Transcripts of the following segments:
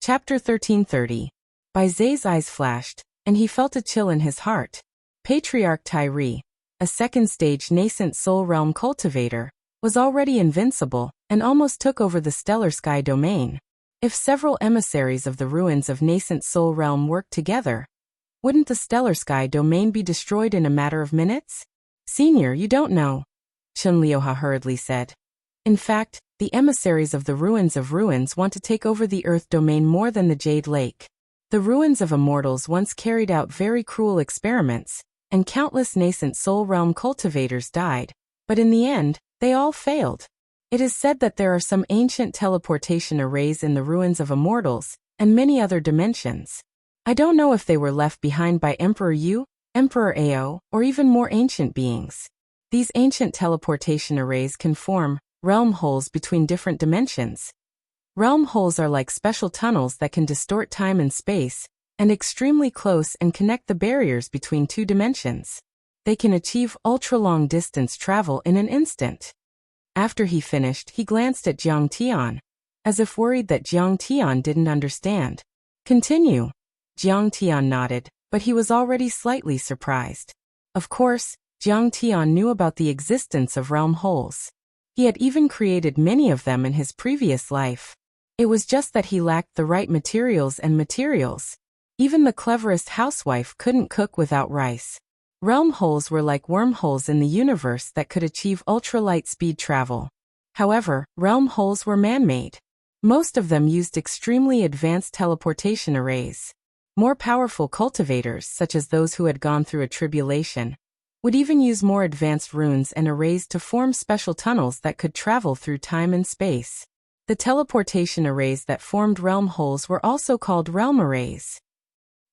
Chapter 1330. By Zay's eyes flashed, and he felt a chill in his heart. Patriarch Tyree, a second-stage nascent soul realm cultivator, was already invincible and almost took over the stellar sky domain. If several emissaries of the ruins of nascent soul realm worked together, wouldn't the stellar sky domain be destroyed in a matter of minutes? Senior, you don't know, Chunlioha hurriedly said. In fact, the emissaries of the ruins of ruins want to take over the Earth domain more than the Jade Lake. The ruins of immortals once carried out very cruel experiments, and countless nascent soul realm cultivators died, but in the end, they all failed. It is said that there are some ancient teleportation arrays in the ruins of immortals, and many other dimensions. I don't know if they were left behind by Emperor Yu, Emperor Ao, or even more ancient beings. These ancient teleportation arrays can form realm holes between different dimensions. Realm holes are like special tunnels that can distort time and space, and extremely close and connect the barriers between two dimensions. They can achieve ultra-long distance travel in an instant. After he finished, he glanced at Jiang Tian, as if worried that Jiang Tian didn't understand. Continue. Jiang Tian nodded, but he was already slightly surprised. Of course, Jiang Tian knew about the existence of realm holes. He had even created many of them in his previous life. It was just that he lacked the right materials and materials. Even the cleverest housewife couldn't cook without rice. Realm holes were like wormholes in the universe that could achieve ultralight speed travel. However, realm holes were man-made. Most of them used extremely advanced teleportation arrays. More powerful cultivators, such as those who had gone through a tribulation, would even use more advanced runes and arrays to form special tunnels that could travel through time and space. The teleportation arrays that formed realm holes were also called realm arrays.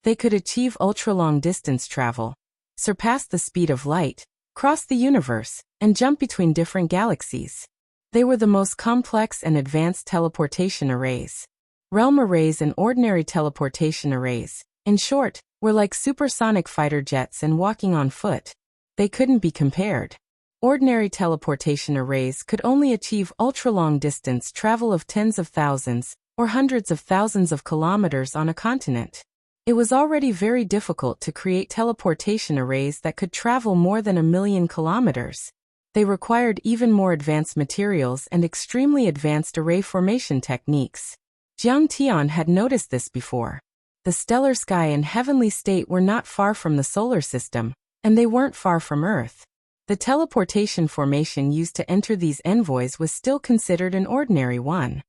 They could achieve ultra-long distance travel, surpass the speed of light, cross the universe, and jump between different galaxies. They were the most complex and advanced teleportation arrays. Realm arrays and ordinary teleportation arrays, in short, were like supersonic fighter jets and walking on foot. They couldn't be compared. Ordinary teleportation arrays could only achieve ultra-long distance travel of tens of thousands or hundreds of thousands of kilometers on a continent. It was already very difficult to create teleportation arrays that could travel more than 1,000,000 kilometers. They required even more advanced materials and extremely advanced array formation techniques. Jiang Tian had noticed this before. The stellar sky and heavenly state were not far from the solar system, and they weren't far from Earth. The teleportation formation used to enter these envoys was still considered an ordinary one.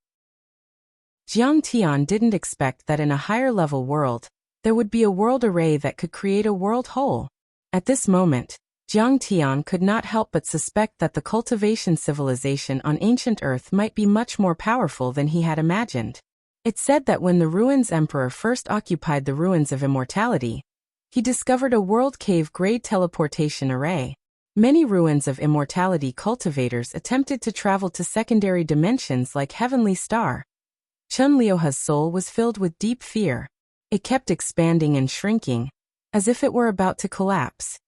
Jiang Tian didn't expect that in a higher-level world, there would be a world array that could create a world hole. At this moment, Jiang Tian could not help but suspect that the cultivation civilization on ancient Earth might be much more powerful than he had imagined. It said that when the Ruins Emperor first occupied the ruins of immortality, he discovered a world cave-grade teleportation array. Many ruins of immortality cultivators attempted to travel to secondary dimensions like Heavenly Star. Chunlioha's soul was filled with deep fear. It kept expanding and shrinking, as if it were about to collapse.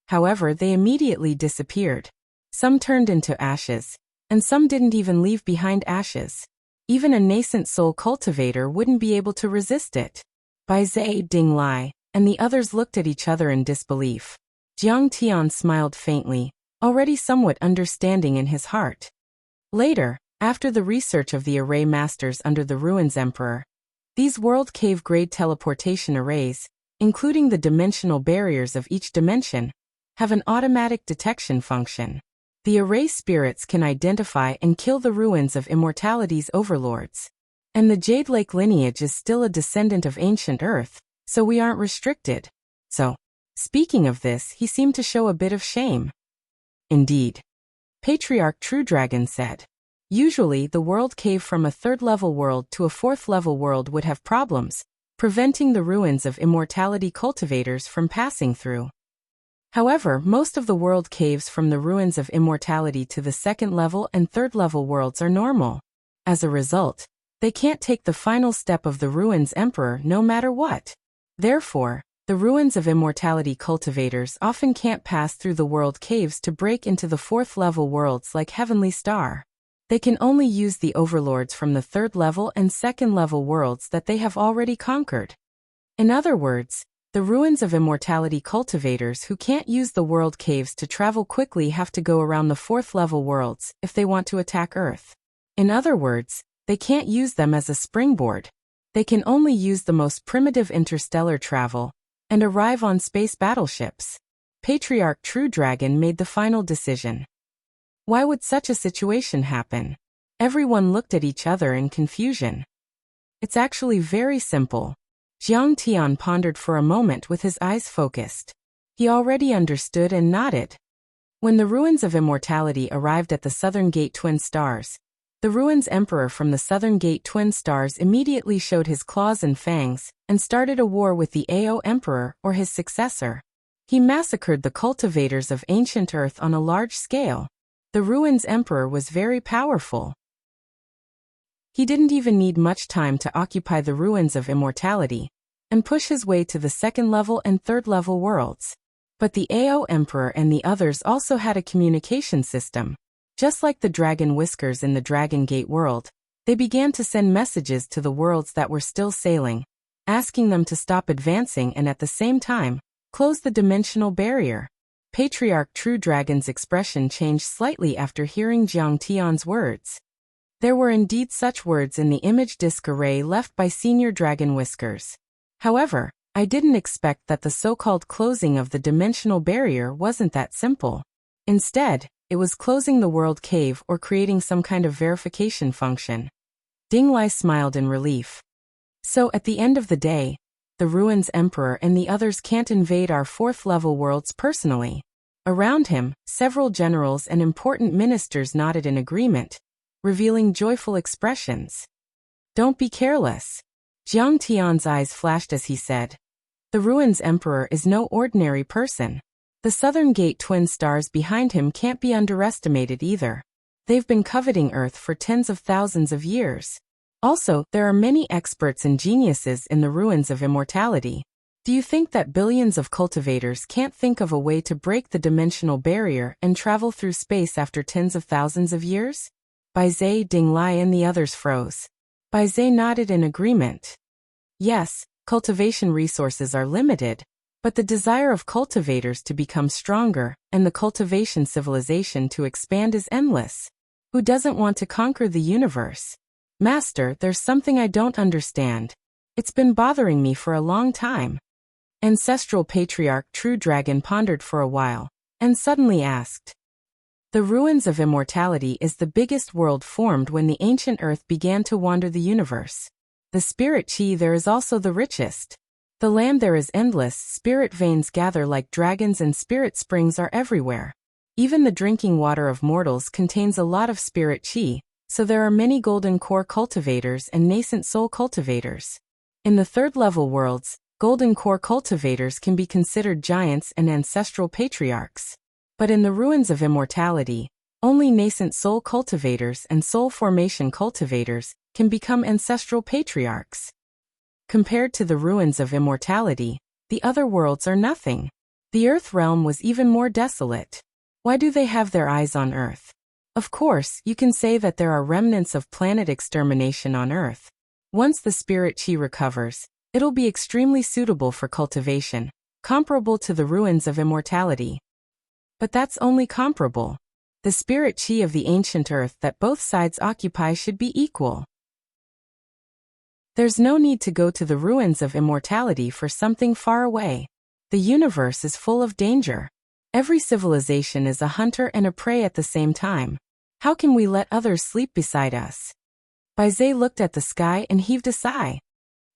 However, they immediately disappeared. Some turned into ashes, and some didn't even leave behind ashes. Even a nascent soul cultivator wouldn't be able to resist it. Bai Zai, Ding Lai, and the others looked at each other in disbelief. Jiang Tian smiled faintly, already somewhat understanding in his heart. Later, after the research of the array masters under the Ruins Emperor, these world cave-grade teleportation arrays, including the dimensional barriers of each dimension, have an automatic detection function. The array spirits can identify and kill the ruins of immortality's overlords. And the Jade Lake lineage is still a descendant of ancient Earth, so we aren't restricted. So, speaking of this, he seemed to show a bit of shame. Indeed. Patriarch True Dragon said. Usually, the world cave from a third-level world to a fourth-level world would have problems, preventing the ruins of immortality cultivators from passing through. However, most of the world caves from the ruins of immortality to the second-level and third-level worlds are normal. As a result, they can't take the final step of the Ruins Emperor no matter what. Therefore, the ruins of immortality cultivators often can't pass through the world caves to break into the fourth-level worlds like Heavenly Star. They can only use the overlords from the third level and second level worlds that they have already conquered. In other words, the ruins of immortality cultivators who can't use the world caves to travel quickly have to go around the fourth level worlds if they want to attack Earth. In other words, they can't use them as a springboard. They can only use the most primitive interstellar travel and arrive on space battleships. Patriarch True Dragon made the final decision. Why would such a situation happen? Everyone looked at each other in confusion. It's actually very simple. Jiang Tian pondered for a moment with his eyes focused. He already understood and nodded. When the ruins of immortality arrived at the Southern Gate Twin Stars, the ruins emperor from the Southern Gate Twin Stars immediately showed his claws and fangs and started a war with the Ao emperor or his successor. He massacred the cultivators of ancient Earth on a large scale. The ruins emperor was very powerful. He didn't even need much time to occupy the ruins of immortality and push his way to the second level and third level worlds. But the Ao emperor and the others also had a communication system. Just like the dragon whiskers in the Dragon Gate world, they began to send messages to the worlds that were still sailing, asking them to stop advancing and at the same time, close the dimensional barrier. Patriarch True Dragon's expression changed slightly after hearing Jiang Tian's words. There were indeed such words in the image disk array left by Senior Dragon Whiskers. However, I didn't expect that the so-called closing of the dimensional barrier wasn't that simple. Instead, it was closing the world cave or creating some kind of verification function. Ding Lai smiled in relief. So at the end of the day, the Ruins Emperor and the others can't invade our fourth level worlds personally. Around him, several generals and important ministers nodded in agreement, revealing joyful expressions. Don't be careless. Jiang Tian's eyes flashed as he said. The Ruins Emperor is no ordinary person. The Southern Gate Twin Stars behind him can't be underestimated either. They've been coveting Earth for tens of thousands of years. Also, there are many experts and geniuses in the ruins of immortality. Do you think that billions of cultivators can't think of a way to break the dimensional barrier and travel through space after tens of thousands of years? Bai Zhe, Ding Lai and the others froze. Bai Zhe nodded in agreement. Yes, cultivation resources are limited, but the desire of cultivators to become stronger and the cultivation civilization to expand is endless. Who doesn't want to conquer the universe? Master, there's something I don't understand. It's been bothering me for a long time. Ancestral Patriarch True Dragon pondered for a while, and suddenly asked. The ruins of immortality is the biggest world formed when the ancient Earth began to wander the universe. The spirit chi there is also the richest. The land there is endless, spirit veins gather like dragons and spirit springs are everywhere. Even the drinking water of mortals contains a lot of spirit chi, so there are many golden core cultivators and nascent soul cultivators. In the third level worlds, golden core cultivators can be considered giants and ancestral patriarchs. But in the ruins of immortality, only nascent soul cultivators and soul formation cultivators can become ancestral patriarchs. Compared to the ruins of immortality, the other worlds are nothing. The Earth realm was even more desolate. Why do they have their eyes on Earth? Of course, you can say that there are remnants of planet extermination on Earth. Once the spirit chi recovers, it'll be extremely suitable for cultivation, comparable to the ruins of immortality. But that's only comparable. The spirit chi of the ancient Earth that both sides occupy should be equal. There's no need to go to the ruins of immortality for something far away. The universe is full of danger. Every civilization is a hunter and a prey at the same time. How can we let others sleep beside us? Bai Zhe looked at the sky and heaved a sigh.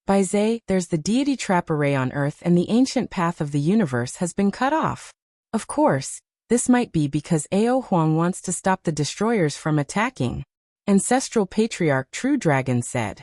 Bai Zhe, there's the deity trap array on Earth and the ancient path of the universe has been cut off. Of course, this might be because Ao Huang wants to stop the destroyers from attacking. Ancestral Patriarch True Dragon said.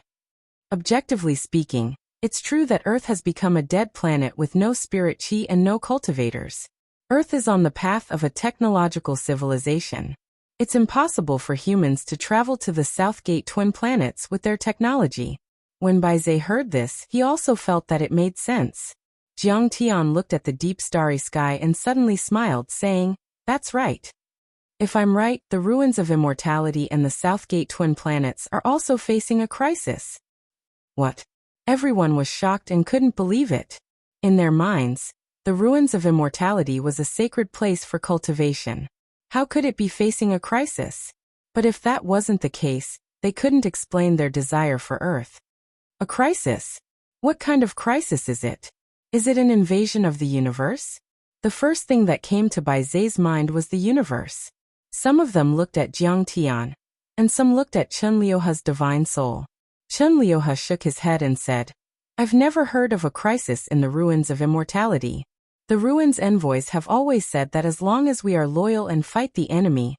Objectively speaking, it's true that Earth has become a dead planet with no spirit chi and no cultivators. Earth is on the path of a technological civilization. It's impossible for humans to travel to the South Gate Twin Planets with their technology. When Bai Zhe heard this, he also felt that it made sense. Jiang Tian looked at the deep starry sky and suddenly smiled, saying, "That's right. If I'm right, the ruins of immortality and the Southgate twin planets are also facing a crisis. What? Everyone was shocked and couldn't believe it. In their minds, the ruins of immortality was a sacred place for cultivation. How could it be facing a crisis? But if that wasn't the case, they couldn't explain their desire for Earth. A crisis? What kind of crisis is it? Is it an invasion of the universe? The first thing that came to Bai Zai's mind was the universe. Some of them looked at Jiang Tian, and some looked at Chun Liuhe's divine soul. Chun Liuhe shook his head and said, I've never heard of a crisis in the ruins of immortality. The ruins envoys have always said that as long as we are loyal and fight the enemy,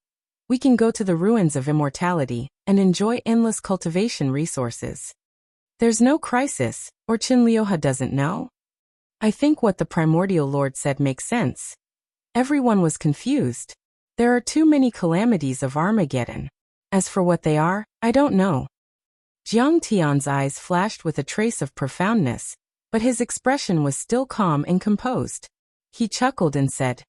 we can go to the ruins of immortality and enjoy endless cultivation resources. There's no crisis, or Chun Liuhe doesn't know? I think what the primordial lord said makes sense. Everyone was confused. There are too many calamities of Armageddon. As for what they are, I don't know. Jiang Tian's eyes flashed with a trace of profoundness, but his expression was still calm and composed. He chuckled and said,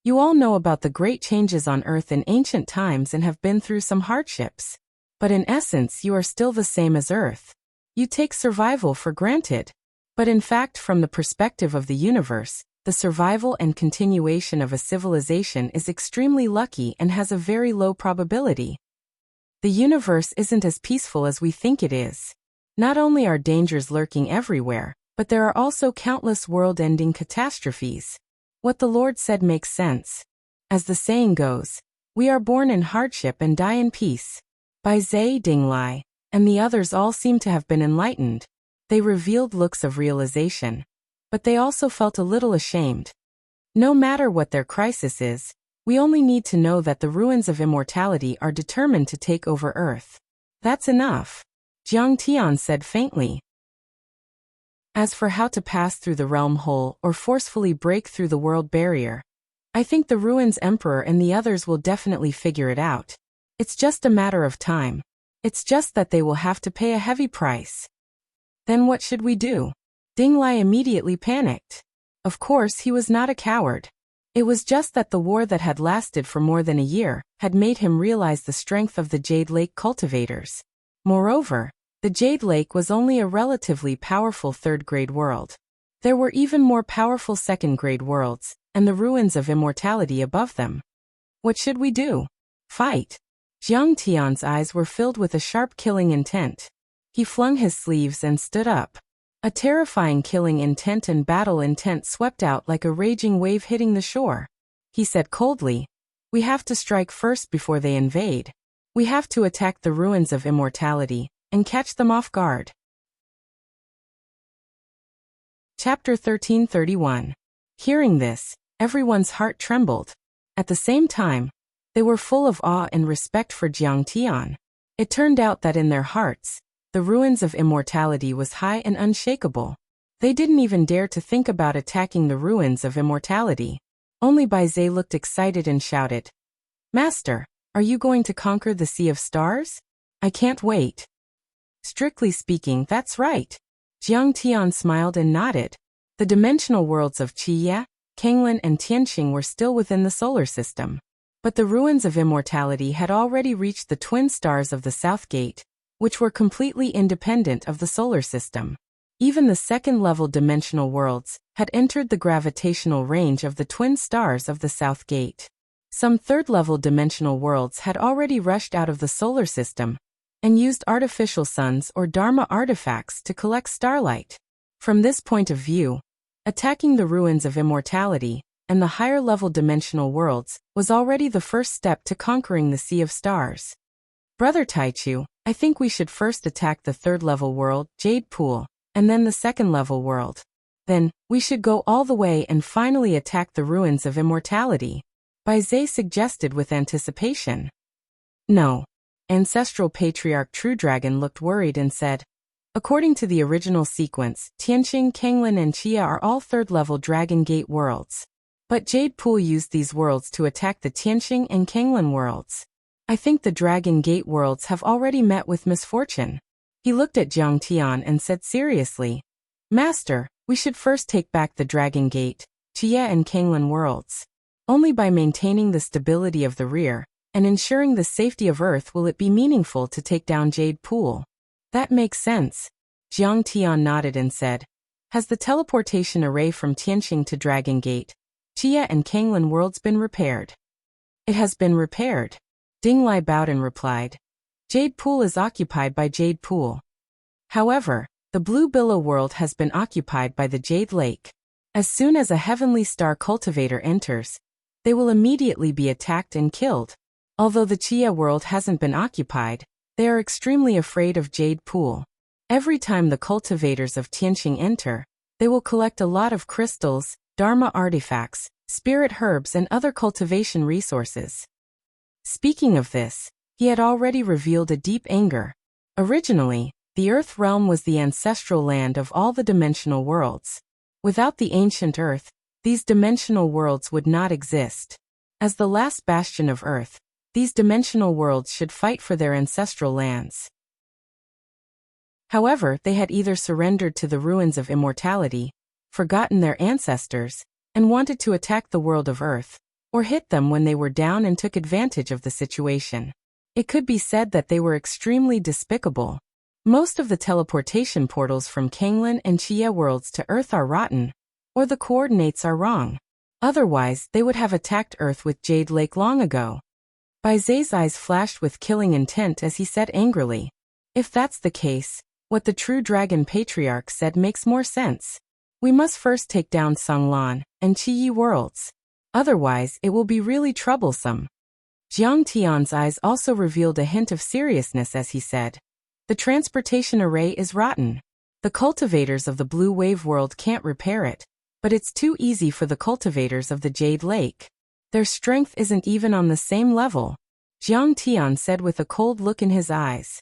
You all know about the great changes on Earth in ancient times and have been through some hardships. But in essence you are still the same as Earth. You take survival for granted. But in fact, from the perspective of the universe, the survival and continuation of a civilization is extremely lucky and has a very low probability. The universe isn't as peaceful as we think it is. Not only are dangers lurking everywhere, but there are also countless world-ending catastrophes. What the Lord said makes sense. As the saying goes, we are born in hardship and die in peace. Bai Zai, Dinglai, and the others all seem to have been enlightened. They revealed looks of realization. But they also felt a little ashamed. No matter what their crisis is, we only need to know that the ruins of immortality are determined to take over Earth. That's enough. Jiang Tian said faintly. As for how to pass through the realm hole or forcefully break through the world barrier, I think the ruins emperor and the others will definitely figure it out. It's just a matter of time. It's just that they will have to pay a heavy price. Then what should we do? Dinglai immediately panicked. Of course, he was not a coward. It was just that the war that had lasted for more than a year had made him realize the strength of the Jade Lake cultivators. Moreover, the Jade Lake was only a relatively powerful third-grade world. There were even more powerful second-grade worlds, and the ruins of immortality above them. What should we do? Fight. Jiang Tian's eyes were filled with a sharp killing intent. He flung his sleeves and stood up. A terrifying killing intent and battle intent swept out like a raging wave hitting the shore. He said coldly, We have to strike first before they invade. We have to attack the ruins of immortality and catch them off guard. Chapter 1331. Hearing this, everyone's heart trembled. At the same time, they were full of awe and respect for Jiang Tian. It turned out that in their hearts, the ruins of immortality was high and unshakable. They didn't even dare to think about attacking the ruins of immortality. Only Bai Zai looked excited and shouted, Master, are you going to conquer the Sea of Stars? I can't wait. Strictly speaking, that's right. Jiang Tian smiled and nodded. The dimensional worlds of Qie, Kanglin and Tianqing were still within the solar system. But the ruins of immortality had already reached the twin stars of the South Gate, which were completely independent of the solar system. Even the second-level dimensional worlds had entered the gravitational range of the twin stars of the South Gate. Some third-level dimensional worlds had already rushed out of the solar system and used artificial suns or Dharma artifacts to collect starlight. From this point of view, attacking the ruins of immortality and the higher-level dimensional worlds was already the first step to conquering the Sea of Stars. Brother Taichu, I think we should first attack the third-level world, Jade Pool, and then the second-level world. Then, we should go all the way and finally attack the ruins of immortality. Bai Zai suggested with anticipation. No. Ancestral Patriarch True Dragon looked worried and said, According to the original sequence, Tianqing, Kanglin and Qie are all third-level Dragon Gate worlds. But Jade Pool used these worlds to attack the Tianqing and Kanglin worlds. I think the Dragon Gate worlds have already met with misfortune. He looked at Jiang Tian and said seriously, Master, we should first take back the Dragon Gate, Qie and Kanglin worlds. Only by maintaining the stability of the rear and ensuring the safety of Earth. Will it be meaningful to take down Jade Pool? That makes sense. Jiang Tian nodded and said, has the teleportation array from Tianqing to Dragon Gate, Xia and Kanglin worlds been repaired? It has been repaired. Ding Lai bowed and replied, Jade Pool is occupied by Jade Pool. However, the Blue Billow world has been occupied by the Jade Lake. As soon as a heavenly star cultivator enters, they will immediately be attacked and killed. Although the Xia world hasn't been occupied, they are extremely afraid of Jade Pool. Every time the cultivators of Tianqing enter, they will collect a lot of crystals, Dharma artifacts, spirit herbs and other cultivation resources. Speaking of this, he had already revealed a deep anger. Originally, the Earth realm was the ancestral land of all the dimensional worlds. Without the ancient Earth, these dimensional worlds would not exist. As the last bastion of Earth, these dimensional worlds should fight for their ancestral lands. However, they had either surrendered to the ruins of immortality, forgotten their ancestors, and wanted to attack the world of Earth, or hit them when they were down and took advantage of the situation. It could be said that they were extremely despicable. Most of the teleportation portals from Kanglin and Xia worlds to Earth are rotten, or the coordinates are wrong. Otherwise, they would have attacked Earth with Jade Lake long ago. Bai Zai's eyes flashed with killing intent as he said angrily, if that's the case, what the true Dragon Patriarch said makes more sense. We must first take down Songlan and Qi worlds. Otherwise, it will be really troublesome. Jiang Tian's eyes also revealed a hint of seriousness as he said, the transportation array is rotten. The cultivators of the Blue Wave world can't repair it, but it's too easy for the cultivators of the Jade Lake. Their strength isn't even on the same level, Jiang Tian said with a cold look in his eyes.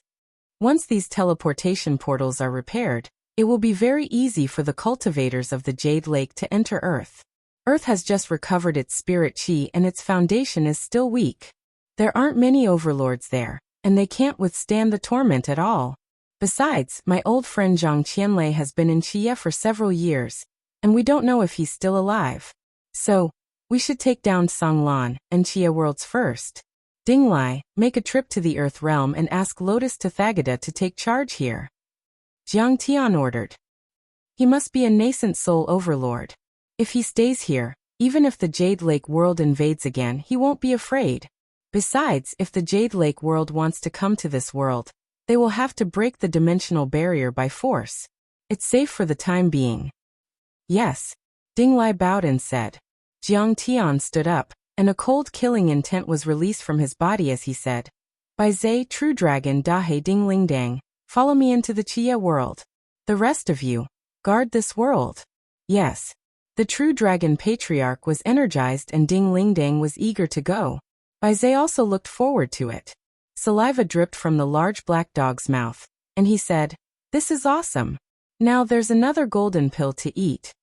Once these teleportation portals are repaired, it will be very easy for the cultivators of the Jade Lake to enter Earth. Earth has just recovered its spirit chi and its foundation is still weak. There aren't many overlords there, and they can't withstand the torment at all. Besides, my old friend Zhang Qianlei has been in Xia for several years, and we don't know if he's still alive. So, we should take down Songlan and Xia worlds first. Ding Lai, make a trip to the Earth realm and ask Lotus Tathagata to take charge here. Jiang Tian ordered. He must be a nascent soul overlord. If he stays here, even if the Jade Lake world invades again, he won't be afraid. Besides, if the Jade Lake world wants to come to this world, they will have to break the dimensional barrier by force. It's safe for the time being. Yes. Ding Lai bowed and said. Jiang Tian stood up, and a cold killing intent was released from his body as he said, Bai Zai True Dragon Dahe Ding Ling Dang, follow me into the Xia world. The rest of you, guard this world. Yes. The True Dragon Patriarch was energized and Ding Ling Dang was eager to go. Bai Zai also looked forward to it. Saliva dripped from the large black dog's mouth, and he said, this is awesome. Now there's another golden pill to eat.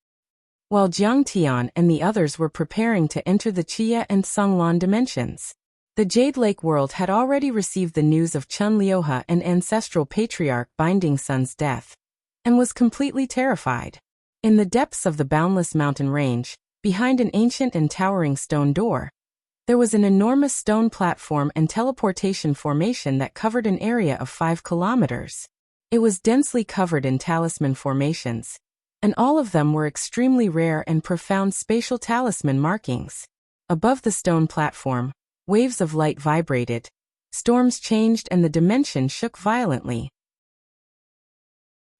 While Jiang Tian and the others were preparing to enter the Xia and Songlan dimensions, the Jade Lake world had already received the news of Chun Liuhe and ancestral patriarch Binding Sun's death, and was completely terrified. In the depths of the boundless mountain range, behind an ancient and towering stone door, there was an enormous stone platform and teleportation formation that covered an area of 5 kilometers. It was densely covered in talisman formations, and all of them were extremely rare and profound spatial talisman markings. Above the stone platform, waves of light vibrated, storms changed and the dimension shook violently.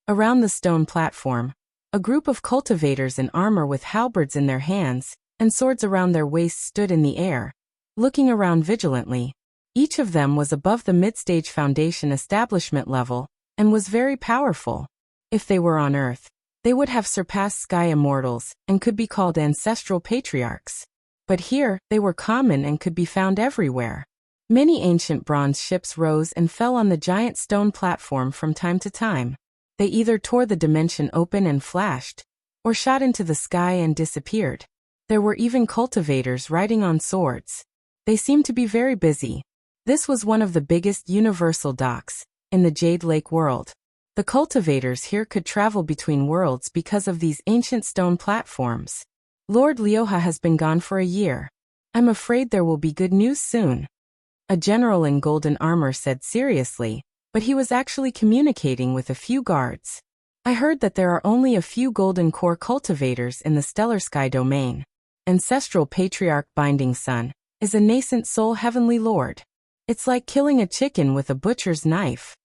Around the stone platform, a group of cultivators in armor with halberds in their hands and swords around their waists stood in the air, looking around vigilantly. Each of them was above the mid-stage foundation establishment level and was very powerful. If they were on Earth, they would have surpassed sky immortals and could be called ancestral patriarchs. But here, they were common and could be found everywhere. Many ancient bronze ships rose and fell on the giant stone platform from time to time. They either tore the dimension open and flashed, or shot into the sky and disappeared. There were even cultivators riding on swords. They seemed to be very busy. This was one of the biggest universal docks in the Jade Lake world. The cultivators here could travel between worlds because of these ancient stone platforms. Lord Liuhe has been gone for a year. I'm afraid there will be good news soon. a general in golden armor said seriously, but he was actually communicating with a few guards. I heard that there are only a few golden core cultivators in the stellar sky domain. Ancestral patriarch Binding Sun is a nascent soul heavenly lord. It's like killing a chicken with a butcher's knife.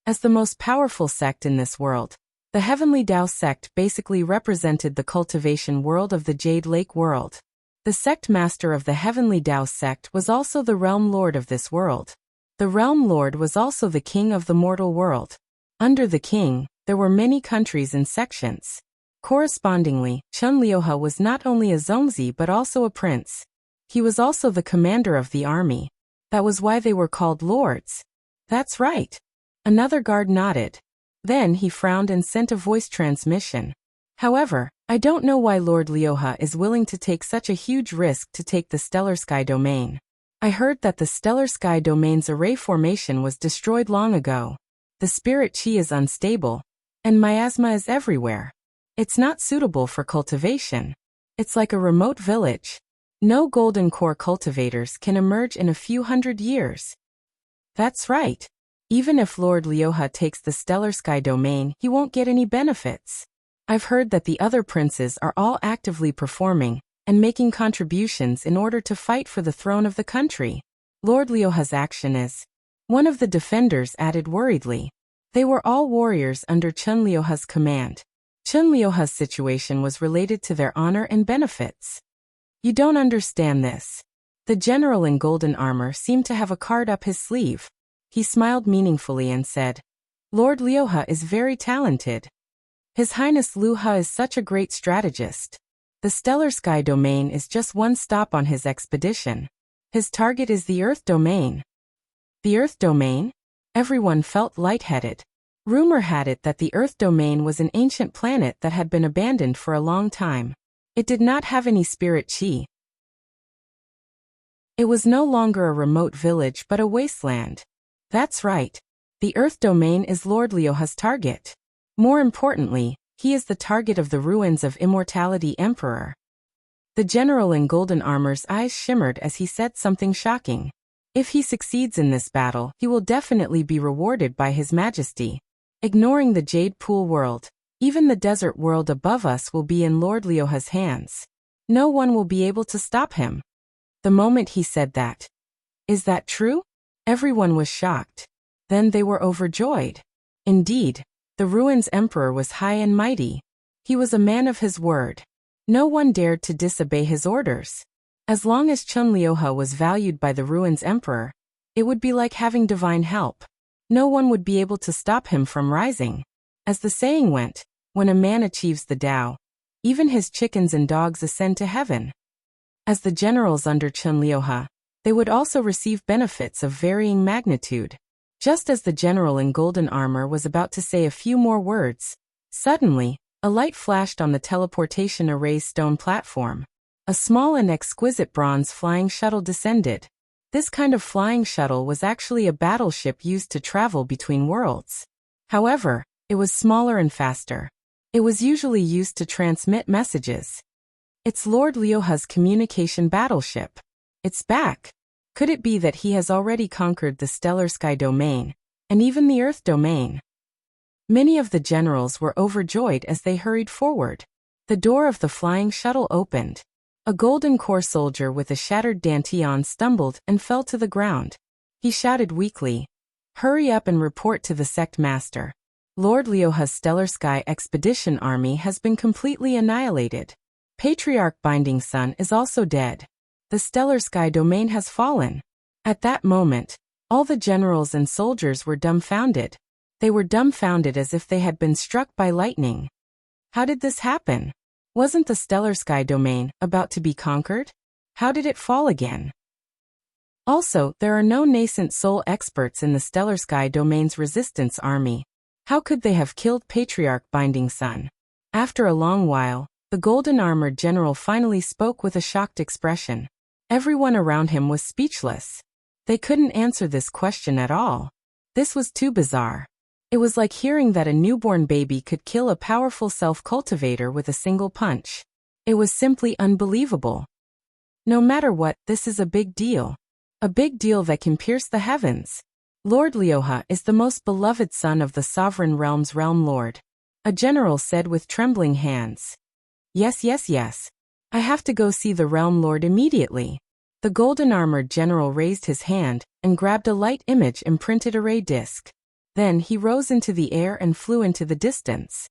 As the most powerful sect in this world, the Heavenly Tao sect basically represented the cultivation world of the Jade Lake world. The sect master of the Heavenly Tao sect was also the realm lord of this world. The realm lord was also the king of the mortal world. Under the king, there were many countries and sections. Correspondingly, Chun Liuhe was not only a Zongzi but also a prince. He was also the commander of the army. That was why they were called lords. That's right. Another guard nodded. Then he frowned and sent a voice transmission. However, I don't know why Lord Liuhe is willing to take such a huge risk to take the stellar sky domain. I heard that the stellar sky domain's array formation was destroyed long ago. The spirit chi is unstable, and miasma is everywhere. It's not suitable for cultivation. It's like a remote village. No golden core cultivators can emerge in a few hundred years. That's right. Even if Lord Liuhe takes the stellar sky domain, he won't get any benefits. I've heard that the other princes are all actively performing and making contributions in order to fight for the throne of the country. Lord Liuhe's action is. One of the defenders added worriedly. They were all warriors under Chun Liuhe's command. Chun Liuhe's situation was related to their honor and benefits. You don't understand this. The general in golden armor seemed to have a card up his sleeve. He smiled meaningfully and said, Lord Liuhe is very talented. His Highness Liuhe is such a great strategist. The stellar sky domain is just one stop on his expedition. His target is the Earth domain. The Earth domain? Everyone felt lightheaded. Rumor had it that the Earth domain was an ancient planet that had been abandoned for a long time. It did not have any spirit chi. It was no longer a remote village but a wasteland. That's right. The Earth domain is Lord Liuhe's target. More importantly, he is the target of the ruins of Immortality Emperor. The general in golden armor's eyes shimmered as he said something shocking. If he succeeds in this battle, he will definitely be rewarded by His Majesty. Ignoring the Jade Pool world, even the desert world above us will be in Lord Liuhe's hands. No one will be able to stop him. The moment he said that. Is that true? Everyone was shocked. Then they were overjoyed. Indeed, the Ruins Emperor was high and mighty. He was a man of his word. No one dared to disobey his orders. As long as Chun Liuhe was valued by the Ruins Emperor, it would be like having divine help. No one would be able to stop him from rising. As the saying went, when a man achieves the Tao, even his chickens and dogs ascend to heaven. As the generals under Chun Liuhe, they would also receive benefits of varying magnitude. Just as the general in golden armor was about to say a few more words, suddenly, a light flashed on the teleportation array's stone platform. A small and exquisite bronze flying shuttle descended. This kind of flying shuttle was actually a battleship used to travel between worlds. However, it was smaller and faster. It was usually used to transmit messages. It's Lord Liuhe's communication battleship. It's back. Could it be that he has already conquered the stellar sky domain, and even the Earth domain? Many of the generals were overjoyed as they hurried forward. The door of the flying shuttle opened. A golden core soldier with a shattered dantian stumbled and fell to the ground. He shouted weakly, "Hurry up and report to the sect master. Lord Liuhe's stellar sky expedition army has been completely annihilated. Patriarch Binding Sun is also dead. The stellar sky domain has fallen." At that moment, all the generals and soldiers were dumbfounded. They were dumbfounded as if they had been struck by lightning. How did this happen? Wasn't the stellar sky domain about to be conquered? How did it fall again? Also, there are no nascent soul experts in the stellar sky domain's resistance army. How could they have killed Patriarch Binding Sun? After a long while, the golden-armored general finally spoke with a shocked expression. Everyone around him was speechless. They couldn't answer this question at all. This was too bizarre. It was like hearing that a newborn baby could kill a powerful self-cultivator with a single punch. It was simply unbelievable. No matter what, this is a big deal. A big deal that can pierce the heavens. Lord Lioha is the most beloved son of the sovereign realm's realm lord. A general said with trembling hands. Yes, yes, yes. I have to go see the realm lord immediately. The golden-armored general raised his hand and grabbed a light image imprinted array disc. Then he rose into the air and flew into the distance.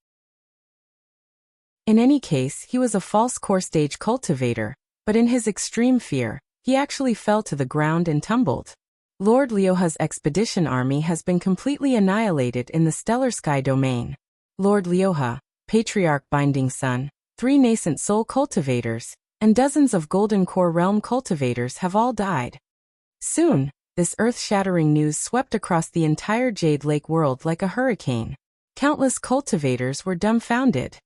In any case, he was a false core stage cultivator, but in his extreme fear, he actually fell to the ground and tumbled. Lord Lioha's expedition army has been completely annihilated in the stellar sky domain. Lord Lioha, Patriarch Binding Sun, 3 nascent soul cultivators, and dozens of golden core realm cultivators have all died. Soon, this earth-shattering news swept across the entire Jade Lake world like a hurricane. Countless cultivators were dumbfounded.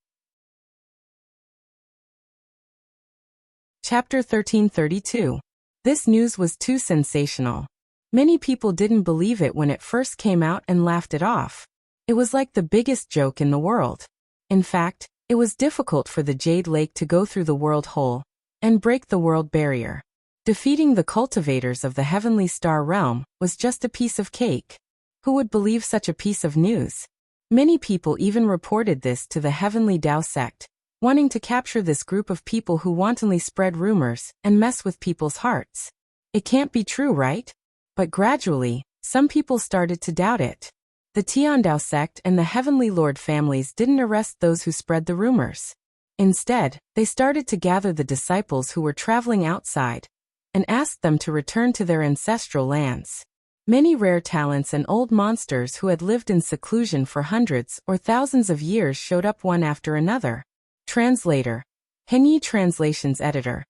Chapter 1332. This news was too sensational. Many people didn't believe it when it first came out and laughed it off. It was like the biggest joke in the world. In fact, it was difficult for the Jade Lake to go through the world hole and break the world barrier. Defeating the cultivators of the heavenly star realm was just a piece of cake. Who would believe such a piece of news? Many people even reported this to the Heavenly Tao sect, wanting to capture this group of people who wantonly spread rumors and mess with people's hearts. It can't be true, right? But gradually, some people started to doubt it. The Tiandao sect and the Heavenly Lord families didn't arrest those who spread the rumors. Instead, they started to gather the disciples who were traveling outside and asked them to return to their ancestral lands. Many rare talents and old monsters who had lived in seclusion for hundreds or thousands of years showed up one after another. Translator. Henyi Translations Editor.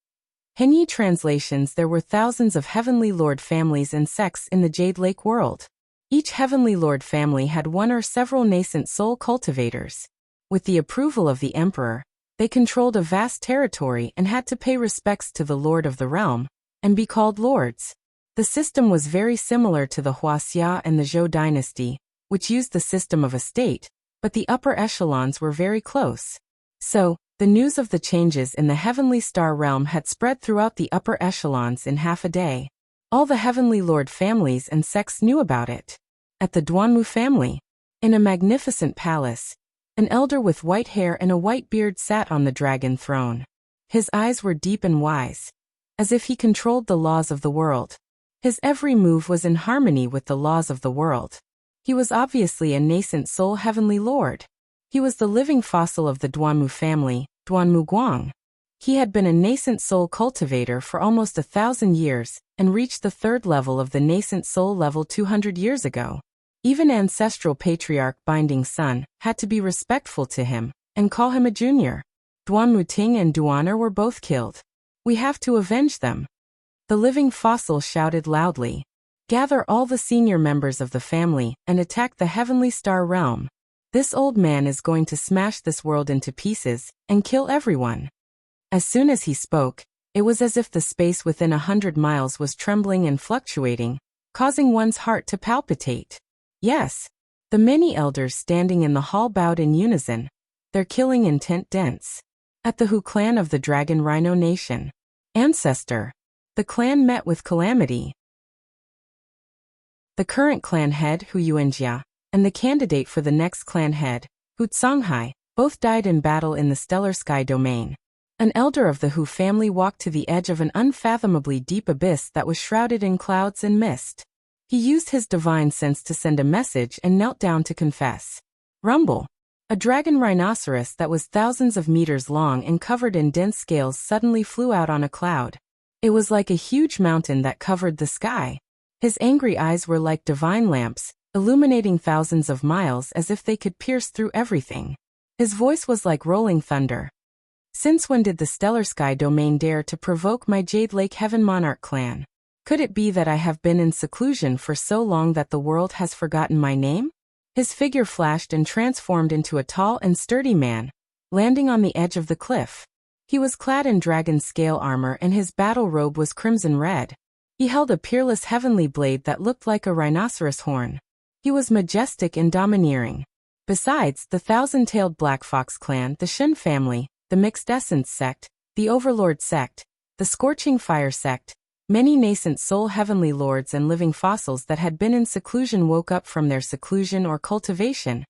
Henyi Translations. There were thousands of Heavenly Lord families and sects in the Jade Lake world. Each Heavenly Lord family had one or several nascent soul cultivators. With the approval of the Emperor, they controlled a vast territory and had to pay respects to the Lord of the realm and be called lords. The system was very similar to the Wuxia and the Zhou dynasty, which used the system of a state, but the upper echelons were very close. So, the news of the changes in the Heavenly Star realm had spread throughout the upper echelons in half a day. All the Heavenly Lord families and sects knew about it. At the Duanmu family, in a magnificent palace, an elder with white hair and a white beard sat on the dragon throne. His eyes were deep and wise, as if he controlled the laws of the world. His every move was in harmony with the laws of the world. He was obviously a nascent soul Heavenly Lord. He was the living fossil of the Duanmu family, Duanmu Guang. He had been a nascent soul cultivator for almost 1,000 years and reached the 3rd level of the nascent soul level 200 years ago. Even ancestral patriarch Binding Sun had to be respectful to him and call him a junior. Duanmu Ting and Duaner were both killed. We have to avenge them. The living fossil shouted loudly. Gather all the senior members of the family and attack the Heavenly Star realm. This old man is going to smash this world into pieces and kill everyone. As soon as he spoke, it was as if the space within 100 miles was trembling and fluctuating, causing one's heart to palpitate. Yes, the many elders standing in the hall bowed in unison, their killing intent dense. At the Hu clan of the Dragon Rhino Nation. Ancestor. The clan met with calamity. The current clan head, Hu Yuanjia, and the candidate for the next clan head, Hu Tsanghai, both died in battle in the stellar sky domain. An elder of the Hu family walked to the edge of an unfathomably deep abyss that was shrouded in clouds and mist. He used his divine sense to send a message and knelt down to confess. Rumble. A dragon rhinoceros that was thousands of meters long and covered in dense scales suddenly flew out on a cloud. It was like a huge mountain that covered the sky. His angry eyes were like divine lamps, illuminating thousands of miles as if they could pierce through everything. His voice was like rolling thunder. Since when did the stellar sky domain dare to provoke my Jade Lake Heaven Monarch clan? Could it be that I have been in seclusion for so long that the world has forgotten my name? His figure flashed and transformed into a tall and sturdy man, landing on the edge of the cliff. He was clad in dragon scale armor and his battle robe was crimson red. He held a peerless heavenly blade that looked like a rhinoceros horn. He was majestic and domineering. Besides, the thousand-tailed Black Fox clan, the Shen family, the Mixed Essence sect, the Overlord sect, the Scorching Fire sect, Many nascent soul heavenly lords and living fossils that had been in seclusion woke up from their seclusion or cultivation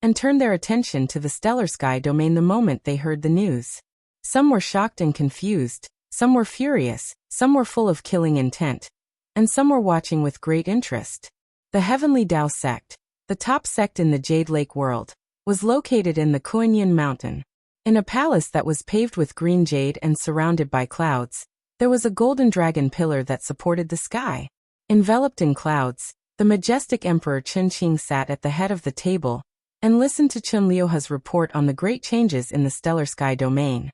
and turned their attention to the stellar sky domain the moment they heard the news. Some were shocked and confused, some were furious, some were full of killing intent, and some were watching with great interest. The Heavenly Tao sect, the top sect in the Jade Lake world, was located in the Kuanyin Mountain. In a palace that was paved with green jade and surrounded by clouds, there was a golden dragon pillar that supported the sky. Enveloped in clouds, the majestic Emperor Chen Qing sat at the head of the table and listened to Chen Liuhe's report on the great changes in the stellar sky domain.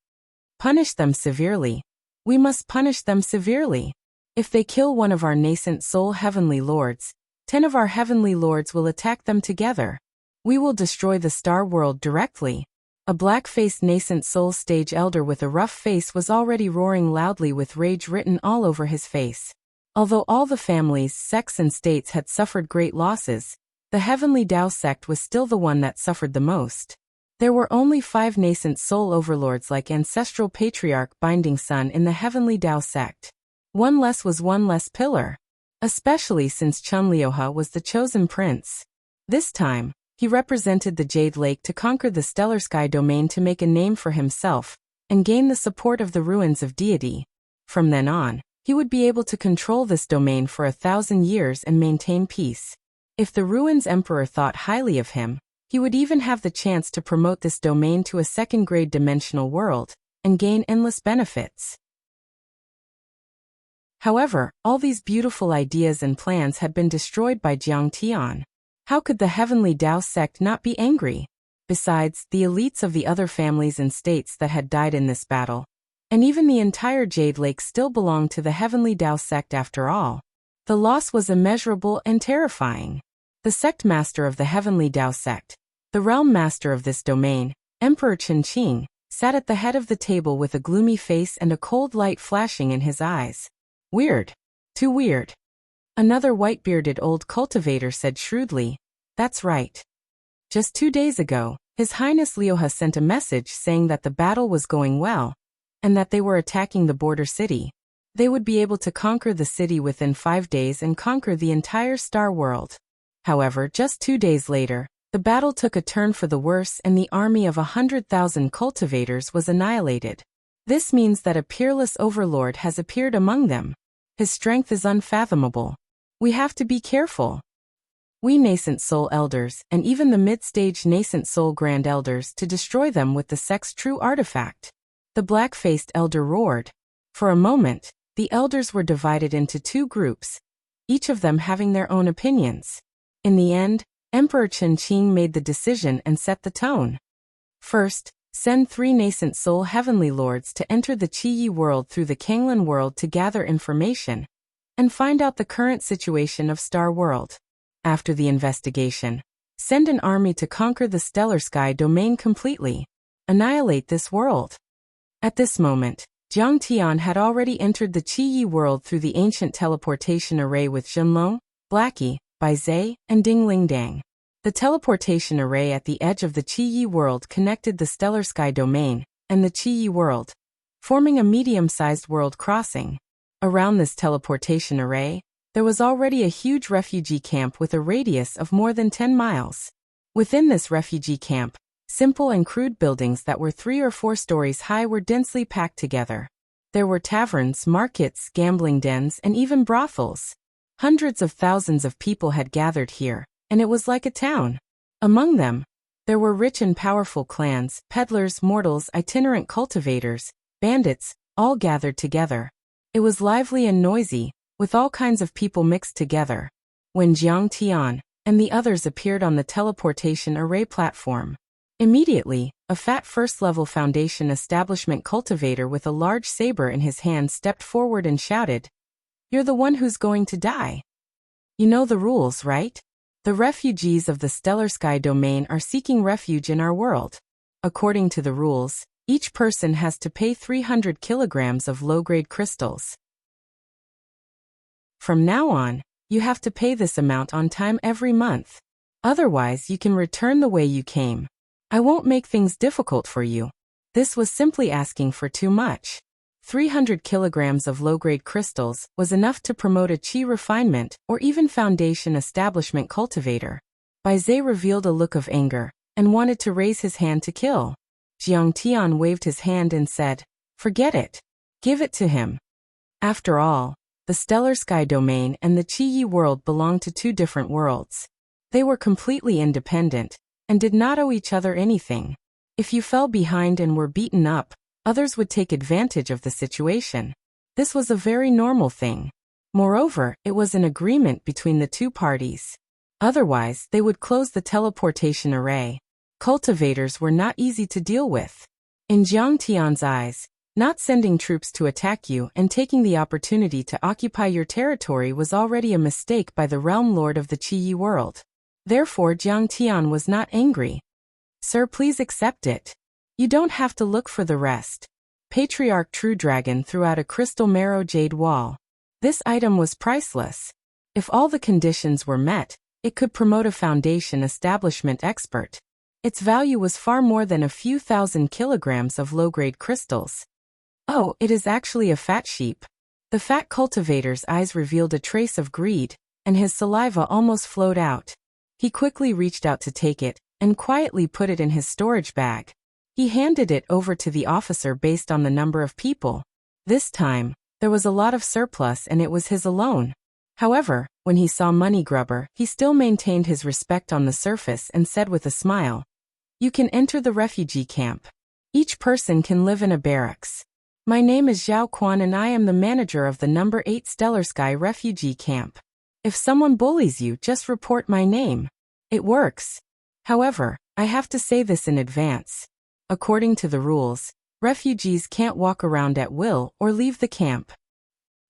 Punish them severely. We must punish them severely. If they kill one of our nascent soul heavenly lords, 10 of our heavenly lords will attack them together. We will destroy the star world directly. A black-faced nascent soul stage elder with a rough face was already roaring loudly with rage written all over his face. Although all the families, sects and states had suffered great losses, the Heavenly Tao sect was still the one that suffered the most. There were only 5 nascent soul overlords like ancestral patriarch Binding Sun in the Heavenly Tao sect. One less was one less pillar. Especially since Chen Liuhe was the chosen prince. This time, he represented the Jade Lake to conquer the stellar sky domain to make a name for himself and gain the support of the ruins of deity. From then on, he would be able to control this domain for 1,000 years and maintain peace. If the ruins emperor thought highly of him, he would even have the chance to promote this domain to a second-grade dimensional world and gain endless benefits. However, all these beautiful ideas and plans had been destroyed by Jiang Tian. How could the Heavenly Tao sect not be angry? Besides, the elites of the other families and states that had died in this battle, and even the entire Jade Lake still belonged to the Heavenly Tao sect after all. The loss was immeasurable and terrifying. The sect master of the Heavenly Tao sect, the realm master of this domain, Emperor Chen Qing, sat at the head of the table with a gloomy face and a cold light flashing in his eyes. Weird. Too weird. Another white-bearded old cultivator said shrewdly, "That's right. Just 2 days ago, His Highness Liuhe sent a message saying that the battle was going well, and that they were attacking the border city. They would be able to conquer the city within 5 days and conquer the entire star world." However, just 2 days later, the battle took a turn for the worse and the army of 100,000 cultivators was annihilated. This means that a peerless overlord has appeared among them. His strength is unfathomable. We have to be careful. We nascent soul elders, and even the mid-stage nascent soul grand elders, to destroy them with the sect's true artifact. The black-faced elder roared. For a moment, the elders were divided into 2 groups, each of them having their own opinions. In the end, Emperor Chen Qing made the decision and set the tone. First, send 3 nascent soul heavenly lords to enter the Qi Yi world through the Kanglan world to gather information and find out the current situation of Star World. After the investigation, send an army to conquer the stellar sky domain completely. Annihilate this world. At this moment, Jiang Tian had already entered the Qi Yi world through the ancient teleportation array with Zhenlong, Blackie, Baizhe, and Ding Lingdang. The teleportation array at the edge of the Qi Yi world connected the stellar sky domain and the Qi Yi world, forming a medium-sized world crossing. Around this teleportation array, there was already a huge refugee camp with a radius of more than 10 miles. Within this refugee camp, simple and crude buildings that were 3 or 4 stories high were densely packed together. There were taverns, markets, gambling dens, and even brothels. Hundreds of thousands of people had gathered here, and it was like a town. Among them, there were rich and powerful clans, peddlers, mortals, itinerant cultivators, bandits, all gathered together. It was lively and noisy, with all kinds of people mixed together. When Jiang Tian and the others appeared on the teleportation array platform, immediately, a fat first-level foundation establishment cultivator with a large saber in his hand stepped forward and shouted, "You're the one who's going to die. You know the rules, right? The refugees of the stellar sky domain are seeking refuge in our world. According to the rules, each person has to pay 300 kilograms of low-grade crystals. From now on, you have to pay this amount on time every month. Otherwise, you can return the way you came. I won't make things difficult for you." This was simply asking for too much. 300 kilograms of low-grade crystals was enough to promote a qi refinement or even foundation establishment cultivator. Bai Zai revealed a look of anger and wanted to raise his hand to kill. Jiang Tian waved his hand and said, "Forget it. Give it to him." After all, the stellar sky domain and the Qi Yi world belonged to two different worlds. They were completely independent and did not owe each other anything. If you fell behind and were beaten up, others would take advantage of the situation. This was a very normal thing. Moreover, it was an agreement between the two parties. Otherwise, they would close the teleportation array. Cultivators were not easy to deal with. In Jiang Tian's eyes, not sending troops to attack you and taking the opportunity to occupy your territory was already a mistake by the realm lord of the Qi Yi world. Therefore, Jiang Tian was not angry. "Sir, please accept it. You don't have to look for the rest." Patriarch True Dragon threw out a crystal marrow jade wall. This item was priceless. If all the conditions were met, it could promote a foundation establishment expert. Its value was far more than a few thousand kilograms of low-grade crystals. Oh, it is actually a fat sheep. The fat cultivator's eyes revealed a trace of greed, and his saliva almost flowed out. He quickly reached out to take it, and quietly put it in his storage bag. He handed it over to the officer based on the number of people. This time, there was a lot of surplus and it was his alone. However, when he saw Money Grubber, he still maintained his respect on the surface and said with a smile, "You can enter the refugee camp. Each person can live in a barracks. My name is Zhao Quan and I am the manager of the number 8 Stellar Sky refugee camp. If someone bullies you, just report my name. It works. However, I have to say this in advance. According to the rules, refugees can't walk around at will or leave the camp."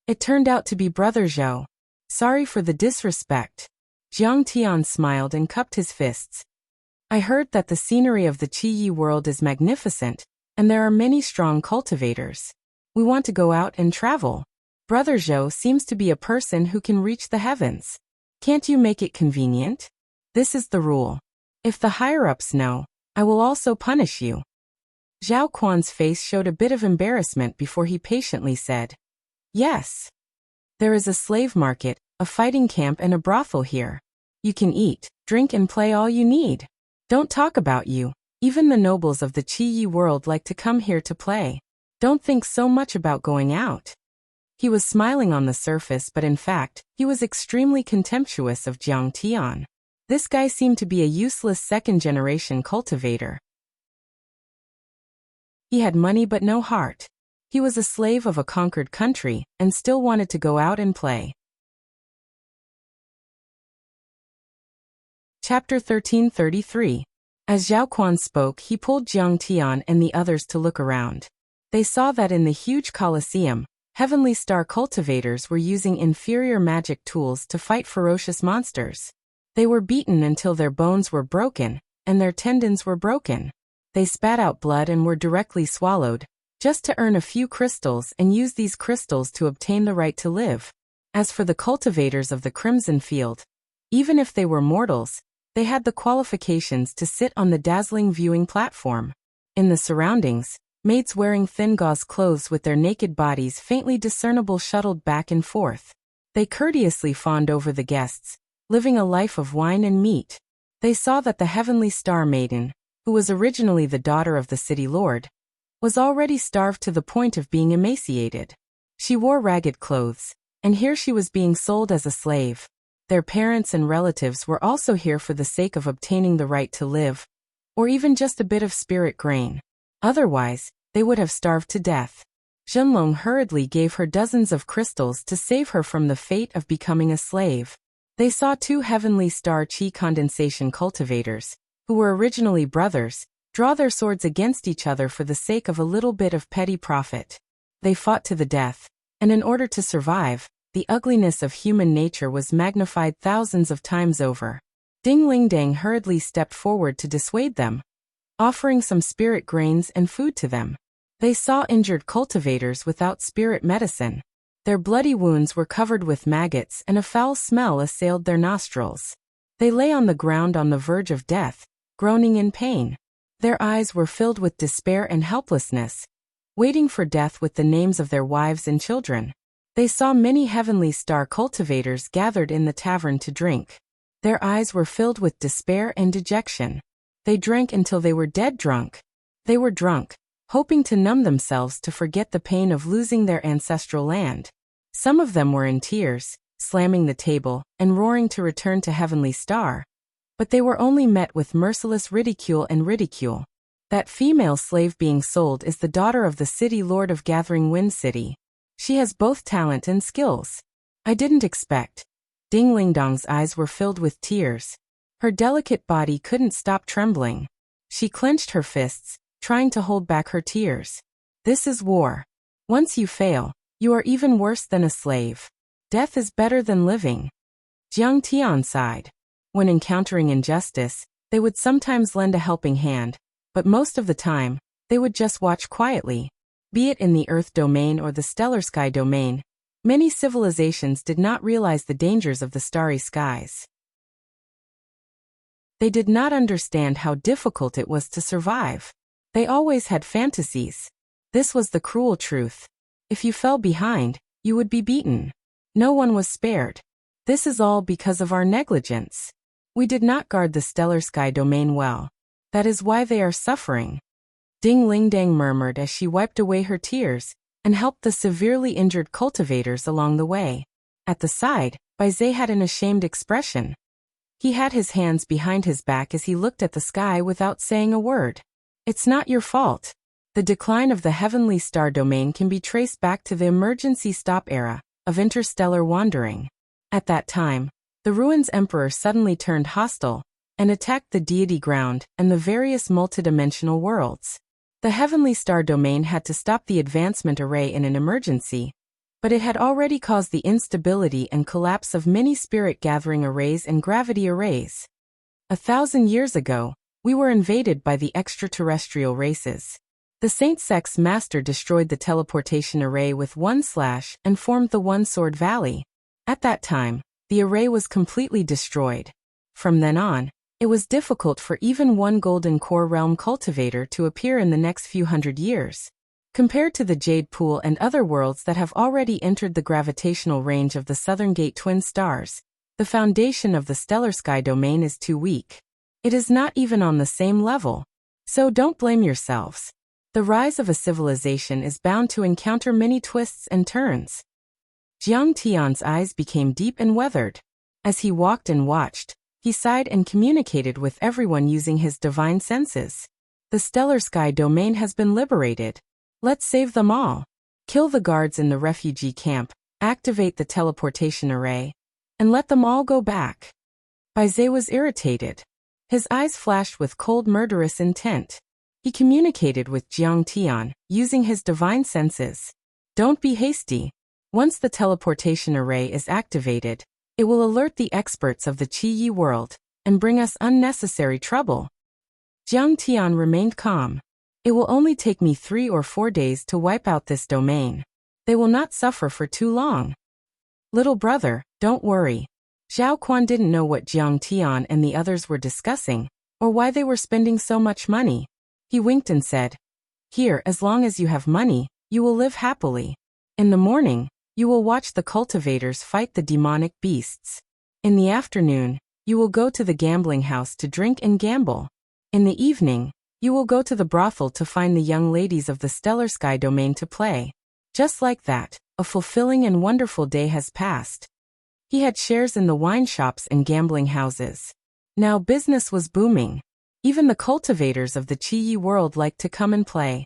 It turned out to be Brother Zhou. "Sorry for the disrespect." Jiang Tian smiled and cupped his fists. "I heard that the scenery of the Qi Yi world is magnificent, and there are many strong cultivators. We want to go out and travel. Brother Zhou seems to be a person who can reach the heavens. Can't you make it convenient? This is the rule. If the higher-ups know, I will also punish you." Zhao Quan's face showed a bit of embarrassment before he patiently said, "Yes. There is a slave market, a fighting camp and a brothel here. You can eat, drink and play all you need. Don't talk about you. Even the nobles of the Qi Yi world like to come here to play. Don't think so much about going out." He was smiling on the surface, but in fact, he was extremely contemptuous of Jiang Tian. This guy seemed to be a useless second-generation cultivator. He had money but no heart. He was a slave of a conquered country and still wanted to go out and play. Chapter 1333. As Zhao Quan spoke, he pulled Jiang Tian and the others to look around. They saw that in the huge coliseum, Heavenly Star cultivators were using inferior magic tools to fight ferocious monsters. They were beaten until their bones were broken, and their tendons were broken. They spat out blood and were directly swallowed, just to earn a few crystals and use these crystals to obtain the right to live. As for the cultivators of the Crimson Field, even if they were mortals, they had the qualifications to sit on the dazzling viewing platform. In the surroundings, maids wearing thin gauze clothes with their naked bodies faintly discernible shuttled back and forth. They courteously fawned over the guests, living a life of wine and meat. They saw that the Heavenly Star Maiden, who was originally the daughter of the city lord, was already starved to the point of being emaciated. She wore ragged clothes, and here she was being sold as a slave. Their parents and relatives were also here for the sake of obtaining the right to live, or even just a bit of spirit grain. Otherwise, they would have starved to death. Zhenlong hurriedly gave her dozens of crystals to save her from the fate of becoming a slave. They saw two Heavenly Star Qi condensation cultivators, who were originally brothers, draw their swords against each other for the sake of a little bit of petty profit. They fought to the death, and in order to survive, the ugliness of human nature was magnified thousands of times over. Ding Ling Dang hurriedly stepped forward to dissuade them, offering some spirit grains and food to them. They saw injured cultivators without spirit medicine. Their bloody wounds were covered with maggots and a foul smell assailed their nostrils. They lay on the ground on the verge of death, groaning in pain. Their eyes were filled with despair and helplessness, waiting for death with the names of their wives and children. They saw many heavenly star cultivators gathered in the tavern to drink. Their eyes were filled with despair and dejection. They drank until they were dead drunk. They were drunk, hoping to numb themselves to forget the pain of losing their ancestral land. Some of them were in tears, slamming the table, and roaring to return to Heavenly Star. But they were only met with merciless ridicule and ridicule. That female slave being sold is the daughter of the city lord of Gathering Wind City. She has both talent and skills. I didn't expect. Ding Ling Dong's eyes were filled with tears. Her delicate body couldn't stop trembling. She clenched her fists, trying to hold back her tears. This is war. Once you fail, you are even worse than a slave. Death is better than living. Jiang Tian sighed. When encountering injustice, they would sometimes lend a helping hand, but most of the time, they would just watch quietly. Be it in the Earth domain or the stellar sky domain, many civilizations did not realize the dangers of the starry skies. They did not understand how difficult it was to survive. They always had fantasies. This was the cruel truth. If you fell behind, you would be beaten. No one was spared. This is all because of our negligence. We did not guard the stellar sky domain well. That is why they are suffering. Ding Ling Dang murmured as she wiped away her tears and helped the severely injured cultivators along the way. At the side, Bai Zhe had an ashamed expression. He had his hands behind his back as he looked at the sky without saying a word. It's not your fault. The decline of the heavenly star domain can be traced back to the emergency stop era of interstellar wandering. At that time, the Ruins Emperor suddenly turned hostile and attacked the deity ground and the various multidimensional worlds. The heavenly star domain had to stop the advancement array in an emergency, but it had already caused the instability and collapse of many spirit gathering arrays and gravity arrays. 1,000 years ago, we were invaded by the extraterrestrial races. The Saint Sex Master destroyed the teleportation array with one slash and formed the One Sword Valley. At that time, the array was completely destroyed. From then on, it was difficult for even one Golden Core Realm cultivator to appear in the next few hundred years. Compared to the Jade Pool and other worlds that have already entered the gravitational range of the Southern Gate twin stars, the foundation of the stellar sky domain is too weak. It is not even on the same level. So don't blame yourselves. The rise of a civilization is bound to encounter many twists and turns. Jiang Tian's eyes became deep and weathered. As he walked and watched, he sighed and communicated with everyone using his divine senses. The stellar sky domain has been liberated. Let's save them all. Kill the guards in the refugee camp, activate the teleportation array, and let them all go back. Bai Zhe was irritated. His eyes flashed with cold murderous intent. He communicated with Jiang Tian, using his divine senses. Don't be hasty. Once the teleportation array is activated, it will alert the experts of the Qi Yi world and bring us unnecessary trouble. Jiang Tian remained calm. It will only take me 3 or 4 days to wipe out this domain. They will not suffer for too long. Little brother, don't worry. Zhao Quan didn't know what Jiang Tian and the others were discussing, or why they were spending so much money. He winked and said, "Here, as long as you have money, you will live happily. In the morning, you will watch the cultivators fight the demonic beasts. In the afternoon, you will go to the gambling house to drink and gamble. In the evening, you will go to the brothel to find the young ladies of the stellar sky domain to play." Just like that, a fulfilling and wonderful day has passed. He had shares in the wine shops and gambling houses. Now business was booming. Even the cultivators of the Qi Yi world liked to come and play.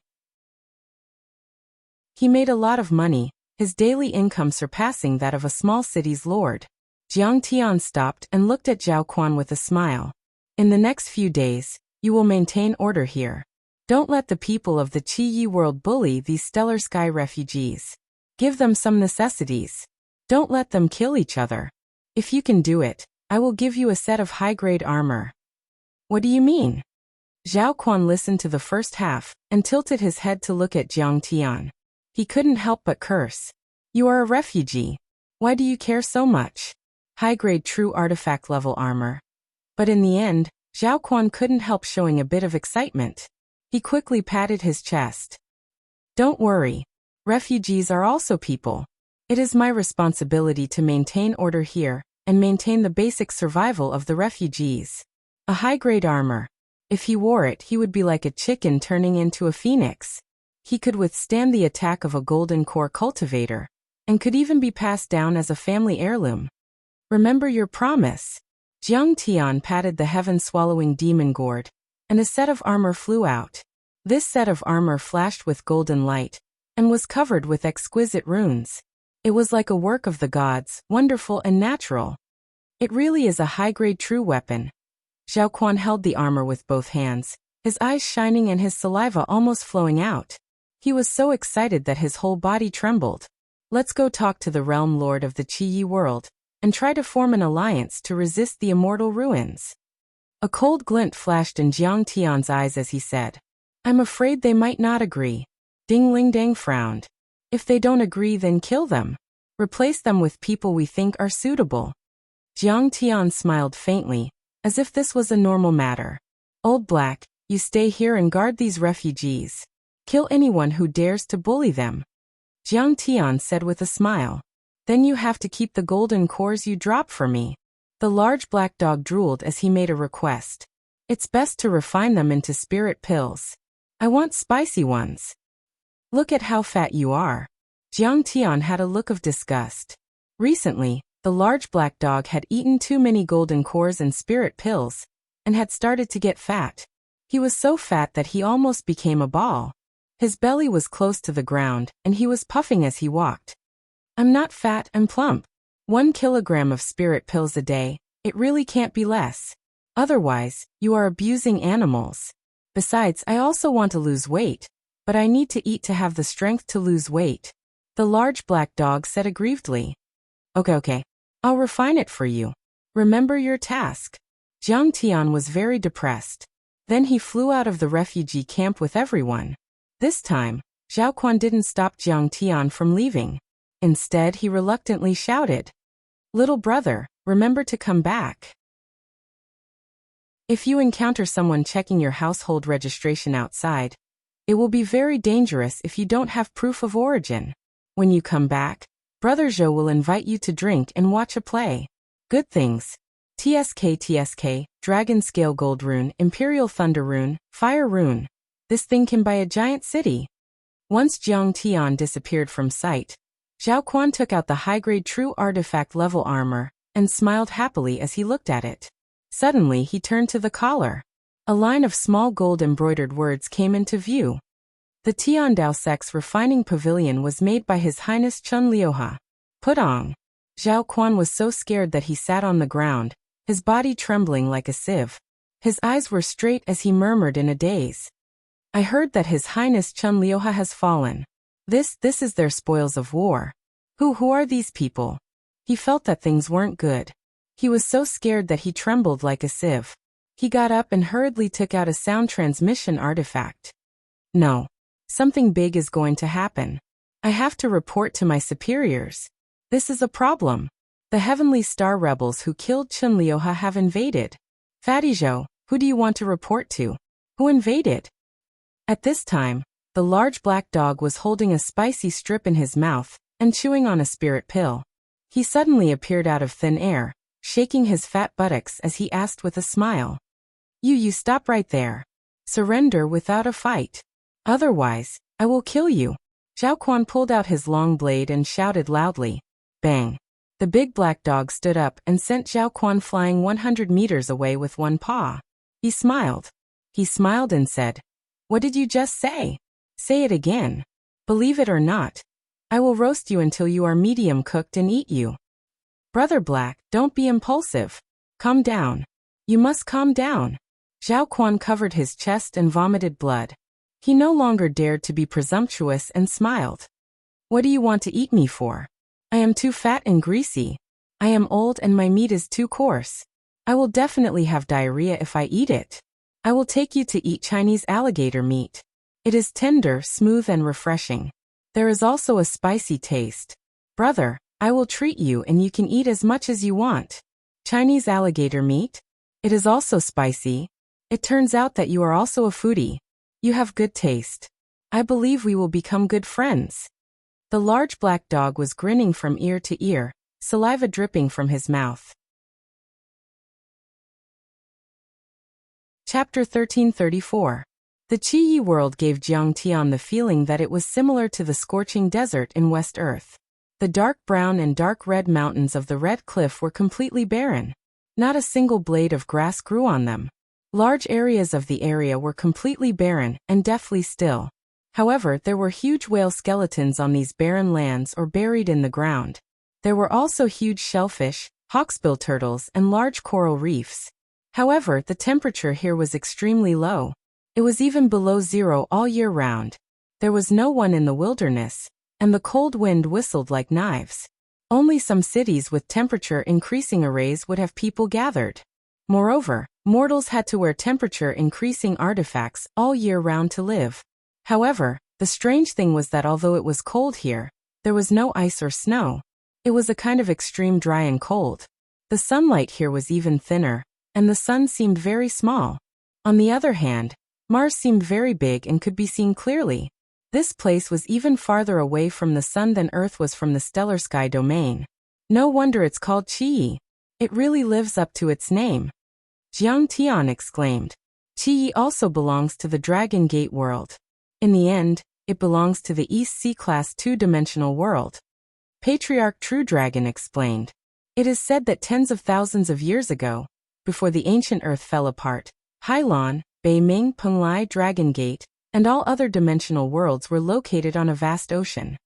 He made a lot of money, his daily income surpassing that of a small city's lord. Jiang Tian stopped and looked at Zhao Quan with a smile. In the next few days, you will maintain order here. Don't let the people of the Qi Yi world bully these stellar sky refugees. Give them some necessities. Don't let them kill each other. If you can do it, I will give you a set of high-grade armor. What do you mean? Zhao Quan listened to the first half and tilted his head to look at Jiang Tian. He couldn't help but curse. You are a refugee. Why do you care so much? High-grade true artifact level armor. But in the end, Zhao Quan couldn't help showing a bit of excitement. He quickly patted his chest. Don't worry. Refugees are also people. It is my responsibility to maintain order here and maintain the basic survival of the refugees. A high-grade armor. If he wore it, he would be like a chicken turning into a phoenix. He could withstand the attack of a golden core cultivator, and could even be passed down as a family heirloom. Remember your promise. Jiang Tian patted the heaven-swallowing demon gourd, and a set of armor flew out. This set of armor flashed with golden light, and was covered with exquisite runes. It was like a work of the gods, wonderful and natural. It really is a high-grade true weapon. Zhao Quan held the armor with both hands, his eyes shining and his saliva almost flowing out. He was so excited that his whole body trembled. Let's go talk to the realm lord of the Qi world, and try to form an alliance to resist the immortal ruins. A cold glint flashed in Jiang Tian's eyes as he said, I'm afraid they might not agree. Ding Ling Dang frowned. If they don't agree, then kill them. Replace them with people we think are suitable. Jiang Tian smiled faintly, as if this was a normal matter. Old Black, you stay here and guard these refugees. Kill anyone who dares to bully them. Jiang Tian said with a smile. Then you have to keep the golden cores you drop for me. The large black dog drooled as he made a request. It's best to refine them into spirit pills. I want spicy ones. Look at how fat you are. Jiang Tian had a look of disgust. Recently, the large black dog had eaten too many golden cores and spirit pills, and had started to get fat. He was so fat that he almost became a ball. His belly was close to the ground, and he was puffing as he walked. I'm not fat, I'm plump. 1 kilogram of spirit pills a day, it really can't be less. Otherwise, you are abusing animals. Besides, I also want to lose weight, but I need to eat to have the strength to lose weight. The large black dog said aggrievedly. Okay. I'll refine it for you. Remember your task. Jiang Tian was very depressed. Then he flew out of the refugee camp with everyone. This time, Zhao Quan didn't stop Jiang Tian from leaving. Instead, he reluctantly shouted, Little brother, remember to come back. If you encounter someone checking your household registration outside, it will be very dangerous if you don't have proof of origin. When you come back, Brother Zhou will invite you to drink and watch a play. Good things. TSK, Dragon Scale Gold Rune, Imperial Thunder Rune, Fire Rune. This thing can buy a giant city. Once Jiang Tian disappeared from sight, Zhao Quan took out the high-grade true artifact level armor, and smiled happily as he looked at it. Suddenly he turned to the collar. A line of small gold-embroidered words came into view. The Tiandao Sect's refining pavilion was made by His Highness Chun Liuha. Putong. Zhao Quan was so scared that he sat on the ground, his body trembling like a sieve. His eyes were straight as he murmured in a daze. I heard that His Highness Chun Liuha has fallen. This is their spoils of war. Who are these people? He felt that things weren't good. He was so scared that he trembled like a sieve. He got up and hurriedly took out a sound transmission artifact. No. Something big is going to happen. I have to report to my superiors. This is a problem. The Heavenly Star rebels who killed Chun Liuha have invaded. Fatty Zhou, who do you want to report to? Who invaded? At this time, the large black dog was holding a spicy strip in his mouth and chewing on a spirit pill. He suddenly appeared out of thin air, shaking his fat buttocks as he asked with a smile. You stop right there. Surrender without a fight. Otherwise, I will kill you. Zhao Quan pulled out his long blade and shouted loudly. Bang. The big black dog stood up and sent Zhao Quan flying 100 meters away with one paw. He smiled. And said, What did you just say? Say it again. Believe it or not, I will roast you until you are medium cooked and eat you. Brother Black, don't be impulsive. Calm down. You must calm down. Zhao Quan covered his chest and vomited blood. He no longer dared to be presumptuous and smiled. What do you want to eat me for? I am too fat and greasy. I am old and my meat is too coarse. I will definitely have diarrhea if I eat it. I will take you to eat Chinese alligator meat. It is tender, smooth and refreshing. There is also a spicy taste. Brother, I will treat you and you can eat as much as you want. Chinese alligator meat? It is also spicy. It turns out that you are also a foodie. You have good taste. I believe we will become good friends. The large black dog was grinning from ear to ear, saliva dripping from his mouth. Chapter 1334. The Qi world gave Jiang Tian the feeling that it was similar to the scorching desert in West Earth. The dark brown and dark red mountains of the Red Cliff were completely barren. Not a single blade of grass grew on them. Large areas of the area were completely barren and deathly still. However, there were huge whale skeletons on these barren lands or buried in the ground. There were also huge shellfish, hawksbill turtles, and large coral reefs. However, the temperature here was extremely low. It was even below zero all year round. There was no one in the wilderness, and the cold wind whistled like knives. Only some cities with temperature increasing arrays would have people gathered. Moreover, mortals had to wear temperature increasing artifacts all year round to live. However, the strange thing was that although it was cold here, there was no ice or snow. It was a kind of extreme dry and cold. The sunlight here was even thinner, and the sun seemed very small. On the other hand, Mars seemed very big and could be seen clearly. This place was even farther away from the sun than Earth was from the stellar sky domain. No wonder it's called Qi. It really lives up to its name. Jiang Tian exclaimed. Qi also belongs to the Dragon Gate world. In the end, it belongs to the East C-Class two-dimensional world. Patriarch True Dragon explained. It is said that tens of thousands of years ago, before the ancient Earth fell apart, Hailan, Beiming, Penglai, Dragon Gate, and all other dimensional worlds were located on a vast ocean.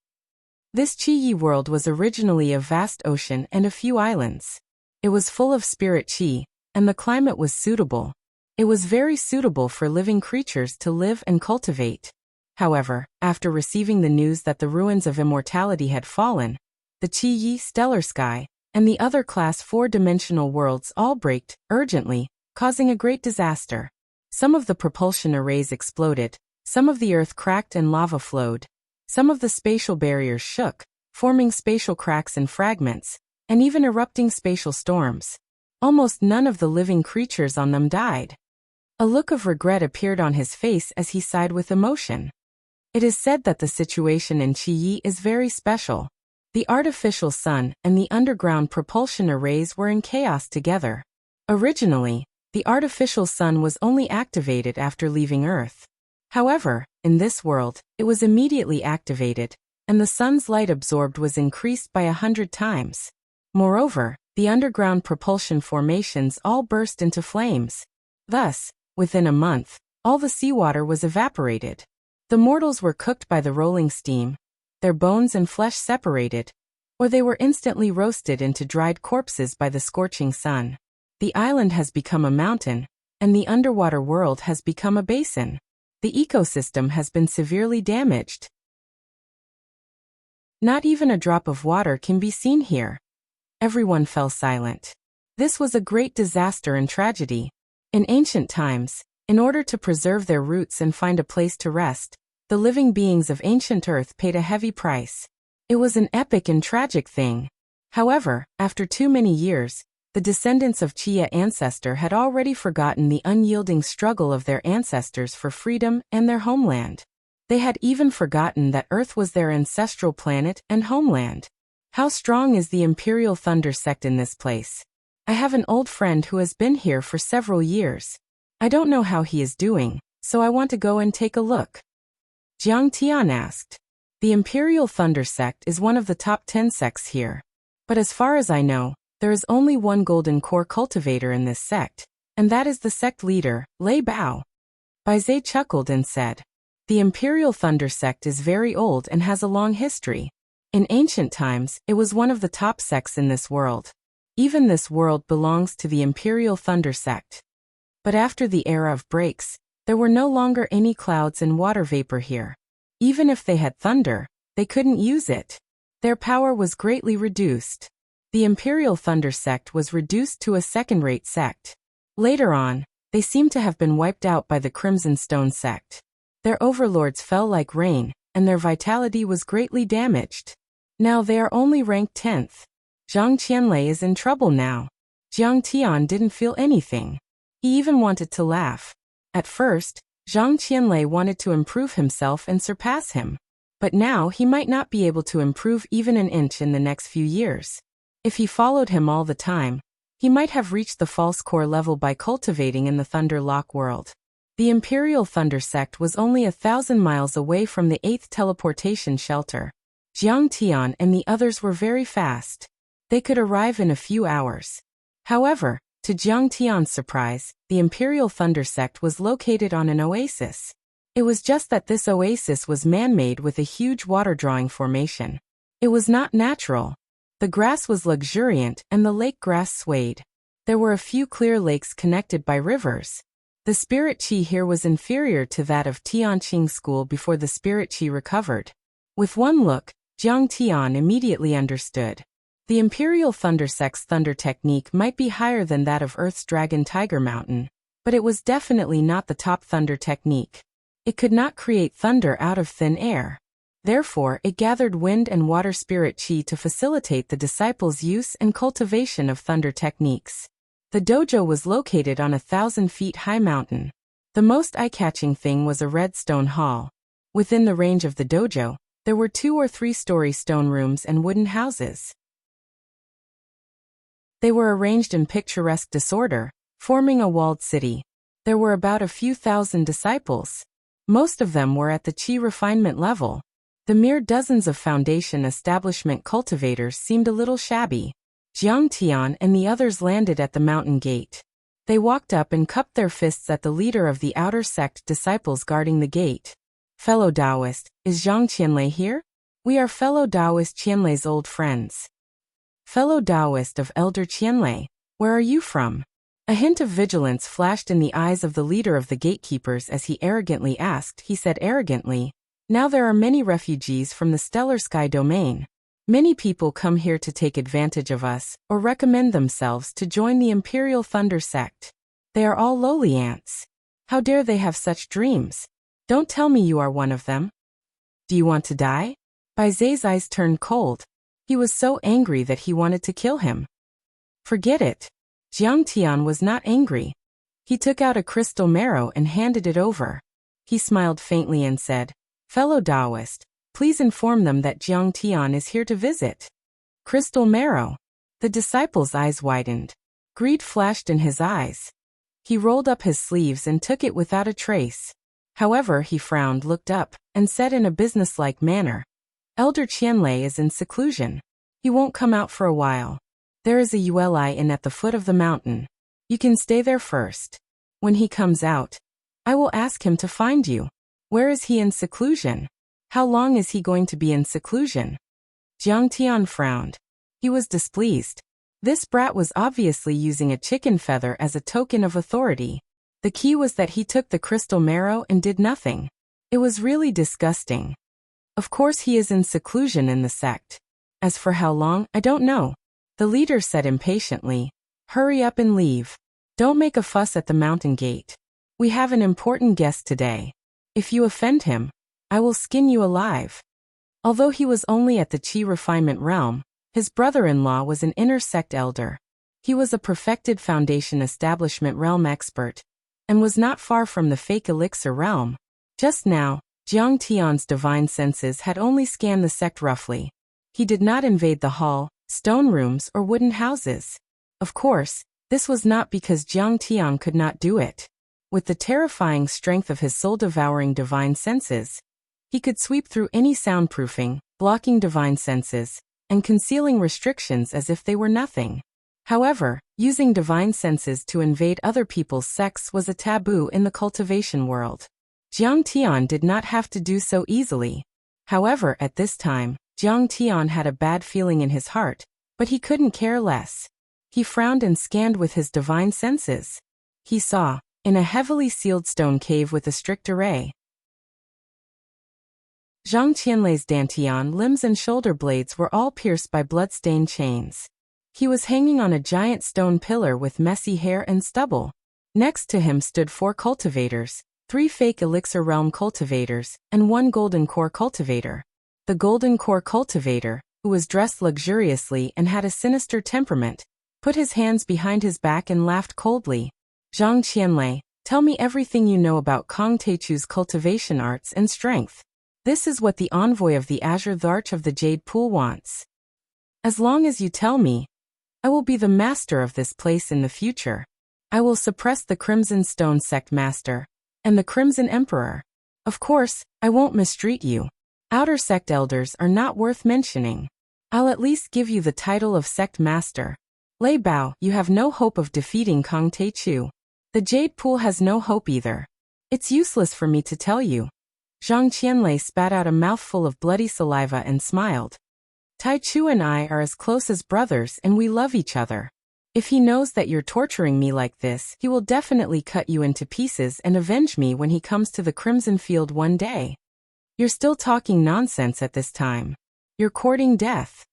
This Qi world was originally a vast ocean and a few islands. It was full of spirit Qi, and the climate was suitable. It was very suitable for living creatures to live and cultivate. However, after receiving the news that the ruins of immortality had fallen, the Qi stellar sky, and the other class four-dimensional worlds all braked, urgently, causing a great disaster. Some of the propulsion arrays exploded, some of the earth cracked and lava flowed, some of the spatial barriers shook, forming spatial cracks and fragments, and even erupting spatial storms. Almost none of the living creatures on them died. A look of regret appeared on his face as he sighed with emotion. It is said that the situation in Qi is very special. The artificial sun and the underground propulsion arrays were in chaos together. Originally, the artificial sun was only activated after leaving Earth. However, in this world, it was immediately activated, and the sun's light absorbed was increased by 100 times. Moreover, the underground propulsion formations all burst into flames. Thus, within a month, all the seawater was evaporated. The mortals were cooked by the rolling steam, their bones and flesh separated, or they were instantly roasted into dried corpses by the scorching sun. The island has become a mountain, and the underwater world has become a basin. The ecosystem has been severely damaged. Not even a drop of water can be seen here. Everyone fell silent. This was a great disaster and tragedy. In ancient times, in order to preserve their roots and find a place to rest, the living beings of ancient Earth paid a heavy price. It was an epic and tragic thing. However, after too many years, the descendants of Qia ancestor had already forgotten the unyielding struggle of their ancestors for freedom and their homeland. They had even forgotten that Earth was their ancestral planet and homeland. How strong is the Imperial Thunder sect in this place? I have an old friend who has been here for several years. I don't know how he is doing, so I want to go and take a look. Jiang Tian asked. The Imperial Thunder sect is one of the top 10 sects here. But as far as I know, there is only one golden core cultivator in this sect, and that is the sect leader, Lei Bao. Baizhe chuckled and said, the Imperial Thunder sect is very old and has a long history. In ancient times, it was one of the top sects in this world. Even this world belongs to the Imperial Thunder sect. But after the era of breaks, there were no longer any clouds and water vapor here. Even if they had thunder, they couldn't use it. Their power was greatly reduced. The Imperial Thunder sect was reduced to a second-rate sect. Later on, they seem to have been wiped out by the Crimson Stone sect. Their overlords fell like rain, and their vitality was greatly damaged. Now they are only ranked 10th. Zhang Qianlei is in trouble now. Jiang Tian didn't feel anything. He even wanted to laugh. At first, Zhang Qianlei wanted to improve himself and surpass him. But now he might not be able to improve even an inch in the next few years. If he followed him all the time, he might have reached the false core level by cultivating in the Thunder Lock world. The Imperial Thunder Sect was only 1,000 miles away from the 8th teleportation shelter. Jiang Tian and the others were very fast. They could arrive in a few hours. However, to Jiang Tian's surprise, the Imperial Thunder Sect was located on an oasis. It was just that this oasis was man-made with a huge water-drawing formation. It was not natural. The grass was luxuriant and the lake grass swayed. There were a few clear lakes connected by rivers. The spirit qi here was inferior to that of Tianqing School before the spirit qi recovered. With one look, Jiang Tian immediately understood. The Imperial Thunder Sect's thunder technique might be higher than that of Earth's Dragon Tiger Mountain, but it was definitely not the top thunder technique. It could not create thunder out of thin air. Therefore, it gathered wind and water spirit qi to facilitate the disciples' use and cultivation of thunder techniques. The dojo was located on a 1,000-feet-high mountain. The most eye-catching thing was a red stone hall. Within the range of the dojo, there were 2 or 3-story stone rooms and wooden houses. They were arranged in picturesque disorder, forming a walled city. There were about a few thousand disciples. Most of them were at the qi refinement level. The mere dozens of foundation establishment cultivators seemed a little shabby. Jiang Tian and the others landed at the mountain gate. They walked up and cupped their fists at the leader of the outer sect disciples guarding the gate. Fellow Taoist, is Zhang Qianlei here? We are fellow Taoist Qianlei's old friends. Fellow Taoist of Elder Qianlei, where are you from? A hint of vigilance flashed in the eyes of the leader of the gatekeepers as he arrogantly asked. He said arrogantly, now there are many refugees from the Stellar Sky domain. Many people come here to take advantage of us, or recommend themselves to join the Imperial Thunder Sect. They are all lowly ants. How dare they have such dreams? Don't tell me you are one of them. Do you want to die? Bai Zai's eyes turned cold. He was so angry that he wanted to kill him. Forget it. Jiang Tian was not angry. He took out a crystal marrow and handed it over. He smiled faintly and said, Fellow Taoist, please inform them that Jiang Tian is here to visit. Crystal marrow. The disciple's eyes widened. Greed flashed in his eyes. He rolled up his sleeves and took it without a trace. However, he frowned, looked up, and said in a businesslike manner, Elder Qianlei is in seclusion. He won't come out for a while. There is a Uli inn at the foot of the mountain. You can stay there first. When he comes out, I will ask him to find you. Where is he in seclusion? How long is he going to be in seclusion? Jiang Tian frowned. He was displeased. This brat was obviously using a chicken feather as a token of authority. The key was that he took the crystal marrow and did nothing. It was really disgusting. Of course he is in seclusion in the sect. As for how long, I don't know. The leader said impatiently, hurry up and leave. Don't make a fuss at the mountain gate. We have an important guest today. If you offend him, I will skin you alive. Although he was only at the qi refinement realm, his brother-in-law was an inner sect elder. He was a perfected foundation establishment realm expert, and was not far from the fake elixir realm. Just now, Jiang Tian's divine senses had only scanned the sect roughly. He did not invade the hall, stone rooms, or wooden houses. Of course, this was not because Jiang Tian could not do it. With the terrifying strength of his soul-devouring divine senses, he could sweep through any soundproofing, blocking divine senses, and concealing restrictions as if they were nothing. However, using divine senses to invade other people's sects was a taboo in the cultivation world. Jiang Tian did not have to do so easily. However, at this time, Jiang Tian had a bad feeling in his heart, but he couldn't care less. He frowned and scanned with his divine senses. He saw, in a heavily sealed stone cave with a strict array, Zhang Qianlei's dantian limbs and shoulder blades were all pierced by blood-stained chains. He was hanging on a giant stone pillar with messy hair and stubble. Next to him stood 4 cultivators, 3 fake elixir realm cultivators, and 1 golden core cultivator. The golden core cultivator, who was dressed luxuriously and had a sinister temperament, put his hands behind his back and laughed coldly. Zhang Qianlei, Tell me everything you know about Kong Teichu's cultivation arts and strength. This is what the envoy of the Azure Arch of the Jade Pool wants. As long as you tell me, I will be the master of this place in the future. I will suppress the Crimson Stone Sect Master and the Crimson Emperor. Of course, I won't mistreat you. Outer Sect Elders are not worth mentioning. I'll at least give you the title of Sect Master. Lei Bao, you have no hope of defeating Kong Teichu. The Jade Pool has no hope either. It's useless for me to tell you. Zhang Qianlei spat out a mouthful of bloody saliva and smiled. Taichu and I are as close as brothers and we love each other. If he knows that you're torturing me like this, he will definitely cut you into pieces and avenge me when he comes to the Crimson Field one day. You're still talking nonsense at this time. You're courting death.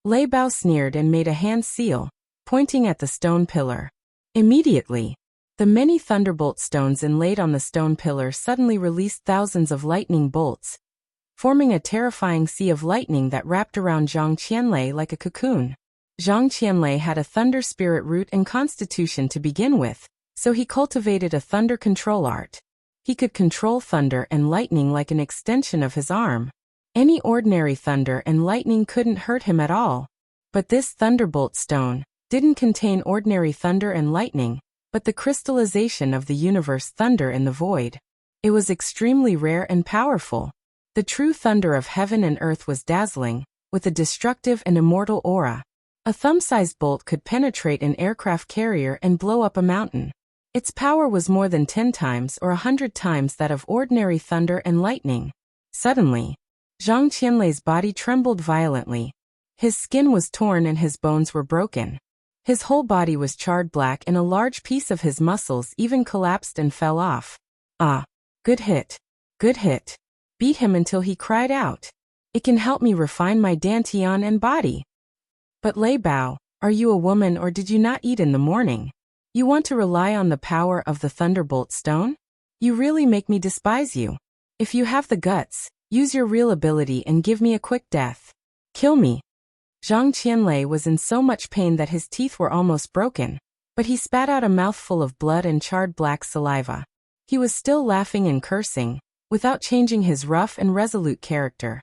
Lei Bao sneered and made a hand seal, pointing at the stone pillar. Immediately, the many thunderbolt stones inlaid on the stone pillar suddenly released thousands of lightning bolts, forming a terrifying sea of lightning that wrapped around Zhang Qianlei like a cocoon. Zhang Qianlei had a thunder spirit root and constitution to begin with, so he cultivated a thunder control art. He could control thunder and lightning like an extension of his arm. Any ordinary thunder and lightning couldn't hurt him at all. But this thunderbolt stone didn't contain ordinary thunder and lightning, but the crystallization of the universe thunder in the void. It was extremely rare and powerful. The true thunder of heaven and earth was dazzling, with a destructive and immortal aura. A thumb-sized bolt could penetrate an aircraft carrier and blow up a mountain. Its power was more than 10 times or 100 times that of ordinary thunder and lightning. Suddenly, Zhang Qianlei's body trembled violently. His skin was torn and his bones were broken. His whole body was charred black and a large piece of his muscles even collapsed and fell off. Ah, good hit. Good hit. Beat him until he cried out. It can help me refine my dantian and body. But Lei Bao, are you a woman or did you not eat in the morning? You want to rely on the power of the thunderbolt stone? You really make me despise you. If you have the guts, use your real ability and give me a quick death. Kill me. Zhang Qianlei was in so much pain that his teeth were almost broken, but he spat out a mouthful of blood and charred black saliva. He was still laughing and cursing, without changing his rough and resolute character.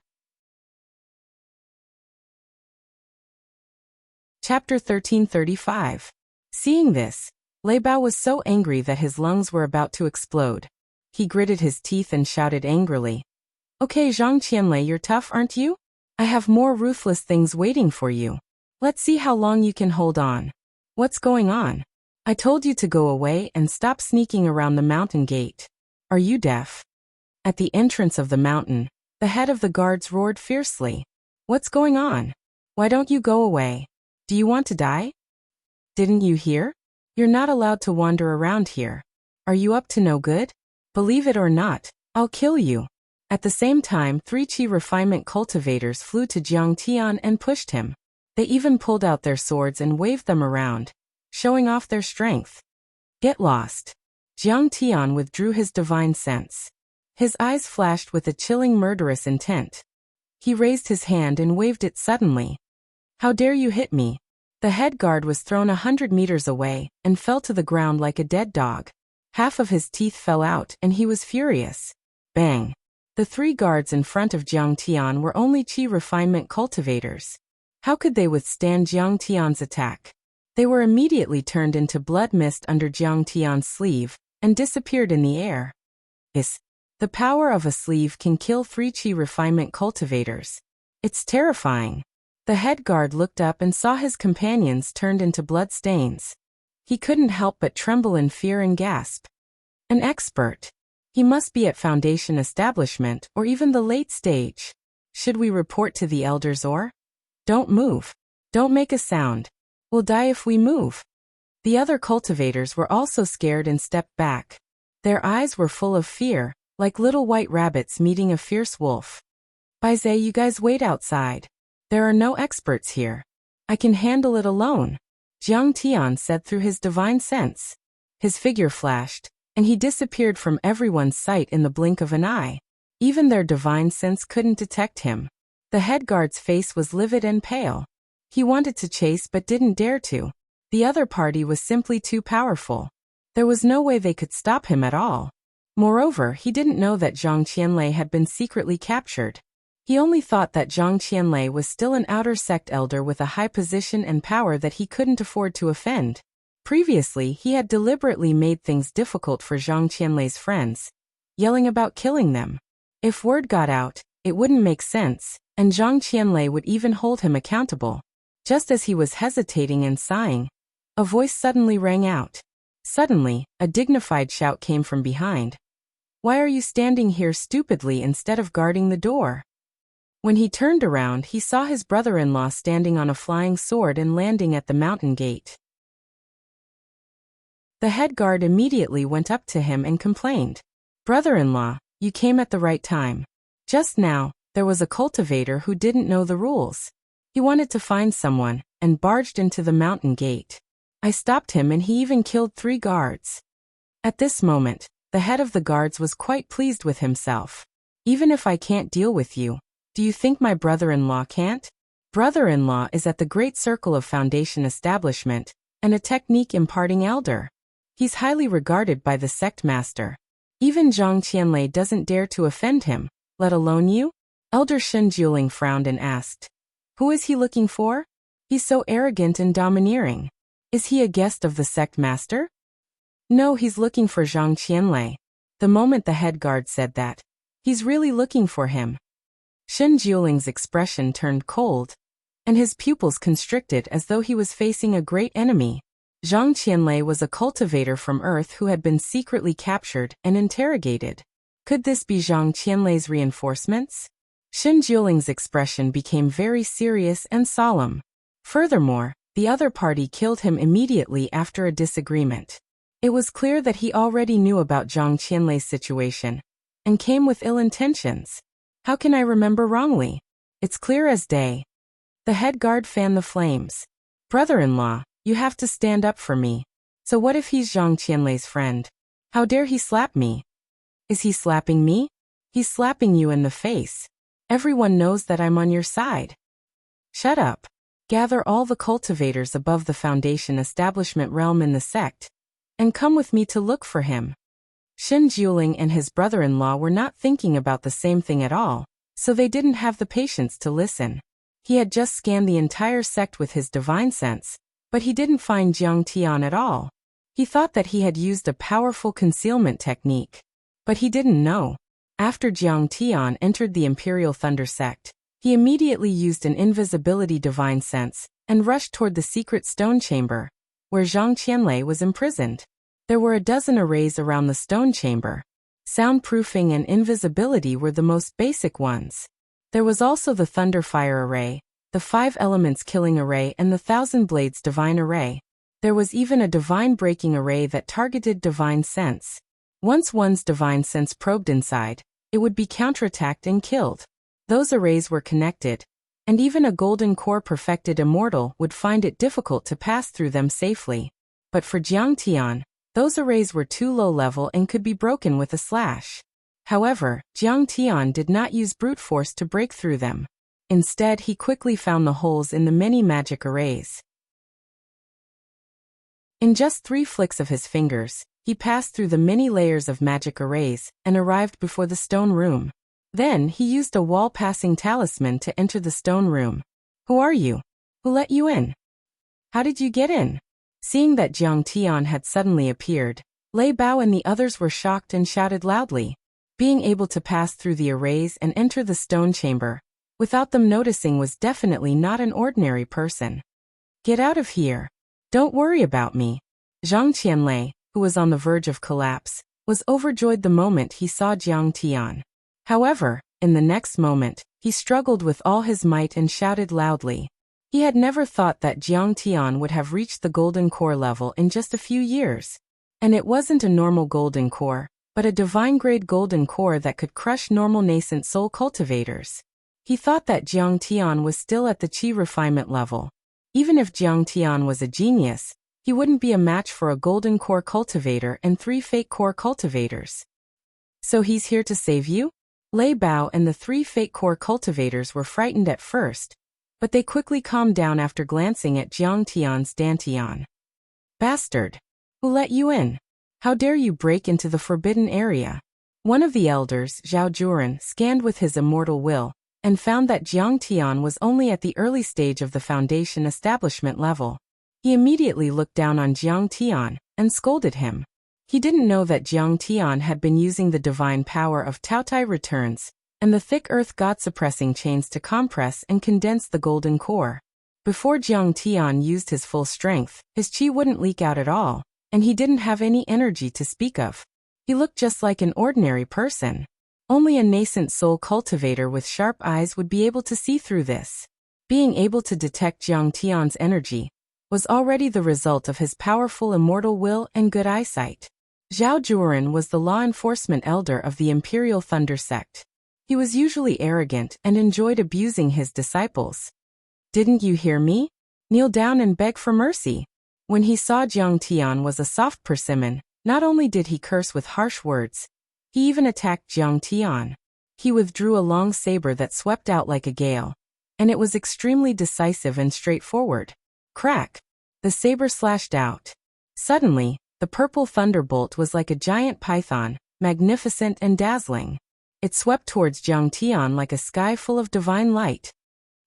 Chapter 1335. Seeing this, Lei Bao was so angry that his lungs were about to explode. He gritted his teeth and shouted angrily. Okay, Zhang Qianlei, you're tough, aren't you? I have more ruthless things waiting for you. Let's see how long you can hold on. What's going on? I told you to go away and stop sneaking around the mountain gate. Are you deaf? At the entrance of the mountain, the head of the guards roared fiercely. What's going on? Why don't you go away? Do you want to die? Didn't you hear? You're not allowed to wander around here. Are you up to no good? Believe it or not, I'll kill you. At the same time, 3 Qi refinement cultivators flew to Jiang Tian and pushed him. They even pulled out their swords and waved them around, showing off their strength. Get lost. Jiang Tian withdrew his divine sense. His eyes flashed with a chilling murderous intent. He raised his hand and waved it suddenly. How dare you hit me? The head guard was thrown 100 meters away and fell to the ground like a dead dog. Half of his teeth fell out and he was furious. Bang! The 3 guards in front of Jiang Tian were only Qi refinement cultivators. How could they withstand Jiang Tian's attack? They were immediately turned into blood mist under Jiang Tian's sleeve and disappeared in the air. The power of a sleeve can kill 3 Qi refinement cultivators. It's terrifying. The head guard looked up and saw his companions turned into blood stains. He couldn't help but tremble in fear and gasp. An expert. He must be at Foundation Establishment or even the late stage. Should we report to the elders or? Don't move. Don't make a sound. We'll die if we move. The other cultivators were also scared and stepped back. Their eyes were full of fear, like little white rabbits meeting a fierce wolf. Baizhe, you guys wait outside. There are no experts here. I can handle it alone, Jiang Tian said through his divine sense. His figure flashed, and he disappeared from everyone's sight in the blink of an eye. Even their divine sense couldn't detect him. The head guard's face was livid and pale. He wanted to chase but didn't dare to. The other party was simply too powerful. There was no way they could stop him at all. Moreover, he didn't know that Zhang Qianlei had been secretly captured. He only thought that Zhang Qianlei was still an outer sect elder with a high position and power that he couldn't afford to offend. Previously, he had deliberately made things difficult for Zhang Qianlei's friends, yelling about killing them. If word got out, it wouldn't make sense, and Zhang Qianlei would even hold him accountable. Just as he was hesitating and sighing, a voice suddenly rang out. Suddenly, a dignified shout came from behind. "Why are you standing here stupidly instead of guarding the door?" When he turned around, he saw his brother-in-law standing on a flying sword and landing at the mountain gate. The head guard immediately went up to him and complained, "Brother-in-law, you came at the right time. Just now, there was a cultivator who didn't know the rules. He wanted to find someone, and barged into the mountain gate. I stopped him and he even killed 3 guards." At this moment, the head of the guards was quite pleased with himself. "Even if I can't deal with you, do you think my brother-in-law can't?" Brother-in-law is at the Great Circle of Foundation Establishment, and a technique imparting elder. He's highly regarded by the sect master. Even Zhang Qianlei doesn't dare to offend him, let alone you? Elder Shen Juling frowned and asked, "Who is he looking for? He's so arrogant and domineering. Is he a guest of the sect master?" "No, he's looking for Zhang Qianlei." The moment the head guard said that, "He's really looking for him." Shen Juling's expression turned cold, and his pupils constricted as though he was facing a great enemy. Zhang Qianlei was a cultivator from Earth who had been secretly captured and interrogated. Could this be Zhang Qianlei's reinforcements? Shen Juling's expression became very serious and solemn. Furthermore, the other party killed him immediately after a disagreement. It was clear that he already knew about Zhang Qianlei's situation, and came with ill intentions. How can I remember wrongly? It's clear as day. The head guard fanned the flames. "Brother-in-law, you have to stand up for me. So what if he's Zhang Qianlei's friend? How dare he slap me?" "Is he slapping me?" "He's slapping you in the face. Everyone knows that I'm on your side." "Shut up. Gather all the cultivators above the Foundation Establishment realm in the sect, and come with me to look for him." Shen Juling and his brother-in-law were not thinking about the same thing at all, so they didn't have the patience to listen. He had just scanned the entire sect with his divine sense, but he didn't find Jiang Tian at all. He thought that he had used a powerful concealment technique, but he didn't know. After Jiang Tian entered the Imperial Thunder sect, he immediately used an invisibility divine sense and rushed toward the secret stone chamber, where Zhang Qianlei was imprisoned. There were a dozen arrays around the stone chamber. Soundproofing and invisibility were the most basic ones. There was also the Thunder Fire array, the 5 Elements Killing array and the 1,000 Blades Divine array. There was even a Divine Breaking array that targeted Divine Sense. Once one's Divine Sense probed inside, it would be counterattacked and killed. Those arrays were connected, and even a Golden Core perfected immortal would find it difficult to pass through them safely. But for Jiang Tian, those arrays were too low level and could be broken with a slash. However, Jiang Tian did not use brute force to break through them. Instead, he quickly found the holes in the many magic arrays. In just 3 flicks of his fingers, he passed through the many layers of magic arrays and arrived before the stone room. Then, he used a wall-passing talisman to enter the stone room. "Who are you? Who let you in? How did you get in?" Seeing that Jiang Tian had suddenly appeared, Lei Bao and the others were shocked and shouted loudly. Being able to pass through the arrays and enter the stone chamber, without them noticing, was definitely not an ordinary person. "Get out of here. Don't worry about me." Zhang Qianlei, who was on the verge of collapse, was overjoyed the moment he saw Jiang Tian. However, in the next moment, he struggled with all his might and shouted loudly. He had never thought that Jiang Tian would have reached the Golden Core level in just a few years. And it wasn't a normal Golden Core, but a divine-grade Golden Core that could crush normal nascent soul cultivators. He thought that Jiang Tian was still at the Qi refinement level. Even if Jiang Tian was a genius, he wouldn't be a match for a Golden Core cultivator and 3 Fate Core cultivators. "So he's here to save you?" Lei Bao and the 3 Fate Core cultivators were frightened at first, but they quickly calmed down after glancing at Jiang Tian's dantian. "Bastard! Who let you in?" How dare you break into the forbidden area? One of the elders, Zhao Juren, scanned with his immortal will, and found that Jiang Tian was only at the early stage of the foundation establishment level. He immediately looked down on Jiang Tian and scolded him. He didn't know that Jiang Tian had been using the divine power of Taotai returns and the thick earth god-suppressing chains to compress and condense the golden core. Before Jiang Tian used his full strength, his qi wouldn't leak out at all, and he didn't have any energy to speak of. He looked just like an ordinary person. Only a nascent soul cultivator with sharp eyes would be able to see through this. Being able to detect Jiang Tian's energy was already the result of his powerful immortal will and good eyesight. Zhao Juren was the law enforcement elder of the Imperial Thunder sect. He was usually arrogant and enjoyed abusing his disciples. Didn't you hear me? Kneel down and beg for mercy. When he saw Jiang Tian was a soft persimmon, not only did he curse with harsh words, he even attacked Jiang Tian. He withdrew a long saber that swept out like a gale, and it was extremely decisive and straightforward. Crack! The saber slashed out. Suddenly, the purple thunderbolt was like a giant python, magnificent and dazzling. It swept towards Jiang Tian like a sky full of divine light.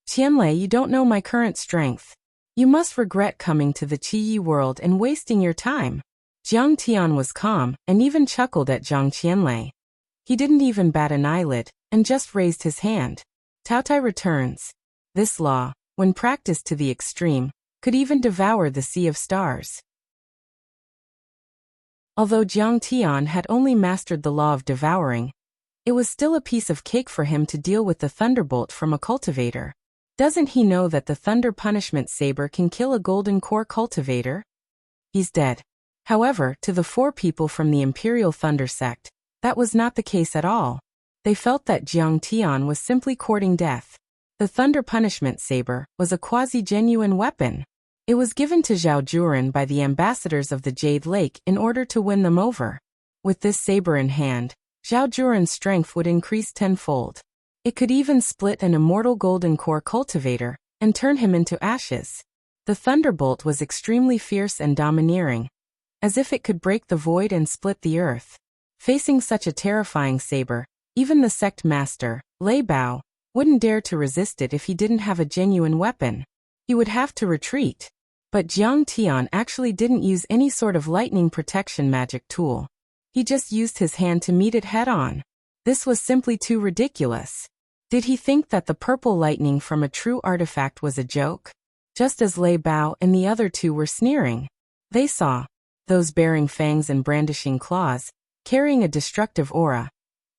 Qianlei, you don't know my current strength. You must regret coming to the Qi world and wasting your time. Jiang Tian was calm and even chuckled at Zhang Qianlei. He didn't even bat an eyelid and just raised his hand. Taotai returns. This law, when practiced to the extreme, could even devour the sea of stars. Although Jiang Tian had only mastered the law of devouring, it was still a piece of cake for him to deal with the thunderbolt from a cultivator. Doesn't he know that the thunder punishment saber can kill a golden core cultivator? He's dead. However, to the 4 people from the Imperial Thunder sect, that was not the case at all. They felt that Jiang Tian was simply courting death. The thunder punishment saber was a quasi-genuine weapon. It was given to Zhao Juren by the ambassadors of the Jade Lake in order to win them over. With this saber in hand, Zhao Juren's strength would increase tenfold. It could even split an immortal golden core cultivator and turn him into ashes. The thunderbolt was extremely fierce and domineering, as if it could break the void and split the earth. Facing such a terrifying saber, even the sect master, Lei Bao, wouldn't dare to resist it if he didn't have a genuine weapon. He would have to retreat. But Jiang Tian actually didn't use any sort of lightning protection magic tool. He just used his hand to meet it head-on. This was simply too ridiculous. Did he think that the purple lightning from a true artifact was a joke? Just as Lei Bao and the other 2 were sneering. They saw those bearing fangs and brandishing claws, carrying a destructive aura,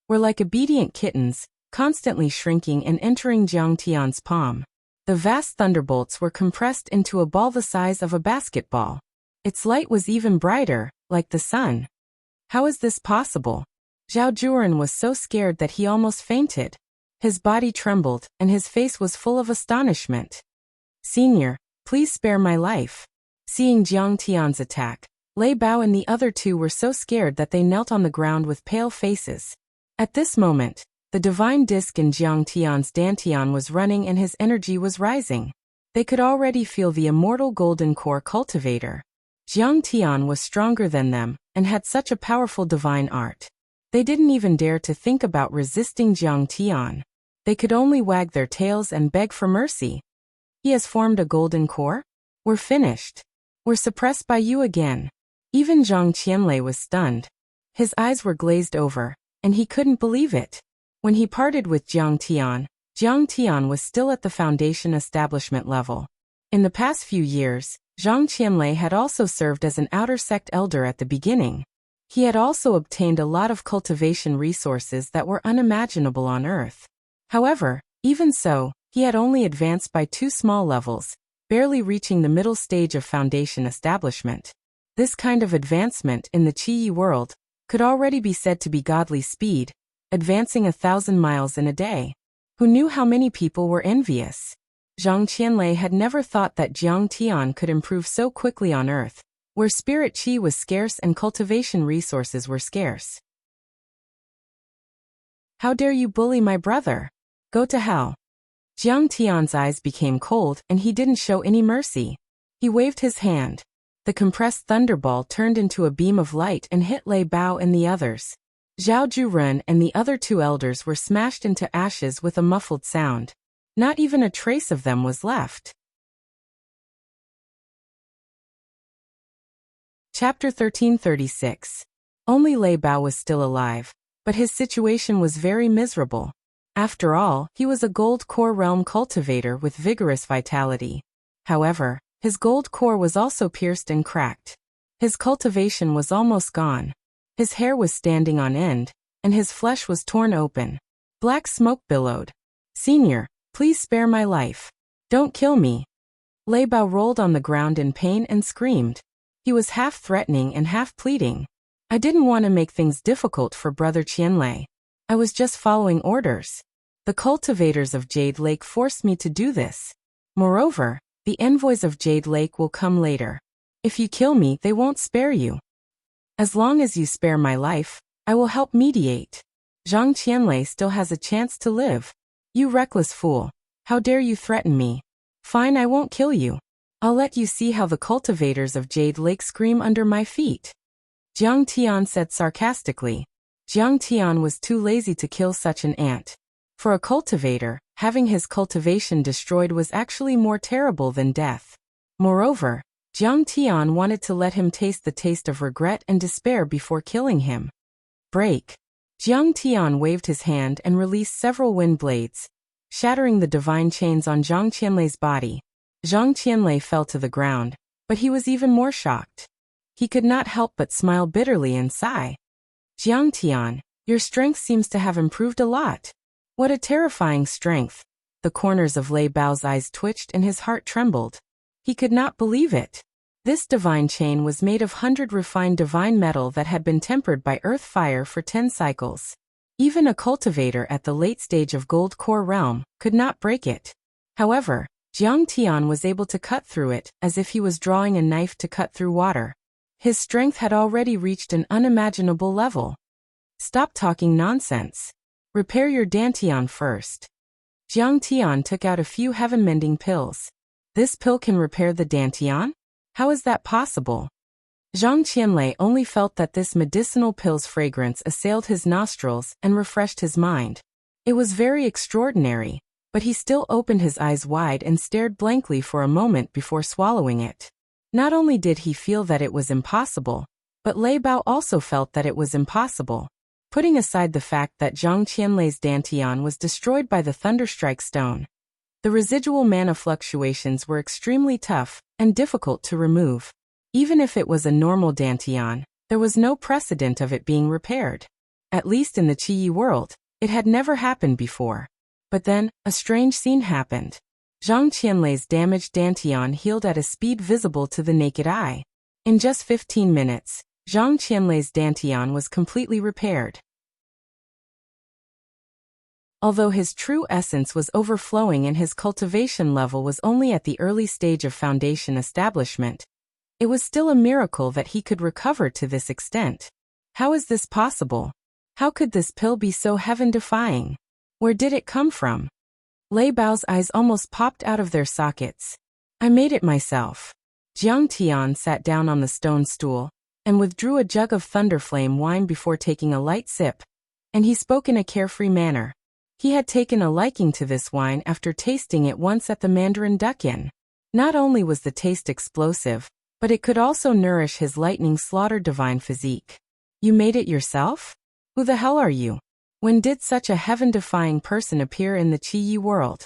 were like obedient kittens, constantly shrinking and entering Jiang Tian's palm. The vast thunderbolts were compressed into a ball the size of a basketball. Its light was even brighter, like the sun. How is this possible? Zhao Juren was so scared that he almost fainted. His body trembled, and his face was full of astonishment. Senior, please spare my life. Seeing Jiang Tian's attack, Lei Bao and the other 2 were so scared that they knelt on the ground with pale faces. At this moment, the divine disc in Jiang Tian's dantian was running and his energy was rising. They could already feel the immortal golden core cultivator. Jiang Tian was stronger than them and had such a powerful divine art. They didn't even dare to think about resisting Jiang Tian. They could only wag their tails and beg for mercy. He has formed a golden core? We're finished. We're suppressed by you again. Even Zhang Qianlei was stunned. His eyes were glazed over, and he couldn't believe it. When he parted with Jiang Tian was still at the foundation establishment level. In the past few years, Zhang Qianlei had also served as an outer sect elder at the beginning. He had also obtained a lot of cultivation resources that were unimaginable on Earth. However, even so, he had only advanced by 2 small levels, barely reaching the middle stage of foundation establishment. This kind of advancement in the Qi world could already be said to be godly speed, advancing 1,000 miles in a day. Who knew how many people were envious? Zhang Qianlei had never thought that Jiang Tian could improve so quickly on Earth, where spirit qi was scarce and cultivation resources were scarce. How dare you bully my brother? Go to hell. Jiang Tian's eyes became cold and he didn't show any mercy. He waved his hand. The compressed thunderball turned into a beam of light and hit Lei Bao and the others. Zhao Zhuren and the other two elders were smashed into ashes with a muffled sound. Not even a trace of them was left. Chapter 1336. Only Lei Bao was still alive, but his situation was very miserable. After all, he was a gold core realm cultivator with vigorous vitality. However, his gold core was also pierced and cracked. His cultivation was almost gone. His hair was standing on end, and his flesh was torn open. Black smoke billowed. "Senior, please spare my life. Don't kill me." Lei Bao rolled on the ground in pain and screamed. He was half threatening and half pleading. "I didn't want to make things difficult for Brother Qianlei. I was just following orders. The cultivators of Jade Lake forced me to do this. Moreover, the envoys of Jade Lake will come later. If you kill me, they won't spare you. As long as you spare my life, I will help mediate. Zhang Qianlei still has a chance to live. You reckless fool. How dare you threaten me? Fine, I won't kill you. I'll let you see how the cultivators of Jade Lake scream under my feet." Jiang Tian said sarcastically. Jiang Tian was too lazy to kill such an ant. For a cultivator, having his cultivation destroyed was actually more terrible than death. Moreover, Jiang Tian wanted to let him taste the taste of regret and despair before killing him. "Break." Jiang Tian waved his hand and released several wind blades, shattering the divine chains on Zhang Qianlei's body. Zhang Qianlei fell to the ground, but he was even more shocked. He could not help but smile bitterly and sigh. "Jiang Tian, your strength seems to have improved a lot. What a terrifying strength." The corners of Lei Bao's eyes twitched and his heart trembled. He could not believe it. This divine chain was made of 100 refined divine metal that had been tempered by earth fire for 10 cycles. Even a cultivator at the late stage of Gold Core realm could not break it. However, Jiang Tian was able to cut through it as if he was drawing a knife to cut through water. His strength had already reached an unimaginable level. "Stop talking nonsense. Repair your dantian first." Jiang Tian took out a few heaven-mending pills. "This pill can repair the dantian? How is that possible?" Zhang Qianlei only felt that this medicinal pill's fragrance assailed his nostrils and refreshed his mind. It was very extraordinary, but he still opened his eyes wide and stared blankly for a moment before swallowing it. Not only did he feel that it was impossible, but Lei Bao also felt that it was impossible. Putting aside the fact that Zhang Qianlei's dantian was destroyed by the Thunderstrike stone, the residual mana fluctuations were extremely tough and difficult to remove. Even if it was a normal dantian, there was no precedent of it being repaired. At least in the Qi world, it had never happened before. But then, a strange scene happened. Zhang Qianlei's damaged dantian healed at a speed visible to the naked eye. In just 15 minutes, Zhang Qianlei's dantian was completely repaired. Although his true essence was overflowing and his cultivation level was only at the early stage of foundation establishment, it was still a miracle that he could recover to this extent. How is this possible? How could this pill be so heaven-defying? Where did it come from? Lei Bao's eyes almost popped out of their sockets. "I made it myself." Jiang Tian sat down on the stone stool and withdrew a jug of Thunderflame wine before taking a light sip, and he spoke in a carefree manner. He had taken a liking to this wine after tasting it once at the Mandarin Duck Inn. Not only was the taste explosive, but it could also nourish his lightning slaughter divine physique. "You made it yourself? Who the hell are you? When did such a heaven-defying person appear in the Qi world?"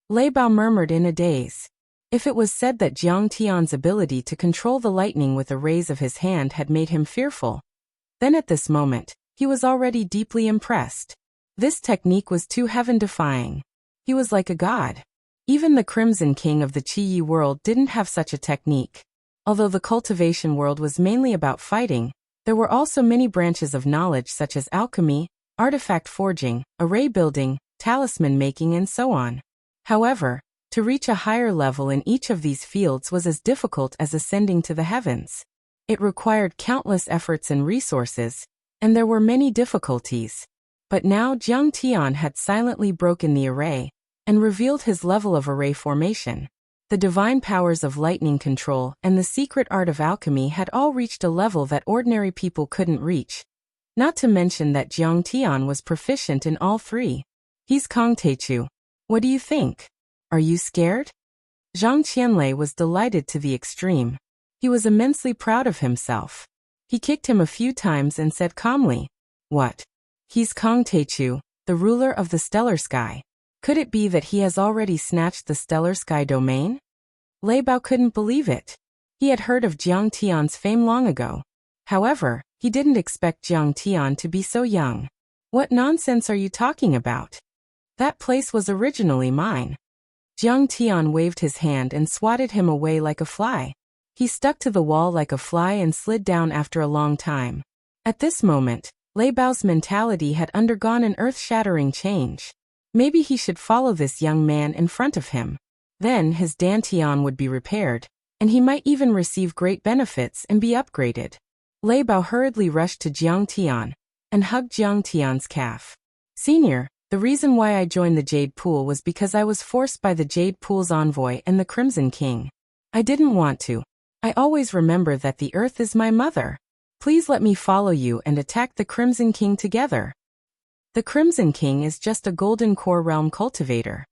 Lei Bao murmured in a daze. If it was said that Jiang Tian's ability to control the lightning with a raise of his hand had made him fearful, then at this moment, he was already deeply impressed. This technique was too heaven-defying. He was like a god. Even the Crimson King of the Qi world didn't have such a technique. Although the cultivation world was mainly about fighting, there were also many branches of knowledge such as alchemy, artifact forging, array building, talisman making and so on. However, to reach a higher level in each of these fields was as difficult as ascending to the heavens. It required countless efforts and resources, and there were many difficulties. But now Jiang Tian had silently broken the array and revealed his level of array formation. The divine powers of lightning control and the secret art of alchemy had all reached a level that ordinary people couldn't reach. Not to mention that Jiang Tian was proficient in all three. He's Kong Teichu. What do you think? Are you scared? Zhang Qianlei was delighted to the extreme. He was immensely proud of himself. He kicked him a few times and said calmly, "What? He's Kong Teichu, the ruler of the stellar sky. Could it be that he has already snatched the stellar sky domain?" Lei Bao couldn't believe it. He had heard of Jiang Tian's fame long ago. However, he didn't expect Jiang Tian to be so young. "What nonsense are you talking about? That place was originally mine." Jiang Tian waved his hand and swatted him away like a fly. He stuck to the wall like a fly and slid down after a long time. At this moment, Lei Bao's mentality had undergone an earth-shattering change. Maybe he should follow this young man in front of him. Then his dantian would be repaired, and he might even receive great benefits and be upgraded. Lei Bao hurriedly rushed to Jiang Tian and hugged Jiang Tian's calf. "Senior, the reason why I joined the Jade Pool was because I was forced by the Jade Pool's envoy and the Crimson King. I didn't want to. I always remember that the earth is my mother. Please let me follow you and attack the Crimson King together." The Crimson King is just a golden core realm cultivator.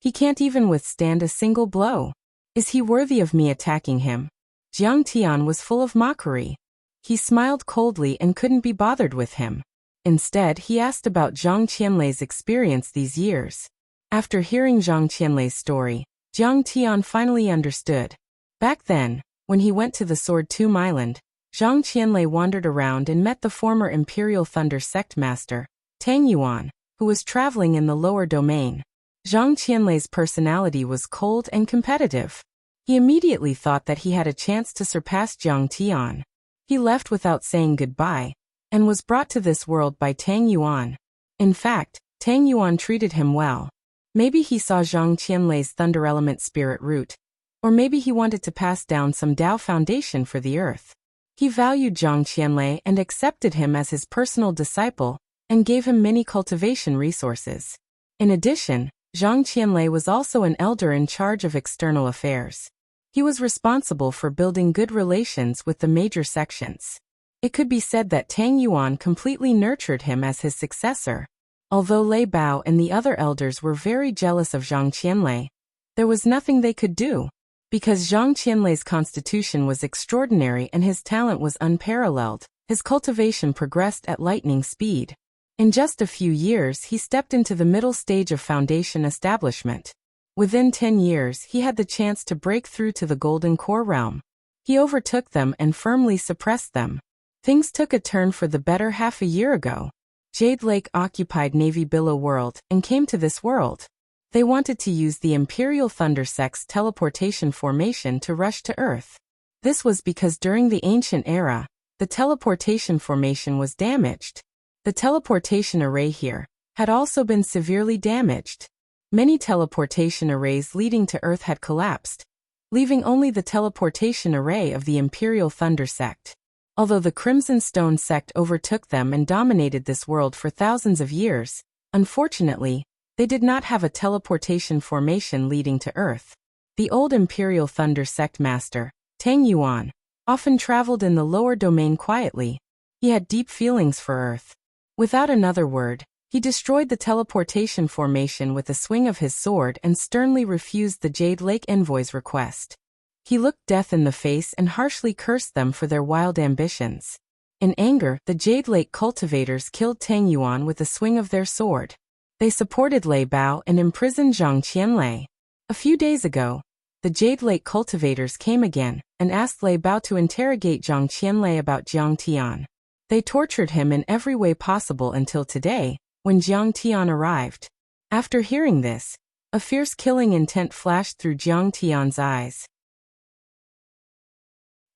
He can't even withstand a single blow. Is he worthy of me attacking him? Jiang Tian was full of mockery. He smiled coldly and couldn't be bothered with him. Instead, he asked about Zhang Qianlei's experience these years. After hearing Zhang Qianlei's story, Jiang Tian finally understood. Back then, when he went to the Sword Tomb Island, Zhang Qianlei wandered around and met the former Imperial Thunder Sect Master, Tang Yuan, who was traveling in the lower domain. Zhang Qianlei's personality was cold and competitive. He immediately thought that he had a chance to surpass Jiang Tian. He left without saying goodbye, and was brought to this world by Tang Yuan. In fact, Tang Yuan treated him well. Maybe he saw Zhang Qianlei's thunder element spirit root, or maybe he wanted to pass down some Tao foundation for the earth. He valued Zhang Qianlei and accepted him as his personal disciple, and gave him many cultivation resources. In addition, Zhang Qianlei was also an elder in charge of external affairs. He was responsible for building good relations with the major sections. It could be said that Tang Yuan completely nurtured him as his successor. Although Lei Bao and the other elders were very jealous of Zhang Qianlei, there was nothing they could do. Because Zhang Qianlei's constitution was extraordinary and his talent was unparalleled, his cultivation progressed at lightning speed. In just a few years he stepped into the middle stage of foundation establishment. Within 10 years he had the chance to break through to the Golden Core realm. He overtook them and firmly suppressed them. Things took a turn for the better half a year ago. Jade Lake occupied Navy Billow World and came to this world. They wanted to use the Imperial Thunder Sect's teleportation formation to rush to Earth. This was because during the ancient era, the teleportation formation was damaged. The teleportation array here had also been severely damaged. Many teleportation arrays leading to Earth had collapsed, leaving only the teleportation array of the Imperial Thunder Sect. Although the Crimson Stone Sect overtook them and dominated this world for thousands of years, unfortunately, they did not have a teleportation formation leading to Earth. The old Imperial Thunder Sect Master, Tang Yuan, often traveled in the lower domain quietly. He had deep feelings for Earth. Without another word, he destroyed the teleportation formation with a swing of his sword and sternly refused the Jade Lake envoy's request. He looked death in the face and harshly cursed them for their wild ambitions. In anger, the Jade Lake cultivators killed Tang Yuan with a swing of their sword. They supported Lei Bao and imprisoned Zhang Qianlei. A few days ago, the Jade Lake cultivators came again and asked Lei Bao to interrogate Zhang Qianlei about Jiang Tian. They tortured him in every way possible until today, when Jiang Tian arrived. After hearing this, a fierce killing intent flashed through Jiang Tian's eyes.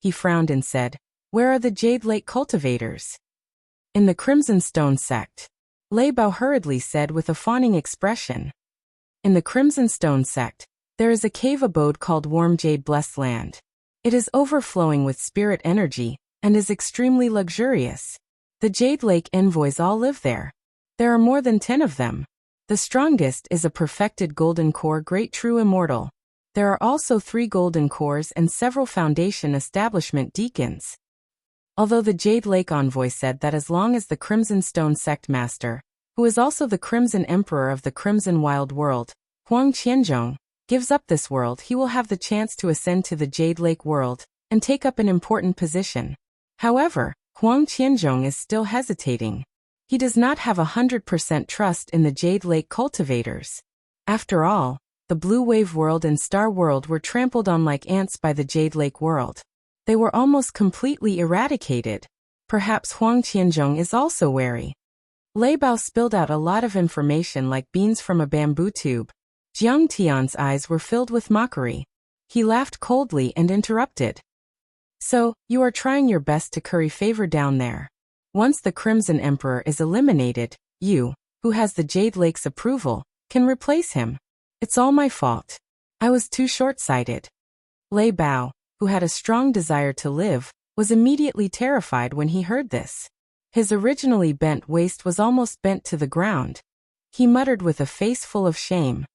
He frowned and said, "Where are the Jade Lake cultivators?" "In the Crimson Stone Sect," Lei Bao hurriedly said with a fawning expression. "In the Crimson Stone Sect, there is a cave abode called Warm Jade Blessed Land. It is overflowing with spirit energy, and is extremely luxurious. The Jade Lake envoys all live there. There are more than 10 of them. The strongest is a perfected golden core great true immortal. There are also 3 golden cores and several foundation establishment deacons. Although the Jade Lake envoy said that as long as the Crimson Stone Sect Master, who is also the Crimson Emperor of the Crimson Wild World, Huang Qianzhong, gives up this world, he will have the chance to ascend to the Jade Lake world and take up an important position. However, Huang Qianzhong is still hesitating. He does not have 100% trust in the Jade Lake cultivators. After all, the Blue Wave World and Star World were trampled on like ants by the Jade Lake world. They were almost completely eradicated. Perhaps Huang Qianzhong is also wary. Lei Bao spilled out a lot of information like beans from a bamboo tube. Jiang Tian's eyes were filled with mockery. He laughed coldly and interrupted. So, you are trying your best to curry favor down there. Once the Crimson Emperor is eliminated, you, who has the Jade Lake's approval, can replace him. It's all my fault. I was too short-sighted. Lei Bao, who had a strong desire to live, was immediately terrified when he heard this. His originally bent waist was almost bent to the ground. He muttered with a face full of shame.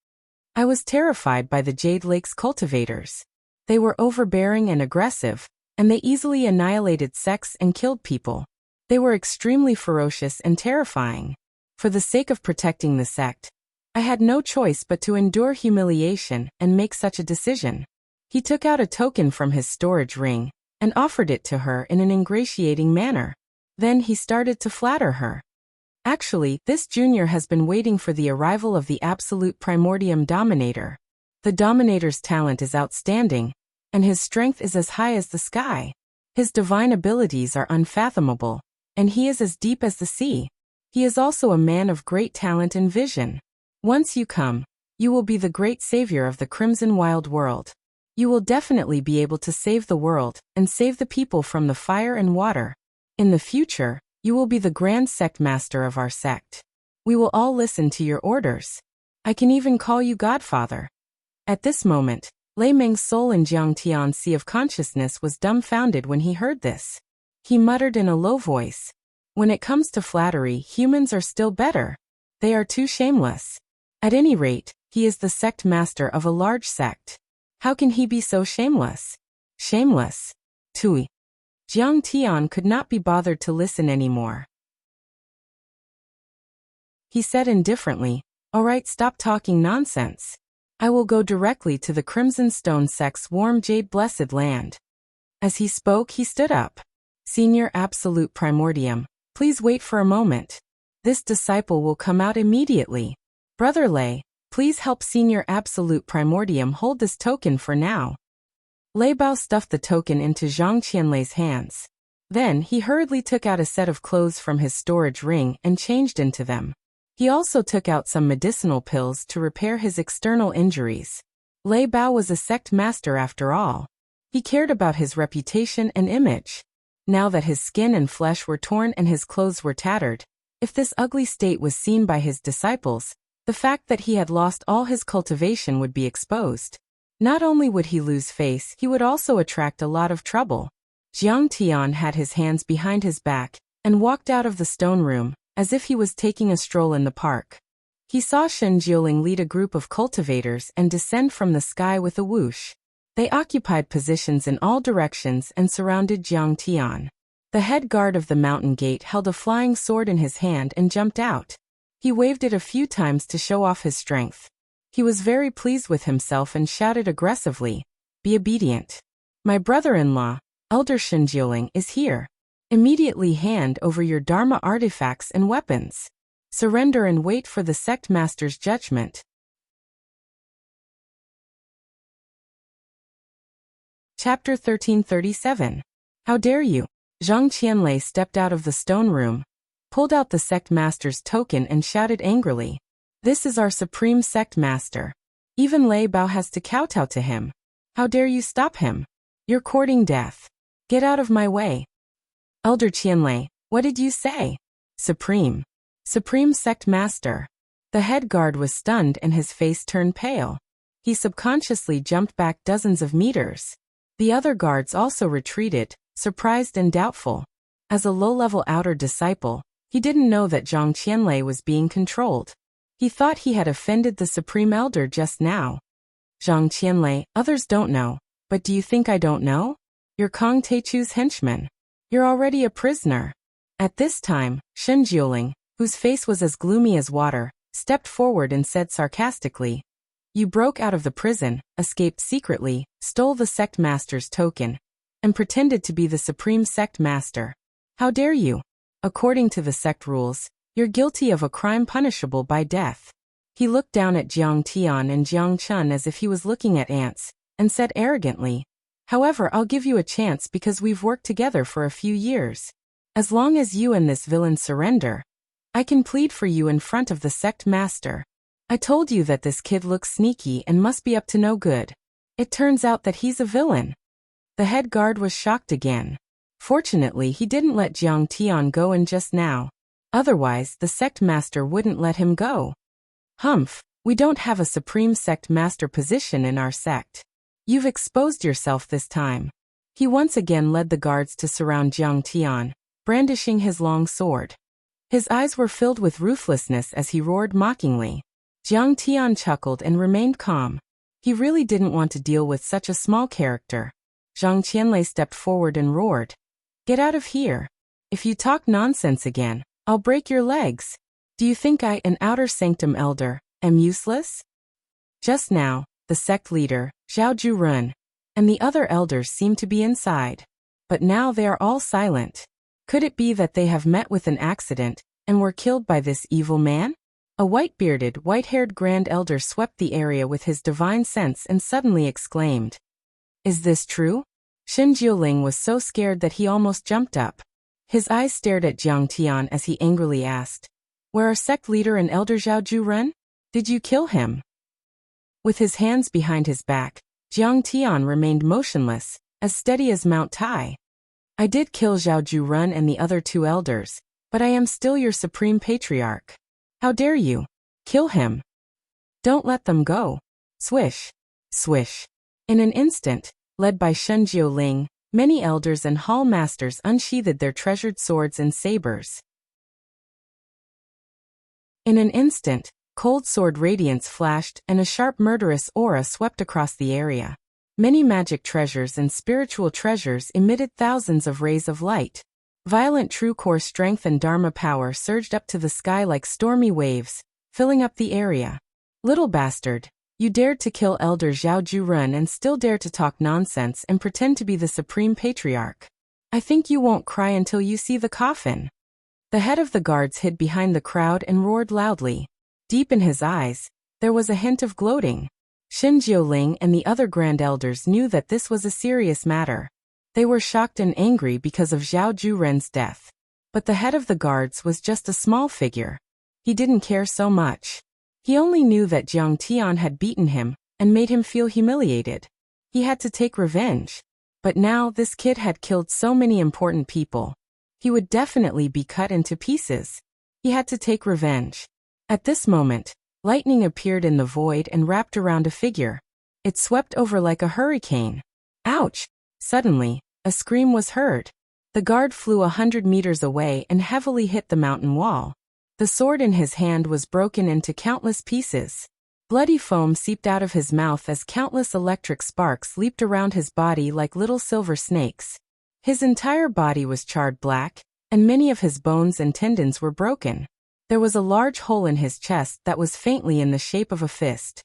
I was terrified by the Jade Lake's cultivators. They were overbearing and aggressive, and they easily annihilated sects and killed people. They were extremely ferocious and terrifying. For the sake of protecting the sect, I had no choice but to endure humiliation and make such a decision. He took out a token from his storage ring and offered it to her in an ingratiating manner. Then he started to flatter her. Actually, this junior has been waiting for the arrival of the absolute primordium dominator. The dominator's talent is outstanding, and his strength is as high as the sky. His divine abilities are unfathomable, and he is as deep as the sea. He is also a man of great talent and vision. Once you come, you will be the great savior of the Crimson Wild World. You will definitely be able to save the world and save the people from the fire and water. In the future, you will be the grand sect master of our sect. We will all listen to your orders. I can even call you Godfather. At this moment, Lei Meng's soul in Jiang Tian's sea of consciousness was dumbfounded when he heard this. He muttered in a low voice. When it comes to flattery, humans are still better. They are too shameless. At any rate, he is the sect master of a large sect. How can he be so shameless? Shameless? Tui. Jiang Tian could not be bothered to listen anymore. He said indifferently, "All right, stop talking nonsense. I will go directly to the Crimson Stone sect's warm jade blessed land." As he spoke, he stood up. "Senior Absolute Primordium, please wait for a moment. This disciple will come out immediately. Brother Lei, please help Senior Absolute Primordium hold this token for now." Lei Bao stuffed the token into Zhang Qianlei's hands. Then he hurriedly took out a set of clothes from his storage ring and changed into them. He also took out some medicinal pills to repair his external injuries. Lei Bao was a sect master after all. He cared about his reputation and image. Now that his skin and flesh were torn and his clothes were tattered, if this ugly state was seen by his disciples, the fact that he had lost all his cultivation would be exposed. Not only would he lose face, he would also attract a lot of trouble. Jiang Tian had his hands behind his back and walked out of the stone room, as if he was taking a stroll in the park. He saw Shen Jiuling lead a group of cultivators and descend from the sky with a whoosh. They occupied positions in all directions and surrounded Jiang Tian. The head guard of the mountain gate held a flying sword in his hand and jumped out. He waved it a few times to show off his strength. He was very pleased with himself and shouted aggressively, "Be obedient. My brother-in-law, Elder Shen Jiuling, is here. Immediately hand over your Dharma artifacts and weapons. Surrender and wait for the sect master's judgment." Chapter 1337. How dare you? Zhang Qianlei stepped out of the stone room, pulled out the sect master's token and shouted angrily, "This is our supreme sect master. Even Lei Bao has to kowtow to him. How dare you stop him? You're courting death. Get out of my way." "Elder Qianlei, what did you say?" "Supreme. Supreme sect master." The head guard was stunned and his face turned pale. He subconsciously jumped back dozens of meters. The other guards also retreated, surprised and doubtful. As a low-level outer disciple, he didn't know that Zhang Qianlei was being controlled. He thought he had offended the Supreme Elder just now. Zhang Qianlei, others don't know, but do you think I don't know? You're Kong Teichu's henchman. You're already a prisoner. At this time, Shen Jiuling, whose face was as gloomy as water, stepped forward and said sarcastically, "You broke out of the prison, escaped secretly, stole the sect master's token, and pretended to be the supreme sect master. How dare you? According to the sect rules, you're guilty of a crime punishable by death." He looked down at Jiang Tian and Jiang Chun as if he was looking at ants, and said arrogantly, "However, I'll give you a chance because we've worked together for a few years. As long as you and this villain surrender, I can plead for you in front of the sect master. I told you that this kid looks sneaky and must be up to no good. It turns out that he's a villain." The head guard was shocked again. Fortunately, he didn't let Jiang Tian go in just now. Otherwise, the sect master wouldn't let him go. "Humph, we don't have a supreme sect master position in our sect. You've exposed yourself this time." He once again led the guards to surround Jiang Tian, brandishing his long sword. His eyes were filled with ruthlessness as he roared mockingly. Jiang Tian chuckled and remained calm. He really didn't want to deal with such a small character. Zhang Qianlei stepped forward and roared, "Get out of here. If you talk nonsense again, I'll break your legs. Do you think I, an outer sanctum elder, am useless?" Just now, the sect leader, Zhao Jurun, and the other elders seemed to be inside. But now they are all silent. Could it be that they have met with an accident and were killed by this evil man? A white-bearded, white-haired Grand Elder swept the area with his divine sense and suddenly exclaimed, "Is this true?" Shen Jiuling was so scared that he almost jumped up. His eyes stared at Jiang Tian as he angrily asked, "Where are sect leader and Elder Zhao Jurun? Did you kill him?" With his hands behind his back, Jiang Tian remained motionless, as steady as Mount Tai. "I did kill Zhao Jurun and the other two elders, but I am still your supreme patriarch. How dare you? Kill him. Don't let them go." Swish. Swish. In an instant, led by Shen Jiuling, many elders and hall masters unsheathed their treasured swords and sabers. In an instant, cold sword radiance flashed and a sharp murderous aura swept across the area. Many magic treasures and spiritual treasures emitted thousands of rays of light. Violent true core strength and dharma power surged up to the sky like stormy waves, filling up the area. "Little bastard, you dared to kill Elder Zhao Jurun and still dare to talk nonsense and pretend to be the supreme patriarch. I think you won't cry until you see the coffin." The head of the guards hid behind the crowd and roared loudly. Deep in his eyes, there was a hint of gloating. Shen Jiuling and the other Grand Elders knew that this was a serious matter. They were shocked and angry because of Zhao Jurun's death. But the head of the guards was just a small figure. He didn't care so much. He only knew that Jiang Tian had beaten him and made him feel humiliated. He had to take revenge. But now this kid had killed so many important people. He would definitely be cut into pieces. He had to take revenge. At this moment, lightning appeared in the void and wrapped around a figure. It swept over like a hurricane. Ouch! Suddenly, a scream was heard. The guard flew 100 meters away and heavily hit the mountain wall. The sword in his hand was broken into countless pieces. Bloody foam seeped out of his mouth as countless electric sparks leaped around his body like little silver snakes. His entire body was charred black, and many of his bones and tendons were broken. There was a large hole in his chest that was faintly in the shape of a fist.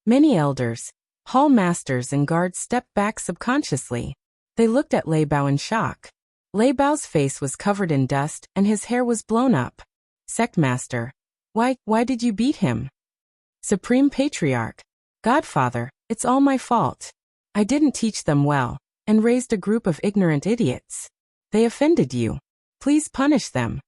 Many elders, hall masters and guards stepped back subconsciously. They looked at Lei Bao in shock. Lei Bao's face was covered in dust and his hair was blown up. "Sectmaster, why did you beat him?" "Supreme Patriarch, Godfather, it's all my fault. I didn't teach them well, and raised a group of ignorant idiots. They offended you. Please punish them."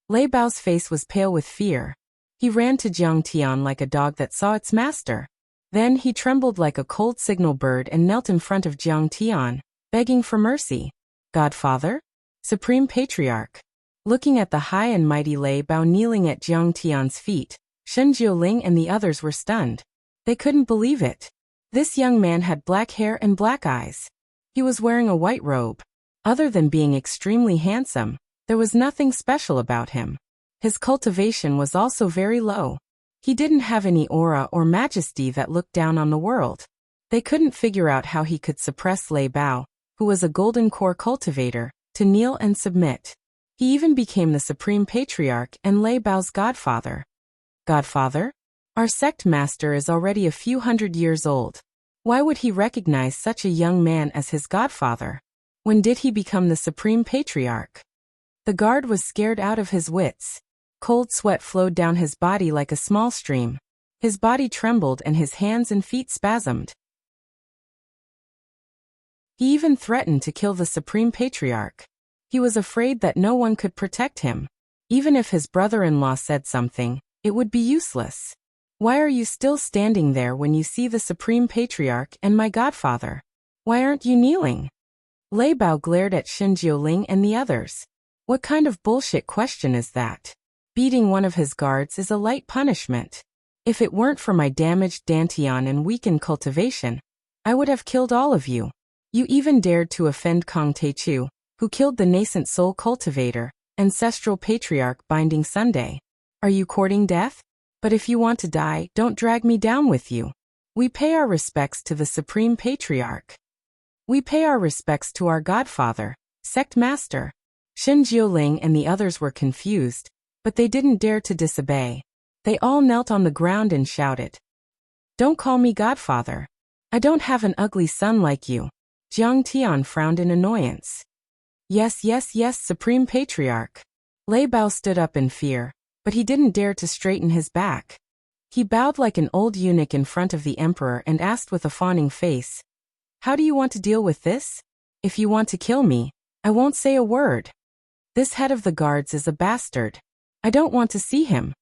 Lei Bao's face was pale with fear. He ran to Jiang Tian like a dog that saw its master. Then he trembled like a cold signal bird and knelt in front of Jiang Tian, begging for mercy. "Godfather? Supreme Patriarch." Looking at the high and mighty Lei Bao kneeling at Jiang Tian's feet, Shen Jiuling and the others were stunned. They couldn't believe it. This young man had black hair and black eyes. He was wearing a white robe. Other than being extremely handsome, there was nothing special about him. His cultivation was also very low. He didn't have any aura or majesty that looked down on the world. They couldn't figure out how he could suppress Lei Bao, who was a golden core cultivator, to kneel and submit. He even became the supreme patriarch and Lei Bao's godfather. Godfather? Our sect master is already a few hundred years old. Why would he recognize such a young man as his godfather? When did he become the supreme patriarch? The guard was scared out of his wits. Cold sweat flowed down his body like a small stream. His body trembled and his hands and feet spasmed. He even threatened to kill the supreme patriarch. He was afraid that no one could protect him. Even if his brother-in-law said something, it would be useless. Why are you still standing there when you see the supreme patriarch and my godfather? Why aren't you kneeling? Lei Bao glared at Xin Jiuling and the others. What kind of bullshit question is that? Beating one of his guards is a light punishment. If it weren't for my damaged dantian and weakened cultivation, I would have killed all of you. You even dared to offend Kong Teichu, who killed the nascent soul cultivator, ancestral patriarch Binding Sunday. Are you courting death? But if you want to die, don't drag me down with you. We pay our respects to the supreme patriarch. We pay our respects to our godfather, sect master. Xin Jiuling and the others were confused, but they didn't dare to disobey. They all knelt on the ground and shouted, "Don't call me godfather. I don't have an ugly son like you." Jiang Tian frowned in annoyance. Yes, yes, yes, supreme patriarch. Lei Bao stood up in fear, but he didn't dare to straighten his back. He bowed like an old eunuch in front of the emperor and asked with a fawning face, "How do you want to deal with this? If you want to kill me, I won't say a word. This head of the guards is a bastard. I don't want to see him."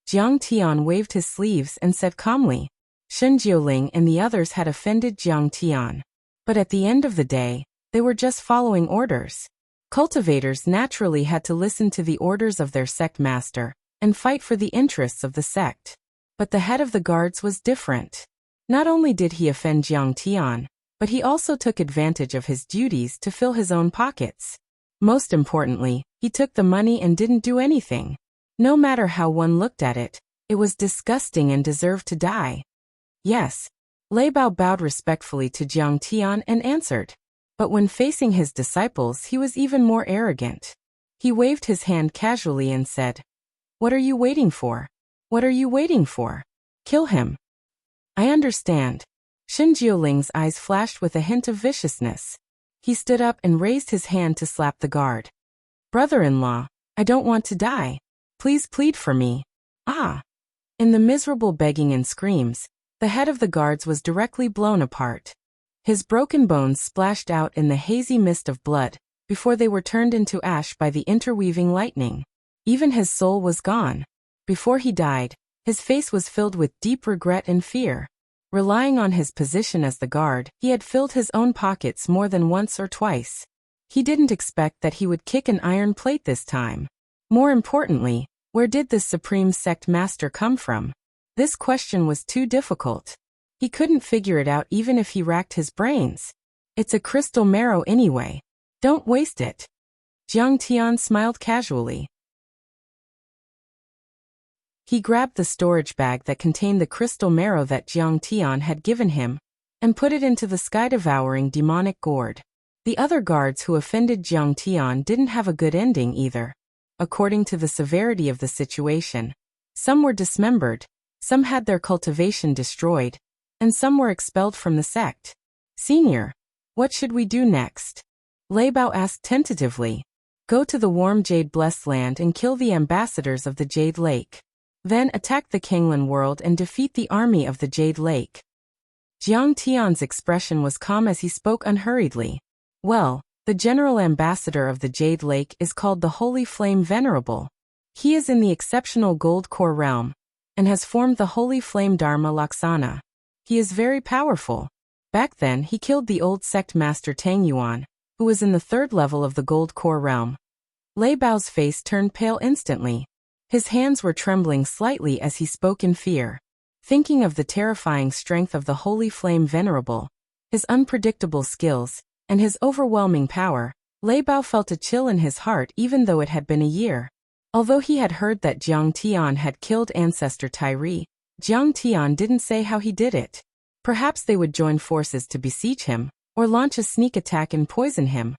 Jiang Tian waved his sleeves and said calmly. Xin Jiuling and the others had offended Jiang Tian. But at the end of the day, they were just following orders. Cultivators naturally had to listen to the orders of their sect master and fight for the interests of the sect. But the head of the guards was different. Not only did he offend Jiang Tian, but he also took advantage of his duties to fill his own pockets. Most importantly, he took the money and didn't do anything. No matter how one looked at it, it was disgusting and deserved to die. Yes. Lei Bao bowed respectfully to Jiang Tian and answered. But when facing his disciples, he was even more arrogant. He waved his hand casually and said, "What are you waiting for? What are you waiting for? Kill him." "I understand." Xin Jiuling's eyes flashed with a hint of viciousness. He stood up and raised his hand to slap the guard. "Brother-in-law, I don't want to die. Please plead for me." Ah! In the miserable begging and screams, the head of the guards was directly blown apart. His broken bones splashed out in the hazy mist of blood, before they were turned into ash by the interweaving lightning. Even his soul was gone. Before he died, his face was filled with deep regret and fear. Relying on his position as the guard, he had filled his own pockets more than once or twice. He didn't expect that he would kick an iron plate this time. More importantly, where did this supreme sect master come from? This question was too difficult. He couldn't figure it out even if he racked his brains. It's a crystal marrow anyway. Don't waste it. Jiang Tian smiled casually. He grabbed the storage bag that contained the crystal marrow that Jiang Tian had given him and put it into the sky-devouring demonic gourd. The other guards who offended Jiang Tian didn't have a good ending either. According to the severity of the situation, some were dismembered, some had their cultivation destroyed, and some were expelled from the sect. "Senior, what should we do next?" Lei Bao asked tentatively. "Go to the warm jade-blessed land and kill the ambassadors of the Jade Lake. Then attack the Kanglan world and defeat the army of the Jade Lake." Jiang Tian's expression was calm as he spoke unhurriedly. "Well, the general ambassador of the Jade Lake is called the Holy Flame Venerable. He is in the exceptional Gold Core realm, and has formed the Holy Flame Dharma Laksana. He is very powerful. Back then he killed the old sect master Tang Yuan, who was in the 3rd level of the Gold Core realm." Lei Bao's face turned pale instantly. His hands were trembling slightly as he spoke in fear. Thinking of the terrifying strength of the Holy Flame Venerable, his unpredictable skills, and his overwhelming power, Lei Bao felt a chill in his heart even though it had been a year. Although he had heard that Jiang Tian had killed ancestor Tyree, Jiang Tian didn't say how he did it. Perhaps they would join forces to besiege him, or launch a sneak attack and poison him.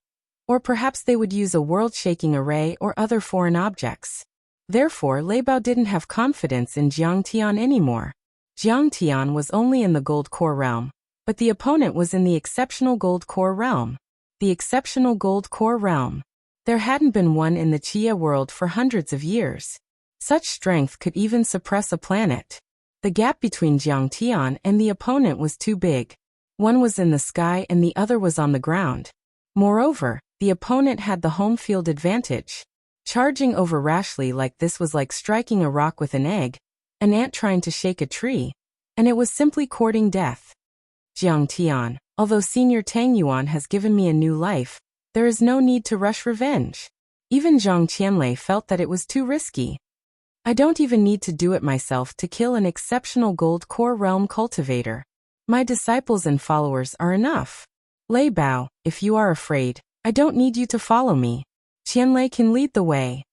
Or perhaps they would use a world-shaking array or other foreign objects. Therefore, Lei Bao didn't have confidence in Jiang Tian anymore. Jiang Tian was only in the Gold Core realm, but the opponent was in the Exceptional Gold Core realm. The Exceptional Gold Core realm. There hadn't been one in the Chia world for hundreds of years. Such strength could even suppress a planet. The gap between Jiang Tian and the opponent was too big. One was in the sky and the other was on the ground. Moreover, the opponent had the home field advantage. Charging over rashly like this was like striking a rock with an egg, an ant trying to shake a tree, and it was simply courting death. Jiang Tian, although Senior Tang Yuan has given me a new life, there is no need to rush revenge. Even Zhang Qianlei felt that it was too risky. I don't even need to do it myself to kill an exceptional Gold Core realm cultivator. My disciples and followers are enough. Lei Bao, if you are afraid, I don't need you to follow me. Qianlei can lead the way.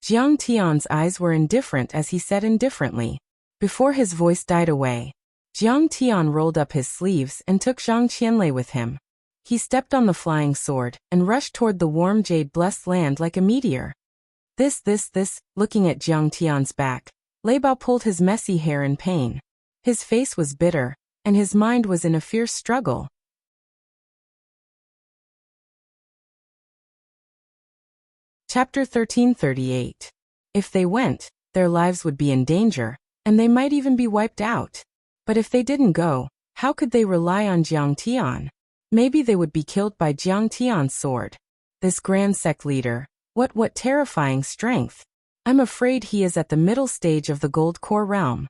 Jiang Tian's eyes were indifferent as he said indifferently. Before his voice died away, Jiang Tian rolled up his sleeves and took Zhang Qianlei with him. He stepped on the flying sword and rushed toward the warm jade-blessed land like a meteor. This, looking at Jiang Tian's back, Lei Bao pulled his messy hair in pain. His face was bitter, and his mind was in a fierce struggle. Chapter 1338. If they went, their lives would be in danger, and they might even be wiped out. But if they didn't go, how could they rely on Jiang Tian? Maybe they would be killed by Jiang Tian's sword. This grand sect leader, what terrifying strength. I'm afraid he is at the middle stage of the Gold Core realm.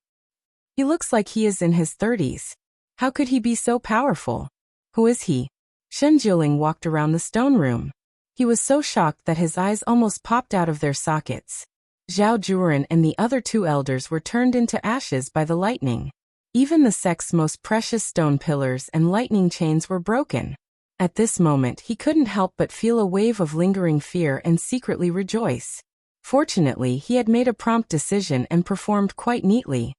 He looks like he is in his 30s. How could he be so powerful? Who is he? Shen Jiuling walked around the stone room. He was so shocked that his eyes almost popped out of their sockets. Zhao Juren and the other two elders were turned into ashes by the lightning. Even the sect's most precious stone pillars and lightning chains were broken. At this moment he couldn't help but feel a wave of lingering fear and secretly rejoice. Fortunately, he had made a prompt decision and performed quite neatly.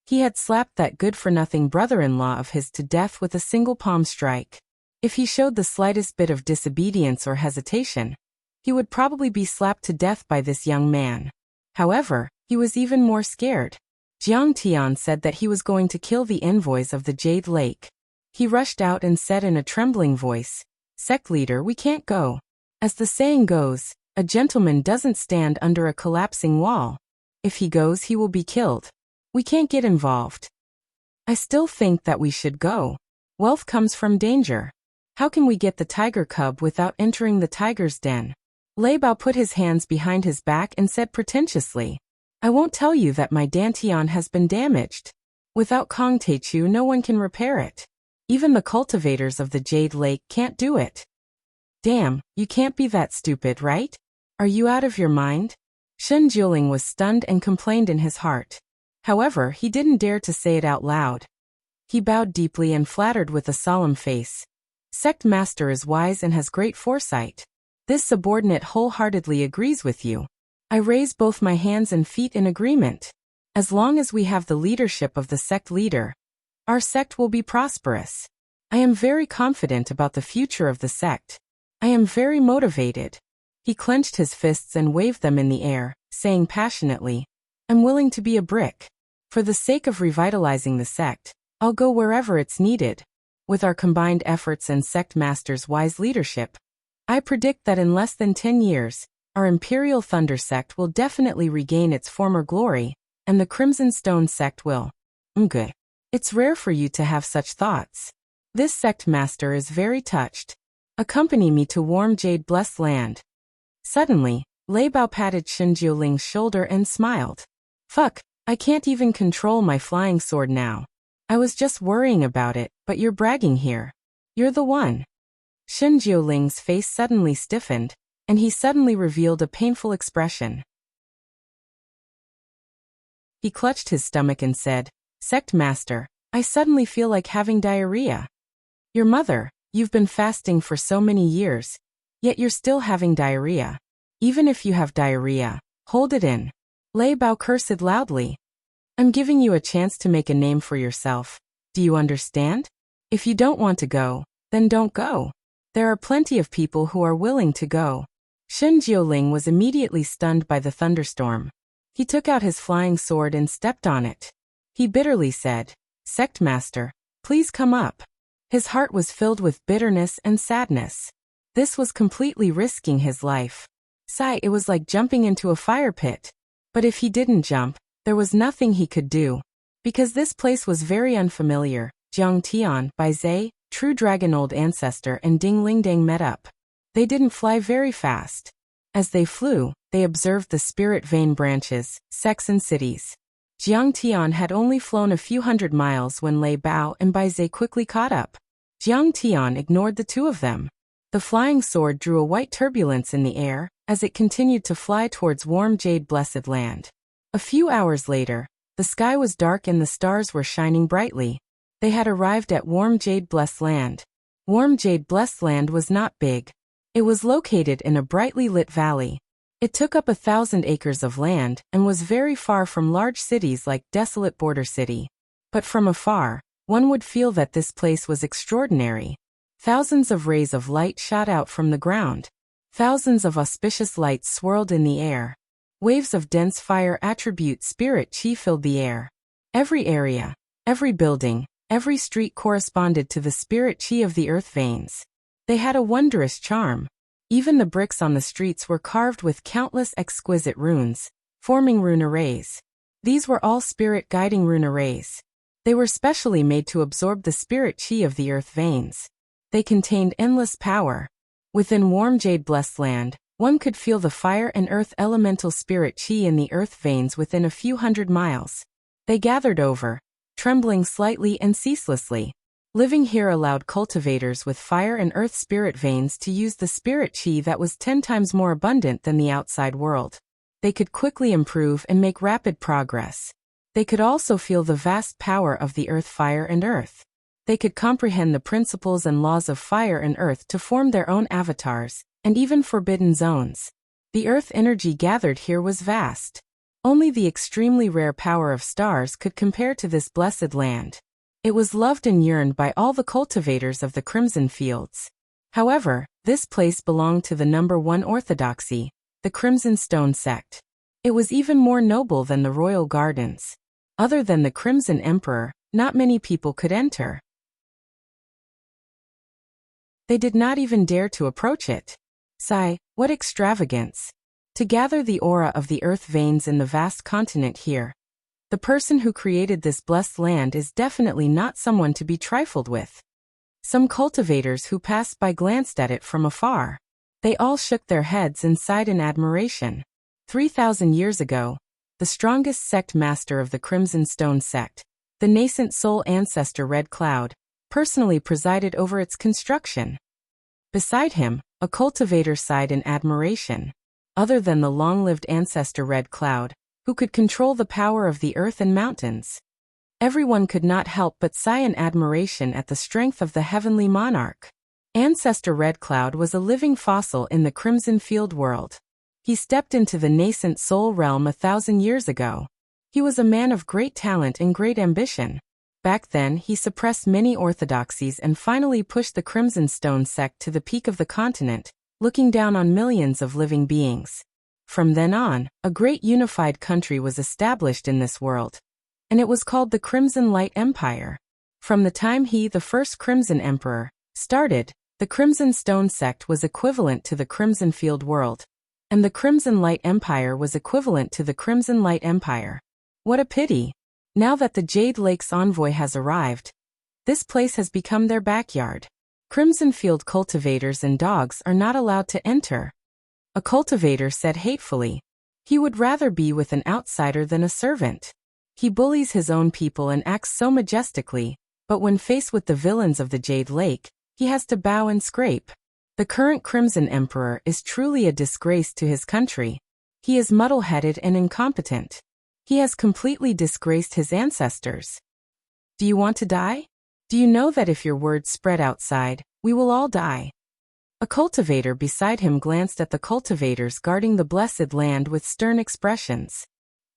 He had slapped that good-for-nothing brother-in-law of his to death with a single palm strike. If he showed the slightest bit of disobedience or hesitation, he would probably be slapped to death by this young man. However, he was even more scared. Jiang Tian said that he was going to kill the envoys of the Jade Lake. He rushed out and said in a trembling voice, "Sect leader, we can't go. As the saying goes, a gentleman doesn't stand under a collapsing wall. If he goes, he will be killed. We can't get involved." "I still think that we should go. Wealth comes from danger. How can we get the tiger cub without entering the tiger's den?" Lei Bao put his hands behind his back and said pretentiously, "I won't tell you that my Dantian has been damaged. Without Kong Teichu, no one can repair it. Even the cultivators of the Jade Lake can't do it." "Damn, you can't be that stupid, right? Are you out of your mind?" Shen Jiuling was stunned and complained in his heart. However, he didn't dare to say it out loud. He bowed deeply and flattered with a solemn face. "Sect master is wise and has great foresight. This subordinate wholeheartedly agrees with you. I raise both my hands and feet in agreement. As long as we have the leadership of the sect leader, our sect will be prosperous. I am very confident about the future of the sect. I am very motivated." He clenched his fists and waved them in the air, saying passionately, "I'm willing to be a brick. For the sake of revitalizing the sect, I'll go wherever it's needed. With our combined efforts and sect master's wise leadership, I predict that in less than 10 years, our Imperial Thunder sect will definitely regain its former glory, and the Crimson Stone sect will. Good. It's rare for you to have such thoughts. This sect master is very touched. Accompany me to warm jade-blessed land." Suddenly, Lei Bao patted Shen Jiuling's shoulder and smiled. "Fuck, I can't even control my flying sword now. I was just worrying about it, but you're bragging here. You're the one." Shen Jiuling's face suddenly stiffened, and he suddenly revealed a painful expression. He clutched his stomach and said, "Sect master, I suddenly feel like having diarrhea." "Your mother, you've been fasting for so many years, yet you're still having diarrhea. Even if you have diarrhea, Hold it in. Lei Bao cursed loudly. I'm giving you a chance to make a name for yourself. Do you understand? If you don't want to go, then don't go. There are plenty of people who are willing to go. Shen Jiuling was immediately stunned by the thunderstorm. He took out his flying sword and stepped on it. He bitterly said, Sect Master, please come up. His heart was filled with bitterness and sadness. This was completely risking his life. It was like jumping into a fire pit. But if he didn't jump, there was nothing he could do. Because this place was very unfamiliar, Jiang Tian, Bai Zai, True Dragon Old Ancestor and Ding Lingdang met up. They didn't fly very fast. As they flew, they observed the spirit vein branches, sects and cities. Jiang Tian had only flown a few hundred miles when Lei Bao and Bai Zai quickly caught up. Jiang Tian ignored the two of them. The flying sword drew a white turbulence in the air as it continued to fly towards warm jade blessed land. A few hours later, the sky was dark and the stars were shining brightly. They had arrived at warm jade blessed land. Warm jade blessed land was not big. It was located in a brightly lit valley. It took up 1,000 acres of land and was very far from large cities like desolate border city. But from afar, one would feel that this place was extraordinary. Thousands of rays of light shot out from the ground. Thousands of auspicious lights swirled in the air. Waves of dense fire attribute spirit chi filled the air. Every area, every building, every street corresponded to the spirit chi of the earth veins. They had a wondrous charm. Even the bricks on the streets were carved with countless exquisite runes, forming rune arrays. These were all spirit-guiding rune arrays. They were specially made to absorb the spirit chi of the earth veins. They contained endless power. Within warm jade blessed land, one could feel the fire and earth elemental spirit chi in the earth veins within a few hundred miles. They gathered over, trembling slightly and ceaselessly. Living here allowed cultivators with fire and earth spirit veins to use the spirit chi that was 10 times more abundant than the outside world. They could quickly improve and make rapid progress. They could also feel the vast power of the earth, fire and earth. They could comprehend the principles and laws of fire and earth to form their own avatars, and even forbidden zones. The earth energy gathered here was vast. Only the extremely rare power of stars could compare to this blessed land. It was loved and yearned by all the cultivators of the Crimson Fields. However, this place belonged to the number 1 orthodoxy, the Crimson Stone sect. It was even more noble than the royal gardens. Other than the Crimson Emperor, not many people could enter. They did not even dare to approach it. What extravagance! To gather the aura of the earth veins in the vast continent here. The person who created this blessed land is definitely not someone to be trifled with. Some cultivators who passed by glanced at it from afar. They all shook their heads and sighed in admiration. 3,000 years ago, the strongest sect master of the Crimson Stone sect, the nascent soul ancestor Red Cloud, personally presided over its construction. Beside him, a cultivator sighed in admiration. Other than the long-lived ancestor Red Cloud, who could control the power of the earth and mountains. Everyone could not help but sigh in admiration at the strength of the heavenly monarch. Ancestor Red Cloud was a living fossil in the Crimson Field world. He stepped into the nascent soul realm 1,000 years ago. He was a man of great talent and great ambition. Back then, he suppressed many orthodoxies and finally pushed the Crimson Stone sect to the peak of the continent, looking down on millions of living beings. From then on, a great unified country was established in this world, and it was called the Crimson Light Empire. From the time he, the first Crimson Emperor, started, the Crimson Stone sect was equivalent to the Crimson Field world, and the Crimson Light Empire was equivalent to the Crimson Light Empire. What a pity! Now that the Jade Lake's envoy has arrived, this place has become their backyard. Crimson Field cultivators and dogs are not allowed to enter. A cultivator said hatefully. He would rather be with an outsider than a servant. He bullies his own people and acts so majestically, but when faced with the villains of the Jade Lake, he has to bow and scrape. The current Crimson Emperor is truly a disgrace to his country. He is muddle-headed and incompetent. He has completely disgraced his ancestors. Do you want to die? Do you know that if your words spread outside, we will all die? A cultivator beside him glanced at the cultivators guarding the blessed land with stern expressions.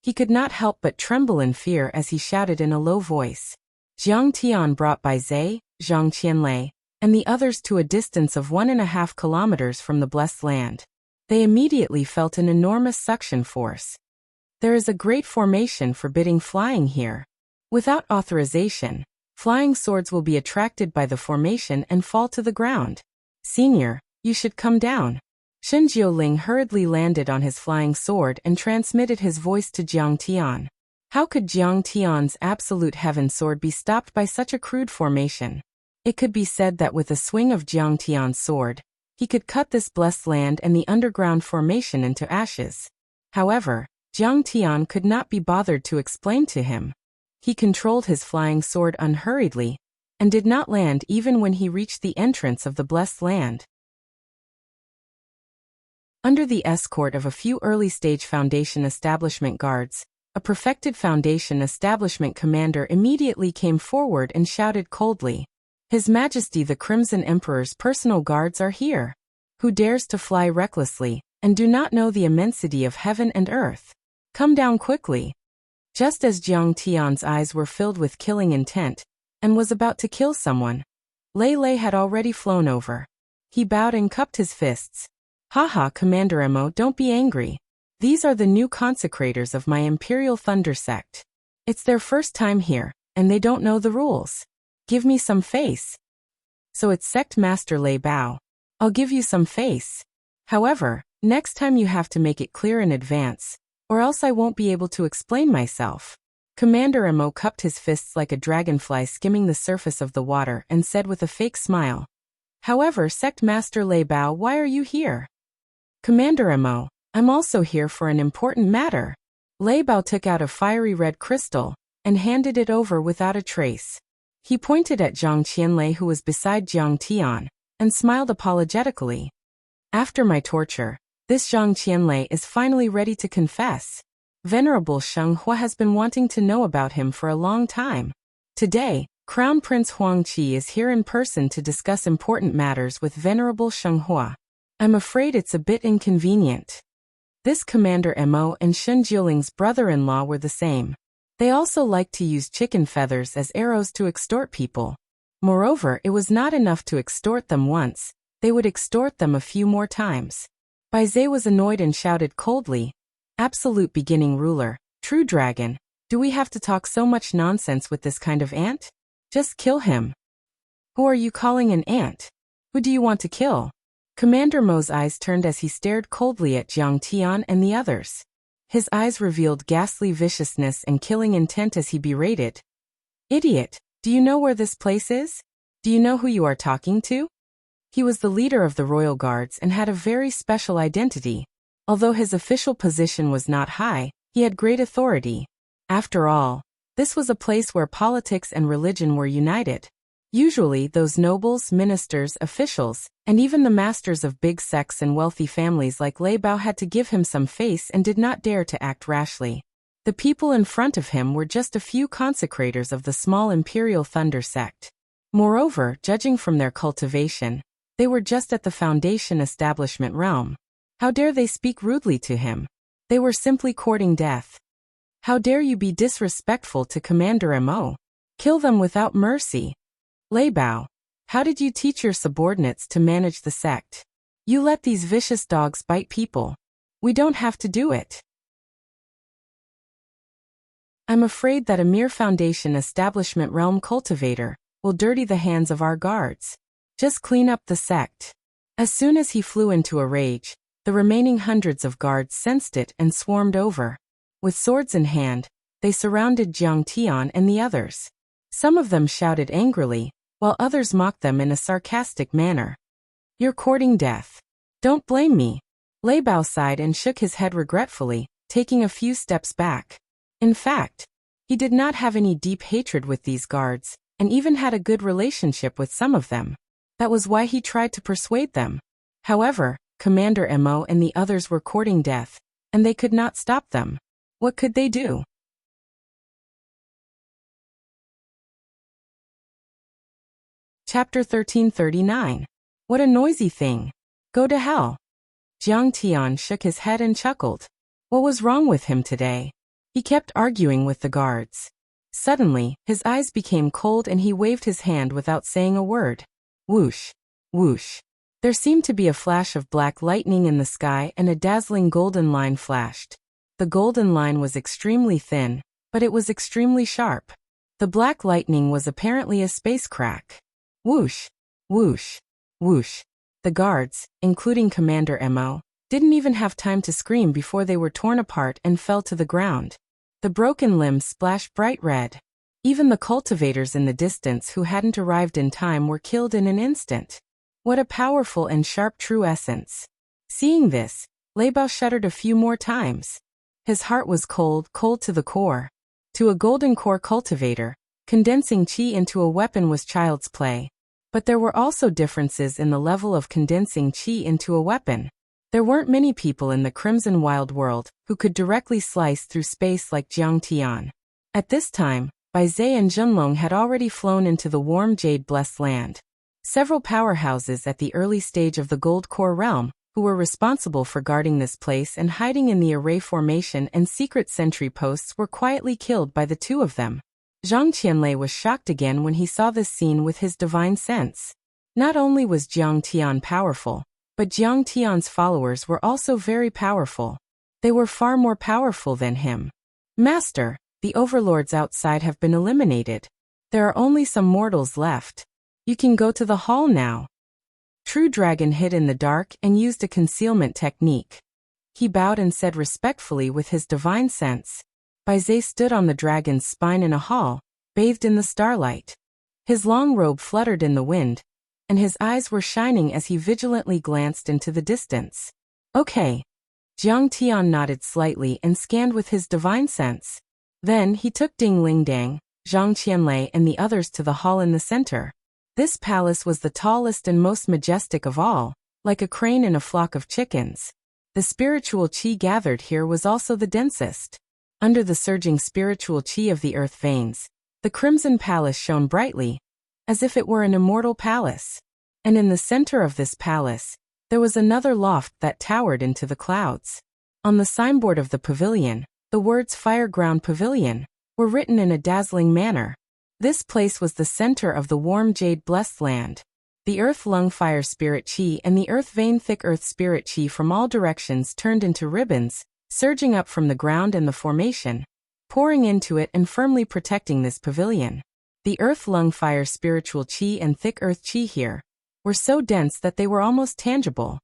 He could not help but tremble in fear as he shouted in a low voice. Jiang Tian brought by Zai, Zhang Qianlei, and the others to a distance of 1.5 kilometers from the blessed land. They immediately felt an enormous suction force. There is a great formation forbidding flying here. Without authorization, flying swords will be attracted by the formation and fall to the ground. Senior, you should come down. Shen Jiuling hurriedly landed on his flying sword and transmitted his voice to Jiang Tian. How could Jiang Tian's absolute heaven sword be stopped by such a crude formation? It could be said that with a swing of Jiang Tian's sword, he could cut this blessed land and the underground formation into ashes. However, Jiang Tian could not be bothered to explain to him. He controlled his flying sword unhurriedly, and did not land even when he reached the entrance of the blessed land. Under the escort of a few early-stage Foundation establishment guards, a perfected Foundation establishment commander immediately came forward and shouted coldly, "His Majesty the Crimson Emperor's personal guards are here. Who dares to fly recklessly, and do not know the immensity of heaven and earth? Come down quickly." Just as Jiang Tian's eyes were filled with killing intent, and was about to kill someone, Lei Lei had already flown over. He bowed and cupped his fists. "Haha, Commander Mo, don't be angry. These are the new consecrators of my Imperial Thunder sect. It's their first time here, and they don't know the rules. Give me some face." "So it's Sect Master Lei Bao. I'll give you some face. However, next time you have to make it clear in advance, or else I won't be able to explain myself." Commander Mo cupped his fists like a dragonfly skimming the surface of the water and said with a fake smile, "However, Sect Master Lei Bao, why are you here?" "Commander Mo, I'm also here for an important matter." Lei Bao took out a fiery red crystal and handed it over without a trace. He pointed at Zhang Qianlei, who was beside Jiang Tian, and smiled apologetically. "After my torture, this Zhang Qianlei is finally ready to confess. Venerable Sheng Hua has been wanting to know about him for a long time. Today, Crown Prince Huangqi is here in person to discuss important matters with Venerable Sheng Hua. I'm afraid it's a bit inconvenient." This Commander Mo and Shen Jiuling's brother-in-law were the same. They also liked to use chicken feathers as arrows to extort people. Moreover, it was not enough to extort them once, they would extort them a few more times. Bai Zai was annoyed and shouted coldly, "Absolute beginning ruler, true dragon, do we have to talk so much nonsense with this kind of ant? Just kill him." "Who are you calling an ant? Who do you want to kill?" Commander Mo's eyes turned as he stared coldly at Jiang Tian and the others. His eyes revealed ghastly viciousness and killing intent as he berated, "Idiot, do you know where this place is? Do you know who you are talking to?" He was the leader of the royal guards and had a very special identity. Although his official position was not high, he had great authority. After all, this was a place where politics and religion were united. Usually, those nobles, ministers, officials, and even the masters of big sects and wealthy families like Lei Bao had to give him some face and did not dare to act rashly. The people in front of him were just a few consecrators of the small Imperial Thunder sect. Moreover, judging from their cultivation, they were just at the Foundation establishment realm. How dare they speak rudely to him? They were simply courting death. "How dare you be disrespectful to Commander Mo? Kill them without mercy." "Lei Bao, how did you teach your subordinates to manage the sect? You let these vicious dogs bite people. We don't have to do it." "I'm afraid that a mere Foundation establishment realm cultivator will dirty the hands of our guards. Just clean up the sect." As soon as he flew into a rage, the remaining hundreds of guards sensed it and swarmed over. With swords in hand, they surrounded Jiang Tian and the others. Some of them shouted angrily, while others mocked them in a sarcastic manner. "You're courting death. Don't blame me." Lei Bao sighed and shook his head regretfully, taking a few steps back. In fact, he did not have any deep hatred with these guards, and even had a good relationship with some of them. That was why he tried to persuade them. However, Commander Mo and the others were courting death, and they could not stop them. What could they do? Chapter 1339. What a noisy thing. Go to hell. Jiang Tian shook his head and chuckled. What was wrong with him today? He kept arguing with the guards. Suddenly, his eyes became cold and he waved his hand without saying a word. Whoosh! Whoosh! There seemed to be a flash of black lightning in the sky and a dazzling golden line flashed. The golden line was extremely thin, but it was extremely sharp. The black lightning was apparently a space crack. Whoosh! Whoosh! Whoosh! The guards, including Commander Mo, didn't even have time to scream before they were torn apart and fell to the ground. The broken limbs splashed bright red. Even the cultivators in the distance who hadn't arrived in time were killed in an instant. What a powerful and sharp true essence. Seeing this, Lei Bao shuddered a few more times. His heart was cold, cold to the core. To a golden core cultivator, condensing qi into a weapon was child's play. But there were also differences in the level of condensing qi into a weapon. There weren't many people in the Crimson Wild World who could directly slice through space like Jiang Tian. At this time, Bai Zhe and Zhenlong had already flown into the warm jade-blessed land. Several powerhouses at the early stage of the Gold Core realm, who were responsible for guarding this place and hiding in the array formation and secret sentry posts, were quietly killed by the two of them. Zhang Qianlei was shocked again when he saw this scene with his divine sense. Not only was Jiang Tian powerful, but Jiang Tian's followers were also very powerful. They were far more powerful than him. Master, the overlords outside have been eliminated. There are only some mortals left. You can go to the hall now. True Dragon hid in the dark and used a concealment technique. He bowed and said respectfully with his divine sense. Bai Zhe stood on the dragon's spine in a hall, bathed in the starlight. His long robe fluttered in the wind, and his eyes were shining as he vigilantly glanced into the distance. Okay. Jiang Tian nodded slightly and scanned with his divine sense. Then he took Ding Lingdang, Zhang Qianlei and the others to the hall in the center. This palace was the tallest and most majestic of all, like a crane in a flock of chickens. The spiritual qi gathered here was also the densest. Under the surging spiritual qi of the earth veins, the Crimson Palace shone brightly, as if it were an immortal palace. And in the center of this palace, there was another loft that towered into the clouds. On the signboard of the pavilion, the words Fireground Pavilion were written in a dazzling manner. This place was the center of the warm jade-blessed land. The earth lung fire spirit qi and the earth vein thick earth spirit qi from all directions turned into ribbons, surging up from the ground and the formation, pouring into it and firmly protecting this pavilion. The earth lung fire spiritual qi and thick earth qi here were so dense that they were almost tangible.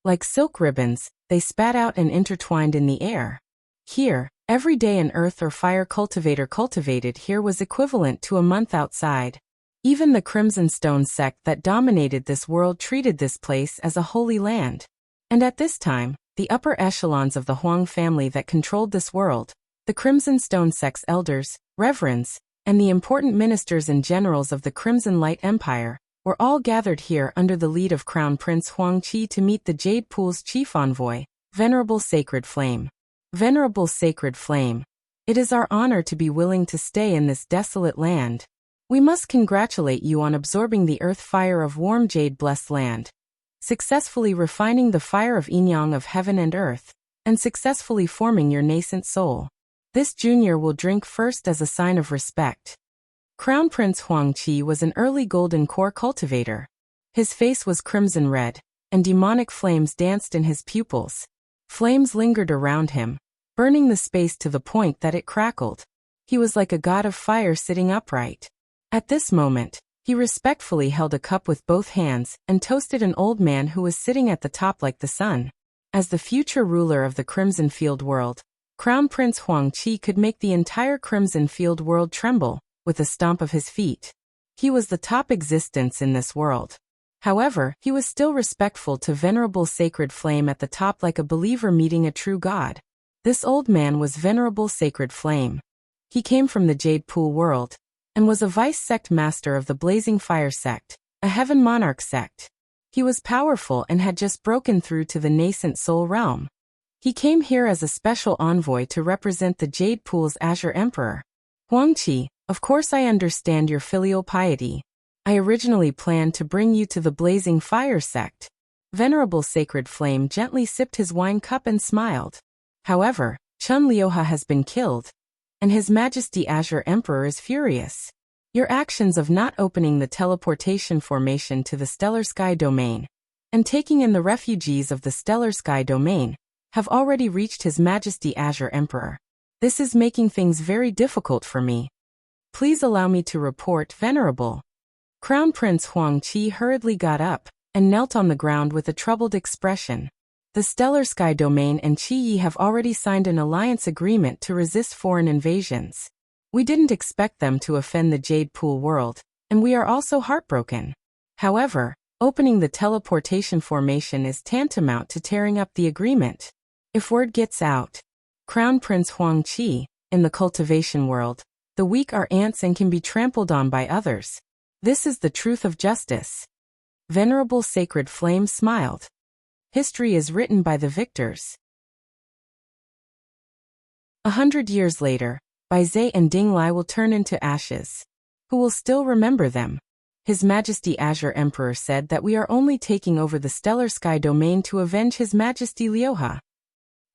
Like silk ribbons, they spat out and intertwined in the air. Here, every day an earth or fire cultivator cultivated here was equivalent to a month outside. Even the Crimson Stone sect that dominated this world treated this place as a holy land. And at this time, the upper echelons of the Huang family that controlled this world, the Crimson Stone sect's elders, reverends, and the important ministers and generals of the Crimson Light Empire, were all gathered here under the lead of Crown Prince Huang Qi to meet the Jade Pool's chief envoy, Venerable Sacred Flame. Venerable Sacred Flame, it is our honor to be willing to stay in this desolate land. We must congratulate you on absorbing the earth fire of warm jade-blessed land, successfully refining the fire of yin-yang of heaven and earth, and successfully forming your nascent soul. This junior will drink first as a sign of respect. Crown Prince Huang Qi was an early golden core cultivator. His face was crimson red, and demonic flames danced in his pupils. Flames lingered around him, burning the space to the point that it crackled. He was like a god of fire sitting upright. At this moment, he respectfully held a cup with both hands and toasted an old man who was sitting at the top like the sun. As the future ruler of the Crimson Field world, Crown Prince Huang Qi could make the entire Crimson Field world tremble with a stomp of his feet. He was the top existence in this world. However, he was still respectful to Venerable Sacred Flame at the top like a believer meeting a true god. This old man was Venerable Sacred Flame. He came from the Jade Pool world, and was a vice sect master of the Blazing Fire sect, a heaven monarch sect. He was powerful and had just broken through to the nascent soul realm. He came here as a special envoy to represent the Jade Pool's Azure Emperor. Huang Qi, of course I understand your filial piety. I originally planned to bring you to the blazing fire sect. Venerable Sacred Flame gently sipped his wine cup and smiled. However, Chun Liuha has been killed, and His Majesty Azure Emperor is furious. Your actions of not opening the teleportation formation to the Stellar Sky Domain and taking in the refugees of the Stellar Sky Domain have already reached His Majesty Azure Emperor. This is making things very difficult for me. Please allow me to report, Venerable. Crown Prince Huang Qi hurriedly got up and knelt on the ground with a troubled expression. The Stellar Sky Domain and Qi Yi have already signed an alliance agreement to resist foreign invasions. We didn't expect them to offend the Jade Pool world, and we are also heartbroken. However, opening the teleportation formation is tantamount to tearing up the agreement. If word gets out, Crown Prince Huang Qi, in the cultivation world, the weak are ants and can be trampled on by others. This is the truth of justice. Venerable Sacred Flame smiled. History is written by the victors. 100 years later, Bai Zai and Ding Lai will turn into ashes. Who will still remember them? His Majesty Azure Emperor said that we are only taking over the Stellar Sky Domain to avenge His Majesty Liuha.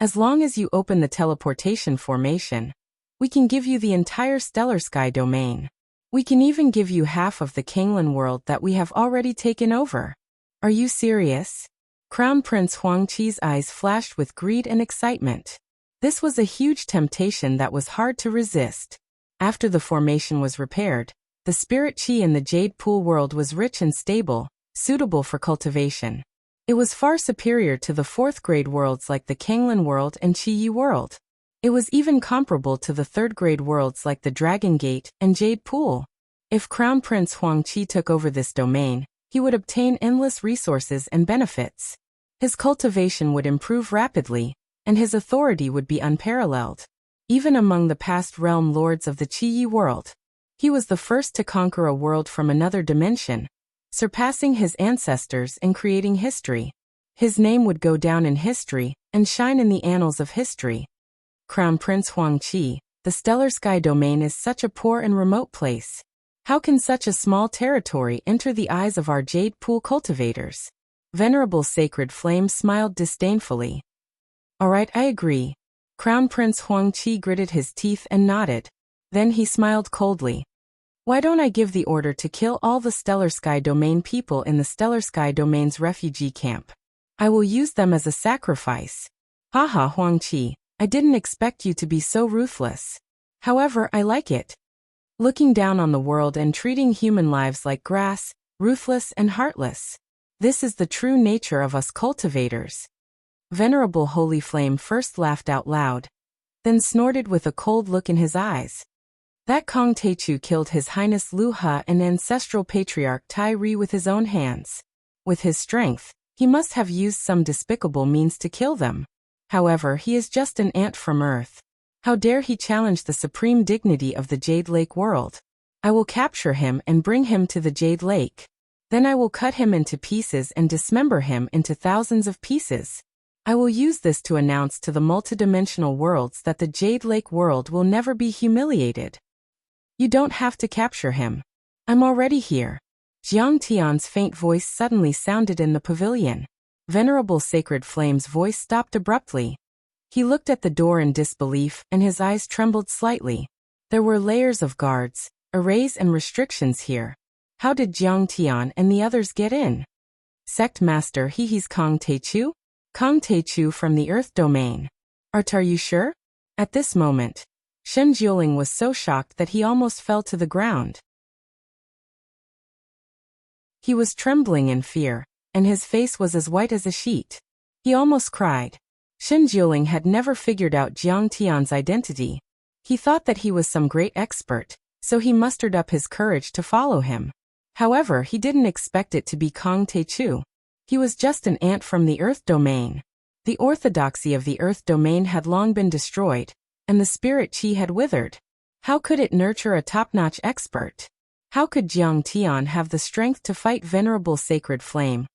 As long as you open the teleportation formation, we can give you the entire Stellar Sky Domain. We can even give you half of the Kanglan world that we have already taken over. Are you serious? Crown Prince Huang Qi's eyes flashed with greed and excitement. This was a huge temptation that was hard to resist. After the formation was repaired, the spirit Qi in the Jade Pool world was rich and stable, suitable for cultivation. It was far superior to the fourth-grade worlds like the Kanglan world and Qi Yi world. It was even comparable to the third-grade worlds like the Dragon Gate and Jade Pool. If Crown Prince Huang Qi took over this domain, he would obtain endless resources and benefits. His cultivation would improve rapidly, and his authority would be unparalleled. Even among the past realm lords of the Qi Yi world, he was the first to conquer a world from another dimension, surpassing his ancestors and creating history. His name would go down in history and shine in the annals of history. Crown Prince Huang Qi, the Stellar Sky Domain is such a poor and remote place. How can such a small territory enter the eyes of our Jade Pool cultivators? Venerable Sacred Flame smiled disdainfully. Alright, I agree. Crown Prince Huang Qi gritted his teeth and nodded. Then he smiled coldly. Why don't I give the order to kill all the Stellar Sky Domain people in the Stellar Sky Domain's refugee camp? I will use them as a sacrifice. Haha, Huang Qi, I didn't expect you to be so ruthless. However, I like it. Looking down on the world and treating human lives like grass, ruthless and heartless. This is the true nature of us cultivators. Venerable Holy Flame first laughed out loud, then snorted with a cold look in his eyes. That Kong Teichu killed His Highness Lu Ha and ancestral patriarch Tai Ri with his own hands. With his strength, he must have used some despicable means to kill them. However, he is just an ant from Earth. How dare he challenge the supreme dignity of the Jade Lake world? I will capture him and bring him to the Jade Lake. Then I will cut him into pieces and dismember him into thousands of pieces. I will use this to announce to the multidimensional worlds that the Jade Lake world will never be humiliated. You don't have to capture him. I'm already here. Jiang Tian's faint voice suddenly sounded in the pavilion. Venerable Sacred Flame's voice stopped abruptly. He looked at the door in disbelief and his eyes trembled slightly. There were layers of guards, arrays and restrictions here. How did Jiang Tian and the others get in? Sect Master He's Kong Teichu? Kong Teichu from the Earth Domain. Are you sure? At this moment, Shen Jiuling was so shocked that he almost fell to the ground. He was trembling in fear, and his face was as white as a sheet. He almost cried. Shen Jiuling had never figured out Jiang Tian's identity. He thought that he was some great expert, so he mustered up his courage to follow him. However, he didn't expect it to be Kong Teichu. He was just an ant from the Earth Domain. The orthodoxy of the Earth Domain had long been destroyed, and the spirit Qi had withered. How could it nurture a top-notch expert? How could Jiang Tian have the strength to fight Venerable Sacred Flame,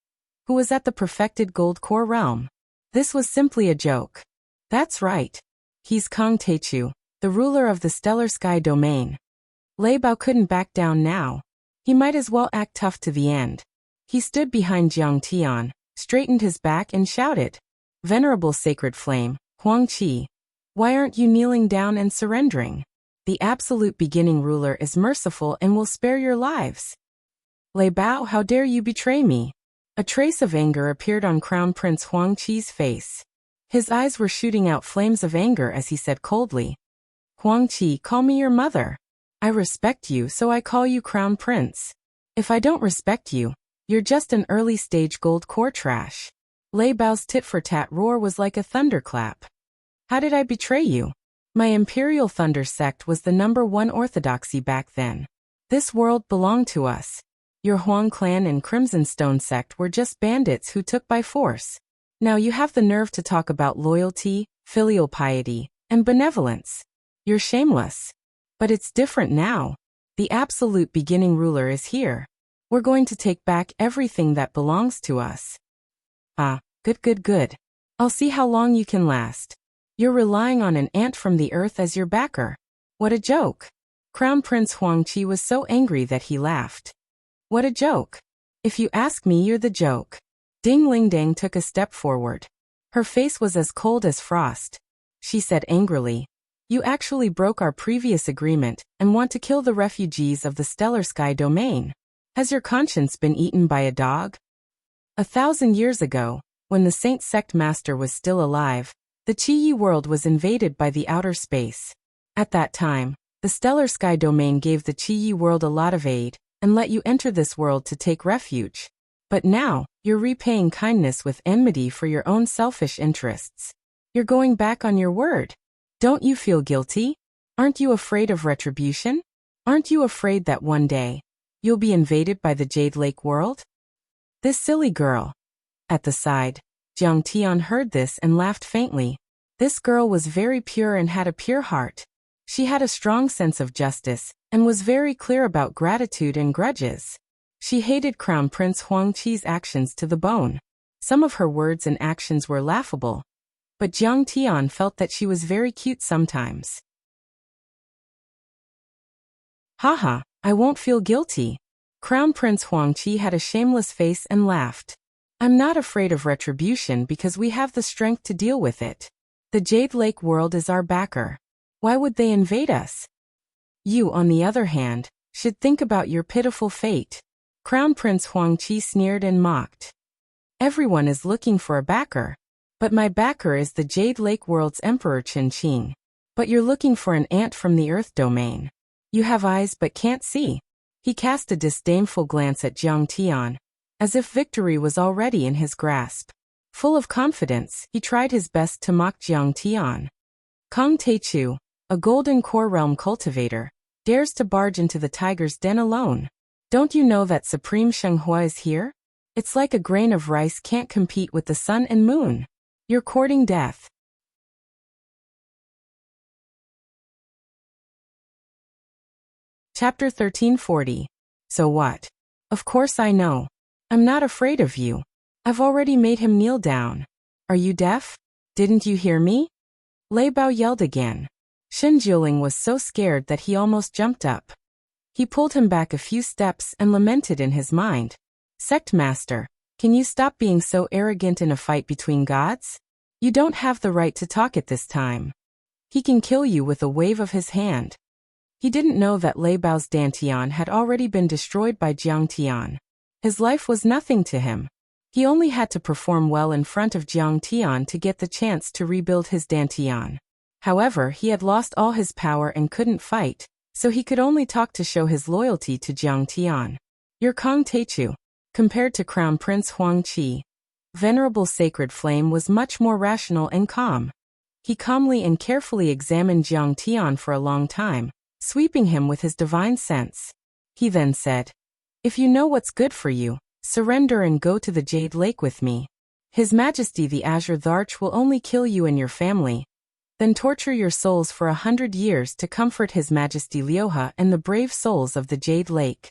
who was at the perfected Gold Core realm? This was simply a joke. That's right. He's Kong Teichu, the ruler of the Stellar Sky Domain. Lei Bao couldn't back down now. He might as well act tough to the end. He stood behind Jiang Tian, straightened his back and shouted, "Venerable sacred flame, Huang Qi, why aren't you kneeling down and surrendering? The absolute beginning ruler is merciful and will spare your lives." "Lei Bao, how dare you betray me?" A trace of anger appeared on Crown Prince Huang Qi's face. His eyes were shooting out flames of anger as he said coldly, "Huang Qi, call me your mother. I respect you, so I call you Crown Prince. If I don't respect you, you're just an early-stage gold core trash." Lei Bao's tit-for-tat roar was like a thunderclap. "How did I betray you? My Imperial Thunder sect was the #1 orthodoxy back then. This world belonged to us. Your Huang clan and Crimson Stone sect were just bandits who took by force. Now you have the nerve to talk about loyalty, filial piety, and benevolence. You're shameless. But it's different now. The absolute beginning ruler is here. We're going to take back everything that belongs to us." "Ah, good. I'll see how long you can last. You're relying on an ant from the earth as your backer. What a joke." Crown Prince Huang Qi was so angry that he laughed. "What a joke. If you ask me, you're the joke." Ding Ling Dang took a step forward. Her face was as cold as frost. She said angrily, "You actually broke our previous agreement and want to kill the refugees of the Stellar Sky domain. Has your conscience been eaten by a dog?" 1,000 years ago, when the Saint Sect Master was still alive, the Qi world was invaded by the outer space. At that time, the Stellar Sky domain gave the Qi world a lot of aid and let you enter this world to take refuge. But now, you're repaying kindness with enmity for your own selfish interests. You're going back on your word. Don't you feel guilty? Aren't you afraid of retribution? Aren't you afraid that one day, you'll be invaded by the Jade Lake world? This silly girl." At the side, Jiang Tian heard this and laughed faintly. This girl was very pure and had a pure heart. She had a strong sense of justice and was very clear about gratitude and grudges. She hated Crown Prince Huang Qi's actions to the bone. Some of her words and actions were laughable, but Jiang Tian felt that she was very cute sometimes. "Haha, I won't feel guilty." Crown Prince Huang Qi had a shameless face and laughed. "I'm not afraid of retribution because we have the strength to deal with it. The Jade Lake world is our backer. Why would they invade us? You, on the other hand, should think about your pitiful fate." Crown Prince Huang Qi sneered and mocked. "Everyone is looking for a backer. But my backer is the Jade Lake world's Emperor Chen Qing. But you're looking for an ant from the Earth domain. You have eyes but can't see." He cast a disdainful glance at Jiang Tian, as if victory was already in his grasp. Full of confidence, he tried his best to mock Jiang Tian. "Kong Teichu, a golden core realm cultivator, dares to barge into the tiger's den alone. Don't you know that Supreme Shenghua is here? It's like a grain of rice can't compete with the sun and moon. You're courting death." Chapter 1340. So what? Of course I know. I'm not afraid of you. I've already made him kneel down. Are you deaf? Didn't you hear me? Lei Bao yelled again. Shen Jiuling was so scared that he almost jumped up. He pulled him back a few steps and lamented in his mind. "Sect Master, can you stop being so arrogant in a fight between gods? You don't have the right to talk at this time. He can kill you with a wave of his hand." He didn't know that Lei Bao's Dantian had already been destroyed by Jiang Tian. His life was nothing to him. He only had to perform well in front of Jiang Tian to get the chance to rebuild his Dantian. However, he had lost all his power and couldn't fight, so he could only talk to show his loyalty to Jiang Tian. "Your Kong Teichu," compared to Crown Prince Huang Qi, Venerable Sacred Flame was much more rational and calm. He calmly and carefully examined Jiang Tian for a long time, sweeping him with his divine sense. He then said, "If you know what's good for you, surrender and go to the Jade Lake with me. His Majesty the Azure Tharch will only kill you and your family, then torture your souls for 100 years to comfort His Majesty Liuhe and the brave souls of the Jade Lake.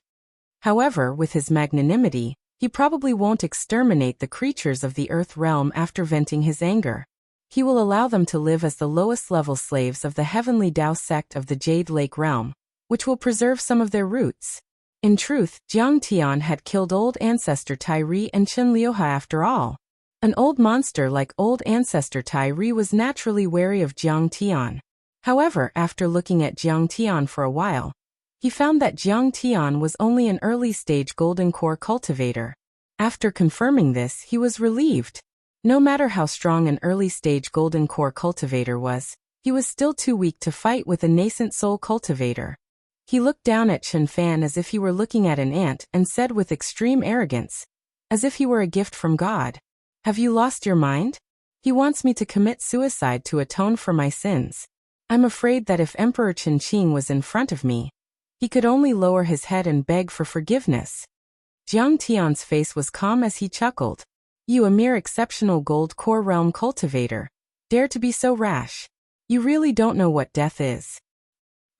However, with his magnanimity, he probably won't exterminate the creatures of the Earth realm after venting his anger. He will allow them to live as the lowest level slaves of the Heavenly Tao sect of the Jade Lake realm, which will preserve some of their roots. In truth, Jiang Tian had killed old ancestor Tairi and Chen Liuha after all. An old monster like old ancestor Tairi was naturally wary of Jiang Tian. However, after looking at Jiang Tian for a while, he found that Jiang Tian was only an early-stage golden core cultivator. After confirming this, he was relieved. No matter how strong an early-stage golden core cultivator was, he was still too weak to fight with a nascent soul cultivator. He looked down at Chen Fan as if he were looking at an ant and said with extreme arrogance, as if he were a gift from God, "Have you lost your mind? He wants me to commit suicide to atone for my sins. I'm afraid that if Emperor Chen Qing was in front of me, he could only lower his head and beg for forgiveness." Jiang Tian's face was calm as he chuckled. "You, a mere exceptional gold core realm cultivator, dare to be so rash. You really don't know what death is.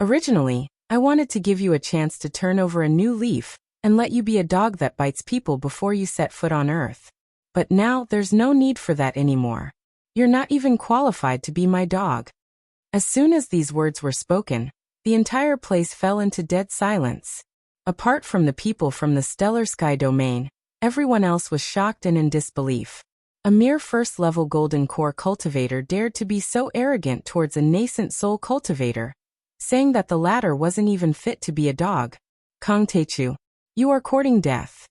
Originally, I wanted to give you a chance to turn over a new leaf and let you be a dog that bites people before you set foot on Earth. But now there's no need for that anymore. You're not even qualified to be my dog." As soon as these words were spoken, the entire place fell into dead silence. Apart from the people from the stellar sky domain, everyone else was shocked and in disbelief. A mere first-level golden core cultivator dared to be so arrogant towards a nascent soul cultivator, saying that the latter wasn't even fit to be a dog. "Kang Teichu, you are courting death."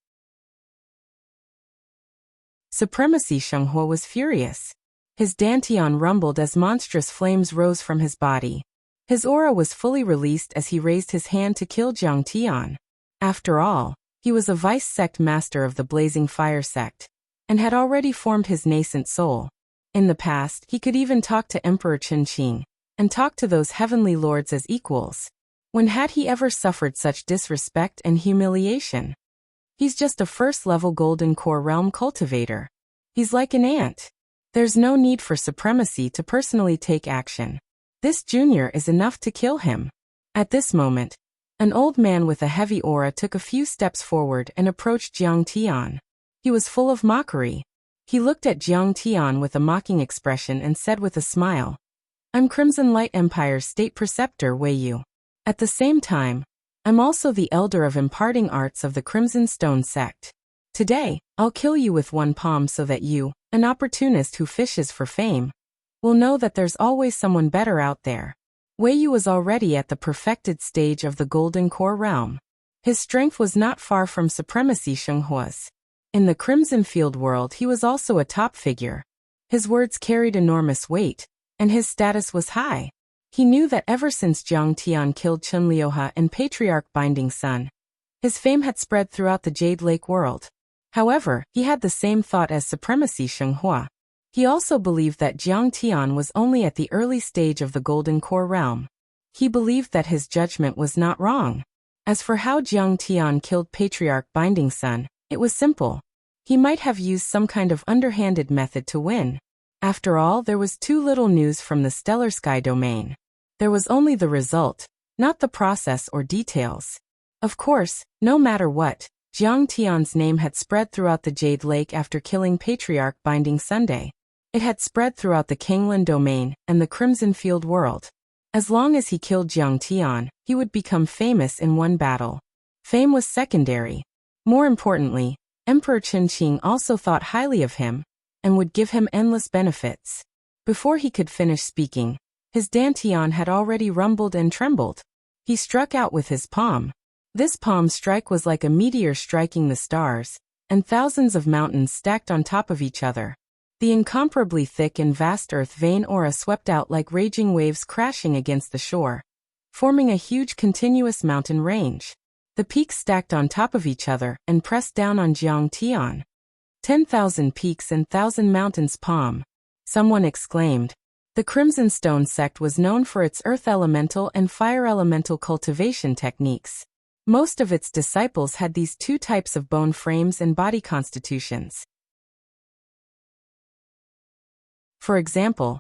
Supremacy Shenghua was furious. His dantian rumbled as monstrous flames rose from his body. His aura was fully released as he raised his hand to kill Jiang Tian. After all, he was a vice sect master of the Blazing Fire sect, and had already formed his nascent soul. In the past, he could even talk to Emperor Chen Qing, and talk to those heavenly lords as equals. When had he ever suffered such disrespect and humiliation? He's just a first-level golden core realm cultivator. He's like an ant. There's no need for supremacy to personally take action. This junior is enough to kill him. At this moment, an old man with a heavy aura took a few steps forward and approached Jiang Tian. He was full of mockery. He looked at Jiang Tian with a mocking expression and said with a smile, "I'm Crimson Light Empire's state preceptor Wei Yu. At the same time, I'm also the elder of imparting arts of the Crimson Stone sect. Today, I'll kill you with one palm so that you, an opportunist who fishes for fame, will know that there's always someone better out there." Wei Yu was already at the perfected stage of the Golden Core realm. His strength was not far from Supremacy Shenghua's. In the Crimson Field world he was also a top figure. His words carried enormous weight, and his status was high. He knew that ever since Jiang Tian killed Chen Liuha and Patriarch Binding Sun, his fame had spread throughout the Jade Lake world. However, he had the same thought as Supremacy Shenghua. He also believed that Jiang Tian was only at the early stage of the Golden Core realm. He believed that his judgment was not wrong. As for how Jiang Tian killed Patriarch Binding Sun, it was simple. He might have used some kind of underhanded method to win. After all, there was too little news from the stellar sky domain. There was only the result, not the process or details. Of course, no matter what, Jiang Tian's name had spread throughout the Jade Lake after killing Patriarch Binding Sunday. It had spread throughout the Kanglan domain and the Crimson Field world. As long as he killed Jiang Tian, he would become famous in one battle. Fame was secondary. More importantly, Emperor Chen Qing also thought highly of him, and would give him endless benefits. Before he could finish speaking, his dantian had already rumbled and trembled. He struck out with his palm. This palm strike was like a meteor striking the stars, and thousands of mountains stacked on top of each other. The incomparably thick and vast earth vein aura swept out like raging waves crashing against the shore, forming a huge continuous mountain range. The peaks stacked on top of each other and pressed down on Jiang Tian. 10,000 peaks and 1,000 mountains palm. Someone exclaimed. The Crimson Stone sect was known for its earth elemental and fire elemental cultivation techniques. Most of its disciples had these two types of bone frames and body constitutions. For example,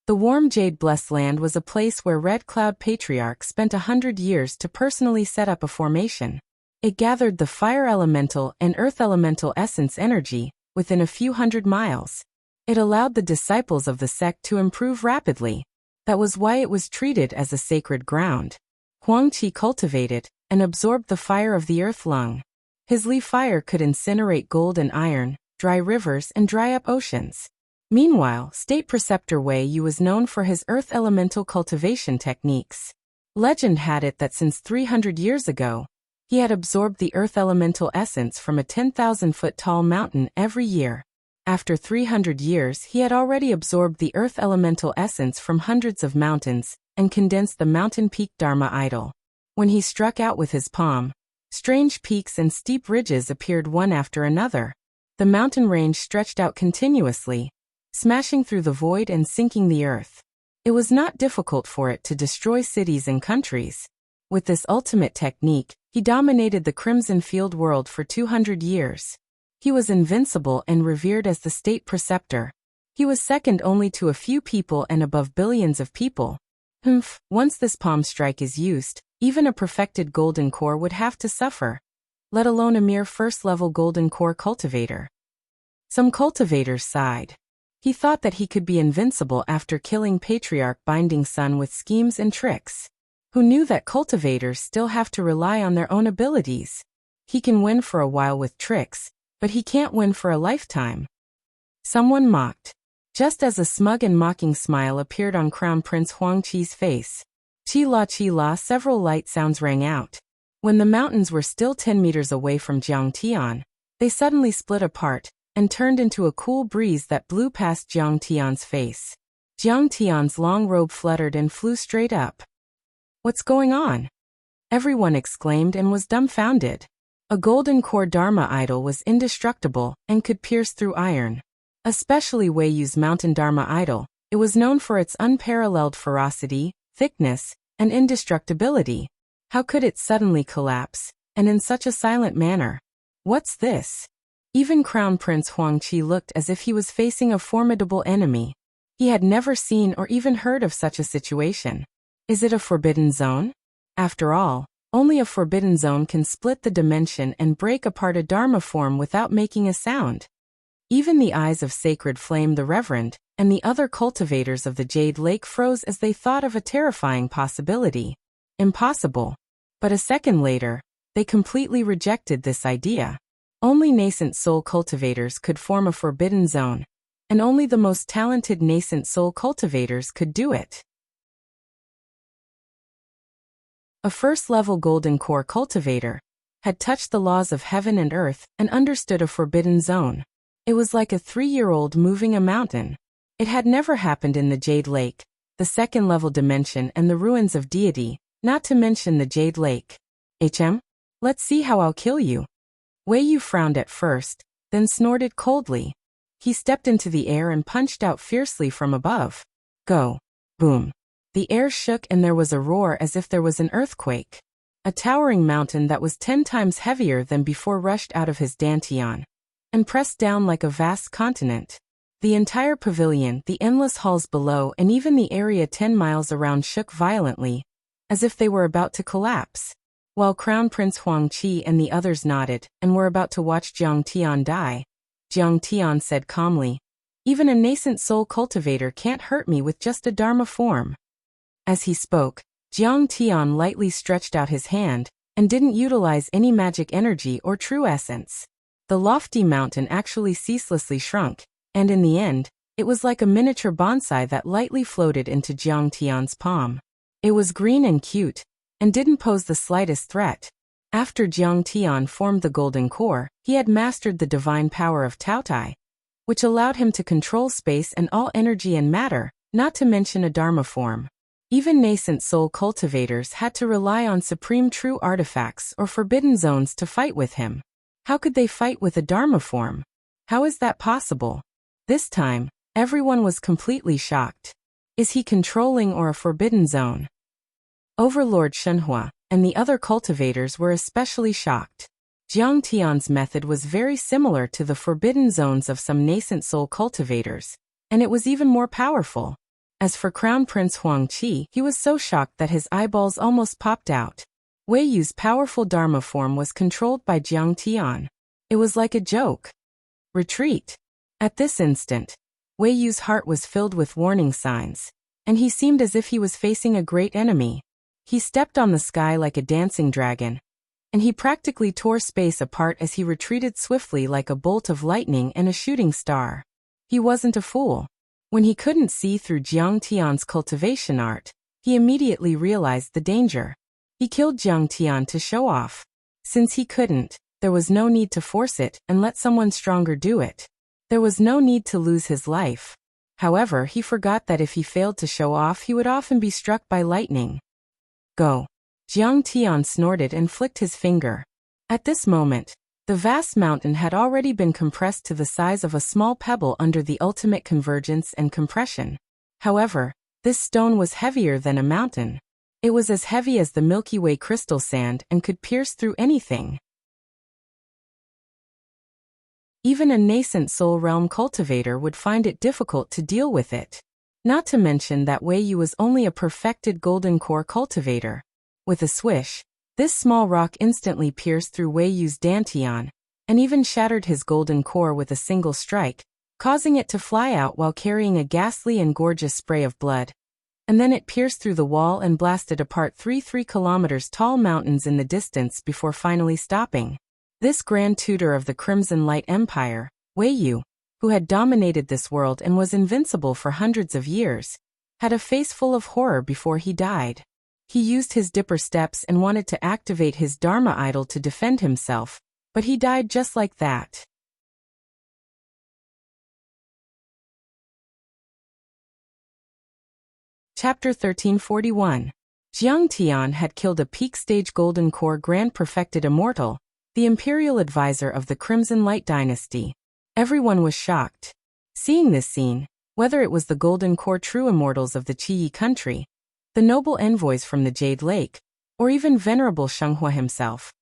the warm jade-blessed land was a place where Red Cloud Patriarch spent 100 years to personally set up a formation. It gathered the fire elemental and earth elemental essence energy within a few hundred miles. It allowed the disciples of the sect to improve rapidly. That was why it was treated as a sacred ground. Huangqi cultivated, and absorbed the fire of the earth lung. His Li fire could incinerate gold and iron, dry rivers and dry up oceans. Meanwhile, State Preceptor Wei Yu was known for his earth elemental cultivation techniques. Legend had it that since 300 years ago, he had absorbed the earth elemental essence from a 10,000-foot-tall mountain every year. After 300 years, he had already absorbed the earth elemental essence from hundreds of mountains and condensed the mountain peak Dharma idol. When he struck out with his palm, strange peaks and steep ridges appeared one after another. The mountain range stretched out continuously, smashing through the void and sinking the earth. It was not difficult for it to destroy cities and countries. With this ultimate technique, he dominated the Crimson Field world for 200 years. He was invincible and revered as the State Preceptor. He was second only to a few people and above billions of people. Once this palm strike is used, even a perfected golden core would have to suffer, let alone a mere first-level golden core cultivator. Some cultivators sighed. He thought that he could be invincible after killing Patriarch Binding Sun with schemes and tricks. Who knew that cultivators still have to rely on their own abilities? He can win for a while with tricks, but he can't win for a lifetime. Someone mocked. Just as a smug and mocking smile appeared on Crown Prince Huangqi's face. Chi la, several light sounds rang out. When the mountains were still 10 meters away from Jiang Tian, they suddenly split apart and turned into a cool breeze that blew past Jiang Tian's face. Jiang Tian's long robe fluttered and flew straight up. "What's going on?" everyone exclaimed and was dumbfounded. A golden core Dharma idol was indestructible and could pierce through iron. Especially Wei Yu's mountain Dharma idol, it was known for its unparalleled ferocity, thickness, and indestructibility. How could it suddenly collapse, and in such a silent manner? What's this? Even Crown Prince Huangqi looked as if he was facing a formidable enemy. He had never seen or even heard of such a situation. Is it a forbidden zone? After all, only a forbidden zone can split the dimension and break apart a Dharma form without making a sound. Even the eyes of Sacred Flame the Reverend and the other cultivators of the Jade Lake froze as they thought of a terrifying possibility. Impossible. But a second later, they completely rejected this idea. Only nascent soul cultivators could form a forbidden zone, and only the most talented nascent soul cultivators could do it. A first-level golden core cultivator had touched the laws of heaven and earth and understood a forbidden zone. It was like a 3-year-old moving a mountain. It had never happened in the Jade Lake, the second-level dimension and the ruins of deity, not to mention the Jade Lake. Let's see how I'll kill you. Wei Yu frowned at first, then snorted coldly. He stepped into the air and punched out fiercely from above. Go. Boom. The air shook and there was a roar as if there was an earthquake. A towering mountain that was 10 times heavier than before rushed out of his dantian and pressed down like a vast continent. The entire pavilion, the endless halls below, and even the area 10 miles around shook violently, as if they were about to collapse. While Crown Prince Huangqi and the others nodded and were about to watch Jiang Tian die, Jiang Tian said calmly, "Even a nascent soul cultivator can't hurt me with just a Dharma form." As he spoke, Jiang Tian lightly stretched out his hand and didn't utilize any magic energy or true essence. The lofty mountain actually ceaselessly shrunk, and in the end, it was like a miniature bonsai that lightly floated into Jiang Tian's palm. It was green and cute, and didn't pose the slightest threat. After Jiang Tian formed the golden core, he had mastered the divine power of Taotai, which allowed him to control space and all energy and matter, not to mention a Dharma form. Even nascent soul cultivators had to rely on supreme true artifacts or forbidden zones to fight with him. How could they fight with a Dharma form? How is that possible? This time, everyone was completely shocked. Is he controlling or a forbidden zone? Overlord Shenhua and the other cultivators were especially shocked. Jiang Tian's method was very similar to the forbidden zones of some nascent soul cultivators, and it was even more powerful. As for Crown Prince Huangqi, he was so shocked that his eyeballs almost popped out. Wei Yu's powerful Dharma form was controlled by Jiang Tian. It was like a joke. Retreat. At this instant, Wei Yu's heart was filled with warning signs, and he seemed as if he was facing a great enemy. He stepped on the sky like a dancing dragon, and he practically tore space apart as he retreated swiftly like a bolt of lightning and a shooting star. He wasn't a fool. When he couldn't see through Jiang Tian's cultivation art, he immediately realized the danger. He killed Jiang Tian to show off. Since he couldn't, there was no need to force it and let someone stronger do it. There was no need to lose his life. However, he forgot that if he failed to show off, he would often be struck by lightning. Go. Jiang Tian snorted and flicked his finger. At this moment, the vast mountain had already been compressed to the size of a small pebble under the ultimate convergence and compression. However, this stone was heavier than a mountain. It was as heavy as the Milky Way crystal sand and could pierce through anything. Even a nascent soul realm cultivator would find it difficult to deal with it. Not to mention that Wei Yu was only a perfected golden core cultivator. With a swish, this small rock instantly pierced through Wei Yu's dantian, and even shattered his golden core with a single strike, causing it to fly out while carrying a ghastly and gorgeous spray of blood. And then it pierced through the wall and blasted apart 3 kilometers tall mountains in the distance before finally stopping. This grand tutor of the Crimson Light Empire, Wei Yu, who had dominated this world and was invincible for hundreds of years, had a face full of horror before he died. He used his dipper steps and wanted to activate his Dharma idol to defend himself, but he died just like that. Chapter 1341. Jiang Tian had killed a peak-stage Golden Core Grand Perfected Immortal, the imperial advisor of the Crimson Light Dynasty. Everyone was shocked. Seeing this scene, whether it was the Golden Core True Immortals of the Qi country, the noble envoys from the Jade Lake, or even Venerable Shenghua himself,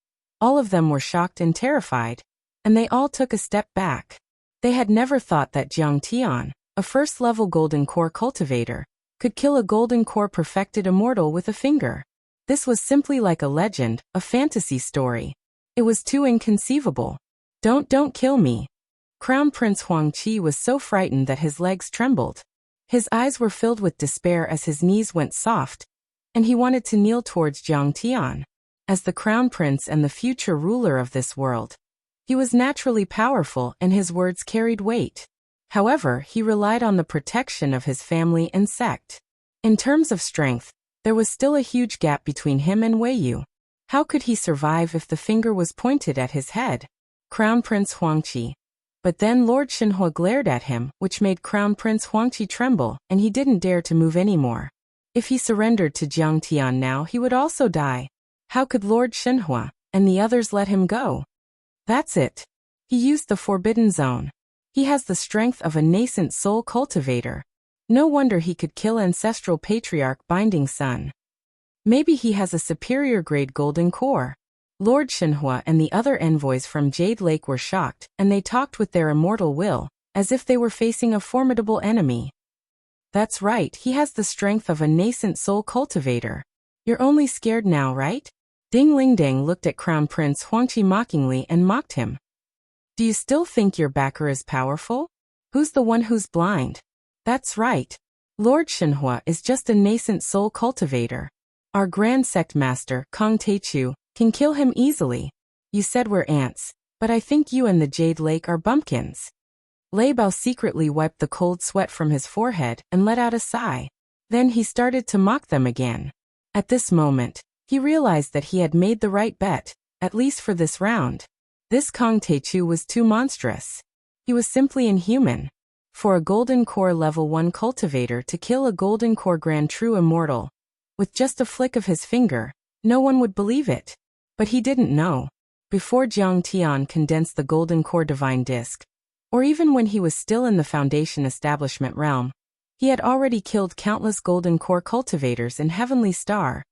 all of them were shocked and terrified, and they all took a step back. They had never thought that Jiang Tian, a first-level Golden Core cultivator, could kill a Golden Core perfected immortal with a finger. This was simply like a legend, a fantasy story. It was too inconceivable. Don't kill me. Crown Prince Huangqi was so frightened that his legs trembled. His eyes were filled with despair as his knees went soft, and he wanted to kneel towards Jiang Tian. As the crown prince and the future ruler of this world, he was naturally powerful and his words carried weight. However, he relied on the protection of his family and sect. In terms of strength, there was still a huge gap between him and Wei Yu. How could he survive if the finger was pointed at his head? Crown Prince Huangqi. But then Lord Shenhua glared at him, which made Crown Prince Huangqi tremble, and he didn't dare to move anymore. If he surrendered to Jiang Tian now, he would also die. How could Lord Shenhua and the others let him go? That's it. He used the Forbidden Zone. He has the strength of a nascent soul cultivator. No wonder he could kill ancestral patriarch Binding Sun. Maybe he has a superior grade golden core. Lord Shenhua and the other envoys from Jade Lake were shocked, and they talked with their immortal will, as if they were facing a formidable enemy. That's right, he has the strength of a nascent soul cultivator. You're only scared now, right? Ding Ling Dang looked at Crown Prince Huangqi mockingly and mocked him. Do you still think your backer is powerful? Who's the one who's blind? That's right. Lord Shenhua is just a nascent soul cultivator. Our Grand Sect Master, Kong Teichu, can kill him easily. You said we're ants, but I think you and the Jade Lake are bumpkins. Lei Bao secretly wiped the cold sweat from his forehead and let out a sigh. Then he started to mock them again. At this moment, he realized that he had made the right bet, at least for this round. This Kong Teichu was too monstrous. He was simply inhuman. For a Golden Core Level 1 cultivator to kill a Golden Core Grand True Immortal, with just a flick of his finger, no one would believe it. But he didn't know. Before Jiang Tian condensed the Golden Core Divine Disc, or even when he was still in the Foundation Establishment realm, he had already killed countless Golden Core cultivators in Heavenly Star,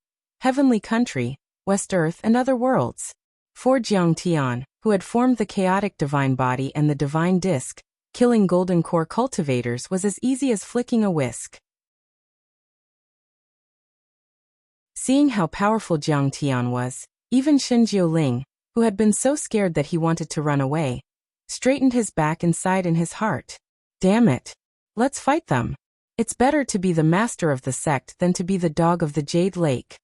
Heavenly Country, West Earth and other worlds. For Jiang Tian, who had formed the chaotic Divine Body and the Divine Disc, killing Golden Core cultivators was as easy as flicking a whisk. Seeing how powerful Jiang Tian was, even Shen Jiuling, who had been so scared that he wanted to run away, straightened his back and sighed in his heart. Damn it. Let's fight them. It's better to be the master of the sect than to be the dog of the Jade Lake.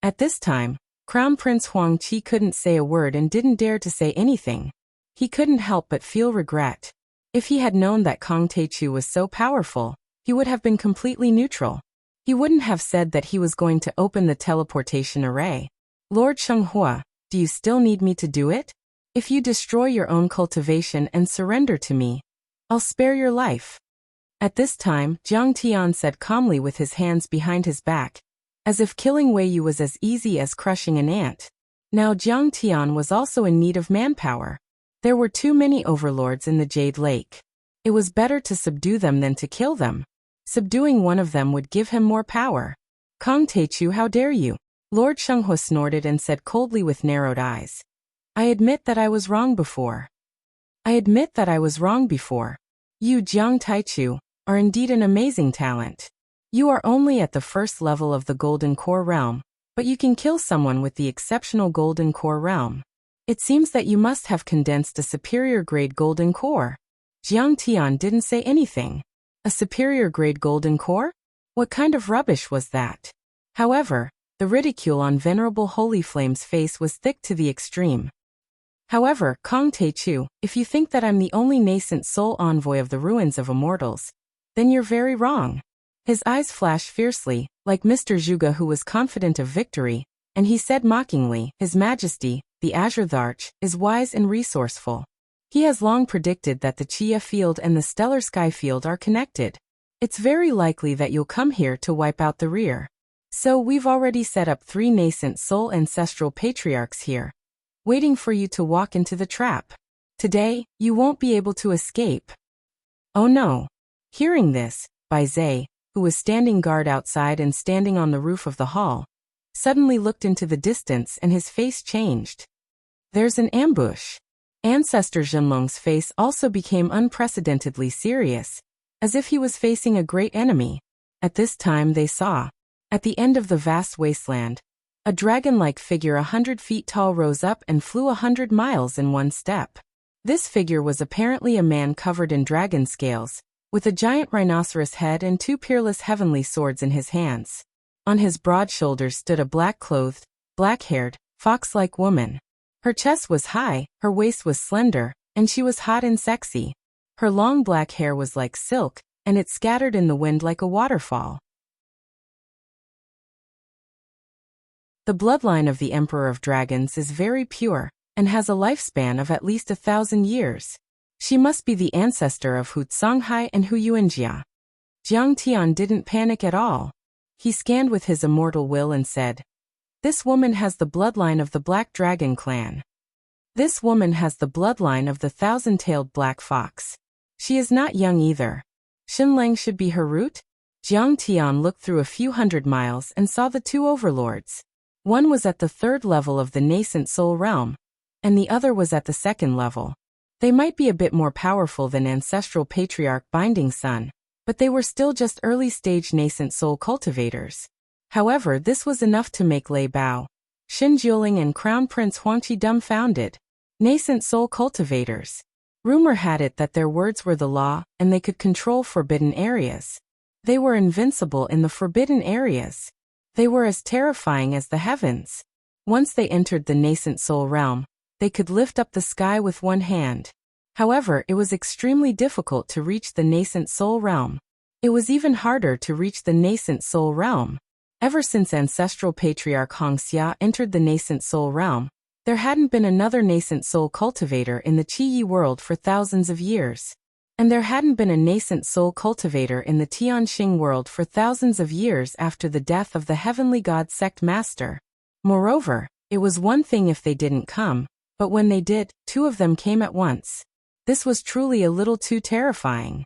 At this time, Crown Prince Huang Qi couldn't say a word and didn't dare to say anything. He couldn't help but feel regret. If he had known that Kong Taichu was so powerful, he would have been completely neutral. He wouldn't have said that he was going to open the teleportation array. Lord Shenghua, do you still need me to do it? If you destroy your own cultivation and surrender to me, I'll spare your life. At this time, Jiang Tian said calmly with his hands behind his back, as if killing Wei Yu was as easy as crushing an ant. Now Jiang Tian was also in need of manpower. There were too many overlords in the Jade Lake. It was better to subdue them than to kill them. Subduing one of them would give him more power. Kong Taichu, how dare you? Lord Shenghua snorted and said coldly with narrowed eyes. I admit that I was wrong before. You, Jiang Taichu, are indeed an amazing talent. You are only at the first level of the Golden Core Realm, but you can kill someone with the exceptional Golden Core Realm. It seems that you must have condensed a superior grade Golden Core. Jiang Tian didn't say anything. A superior grade Golden Core? What kind of rubbish was that? However, the ridicule on Venerable Holy Flame's face was thick to the extreme. However, Kong Taichu, if you think that I'm the only nascent soul envoy of the ruins of immortals, then you're very wrong. His eyes flashed fiercely, like Mr. Zhuge, who was confident of victory, and he said mockingly, His Majesty, the Azure Tharch, is wise and resourceful. He has long predicted that the Chia field and the Stellar Sky field are connected. It's very likely that you'll come here to wipe out the rear. So we've already set up 3 nascent soul ancestral patriarchs here, waiting for you to walk into the trap. Today, you won't be able to escape. Oh no. Hearing this, Bai Zai, who was standing guard outside and standing on the roof of the hall, suddenly looked into the distance and his face changed. There's an ambush. Ancestor Zhenlong's face also became unprecedentedly serious, as if he was facing a great enemy. At this time they saw, at the end of the vast wasteland, a dragon-like figure 100 feet tall rose up and flew 100 miles in one step. This figure was apparently a man covered in dragon scales, with a giant rhinoceros head and 2 peerless heavenly swords in his hands. On his broad shoulders stood a black-clothed, black-haired, fox-like woman. Her chest was high, her waist was slender, and she was hot and sexy. Her long black hair was like silk, and it scattered in the wind like a waterfall. The bloodline of the Emperor of Dragons is very pure, and has a lifespan of at least 1,000 years. She must be the ancestor of Hu Songhai and Hu Yuanjia. Jiang Tian didn't panic at all. He scanned with his immortal will and said, This woman has the bloodline of the Black Dragon clan. This woman has the bloodline of the 1,000-tailed black fox. She is not young either. Xinlang should be her root? Jiang Tian looked through a few hundred miles and saw the 2 overlords. One was at the 3rd level of the nascent soul realm, and the other was at the 2nd level. They might be a bit more powerful than ancestral patriarch Binding Sun, but they were still just early-stage nascent soul cultivators. However, this was enough to make Lei Bao, Xin Jiuling and Crown Prince Huangqi dumbfounded. Nascent soul cultivators. Rumor had it that their words were the law, and they could control forbidden areas. They were invincible in the forbidden areas. They were as terrifying as the heavens. Once they entered the nascent soul realm, they could lift up the sky with one hand. However, it was extremely difficult to reach the nascent soul realm. It was even harder to reach the nascent soul realm. Ever since ancestral patriarch Hongxia entered the nascent soul realm, there hadn't been another nascent soul cultivator in the Qi world for thousands of years. And there hadn't been a nascent soul cultivator in the Tianxing world for thousands of years after the death of the heavenly god sect master. Moreover, it was one thing if they didn't come, but when they did, 2 of them came at once. This was truly a little too terrifying.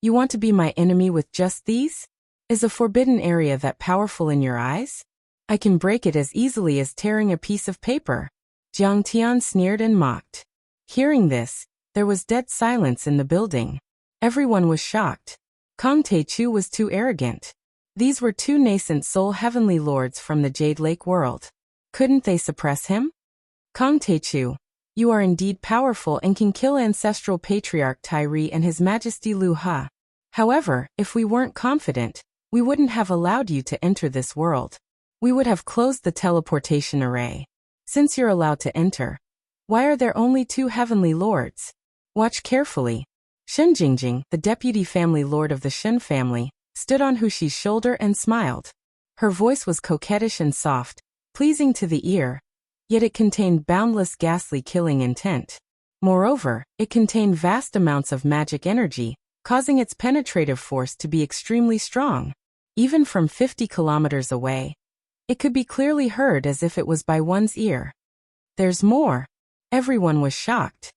You want to be my enemy with just these? Is a forbidden area that powerful in your eyes? I can break it as easily as tearing a piece of paper. Jiang Tian sneered and mocked. Hearing this, there was dead silence in the building. Everyone was shocked. Kong Taichu was too arrogant. These were 2 nascent soul heavenly lords from the Jade Lake world. Couldn't they suppress him? Kong Taichu, you are indeed powerful and can kill ancestral patriarch Tairi and His Majesty Lu Ha. However, if we weren't confident, we wouldn't have allowed you to enter this world. We would have closed the teleportation array. Since you're allowed to enter, why are there only 2 heavenly lords? Watch carefully. Shen Jingjing, the deputy family lord of the Shen family, stood on Huxi's shoulder and smiled. Her voice was coquettish and soft, pleasing to the ear, yet it contained boundless ghastly killing intent. Moreover, it contained vast amounts of magic energy, causing its penetrative force to be extremely strong. Even from 50 kilometers away, it could be clearly heard as if it was by one's ear. There's more. Everyone was shocked.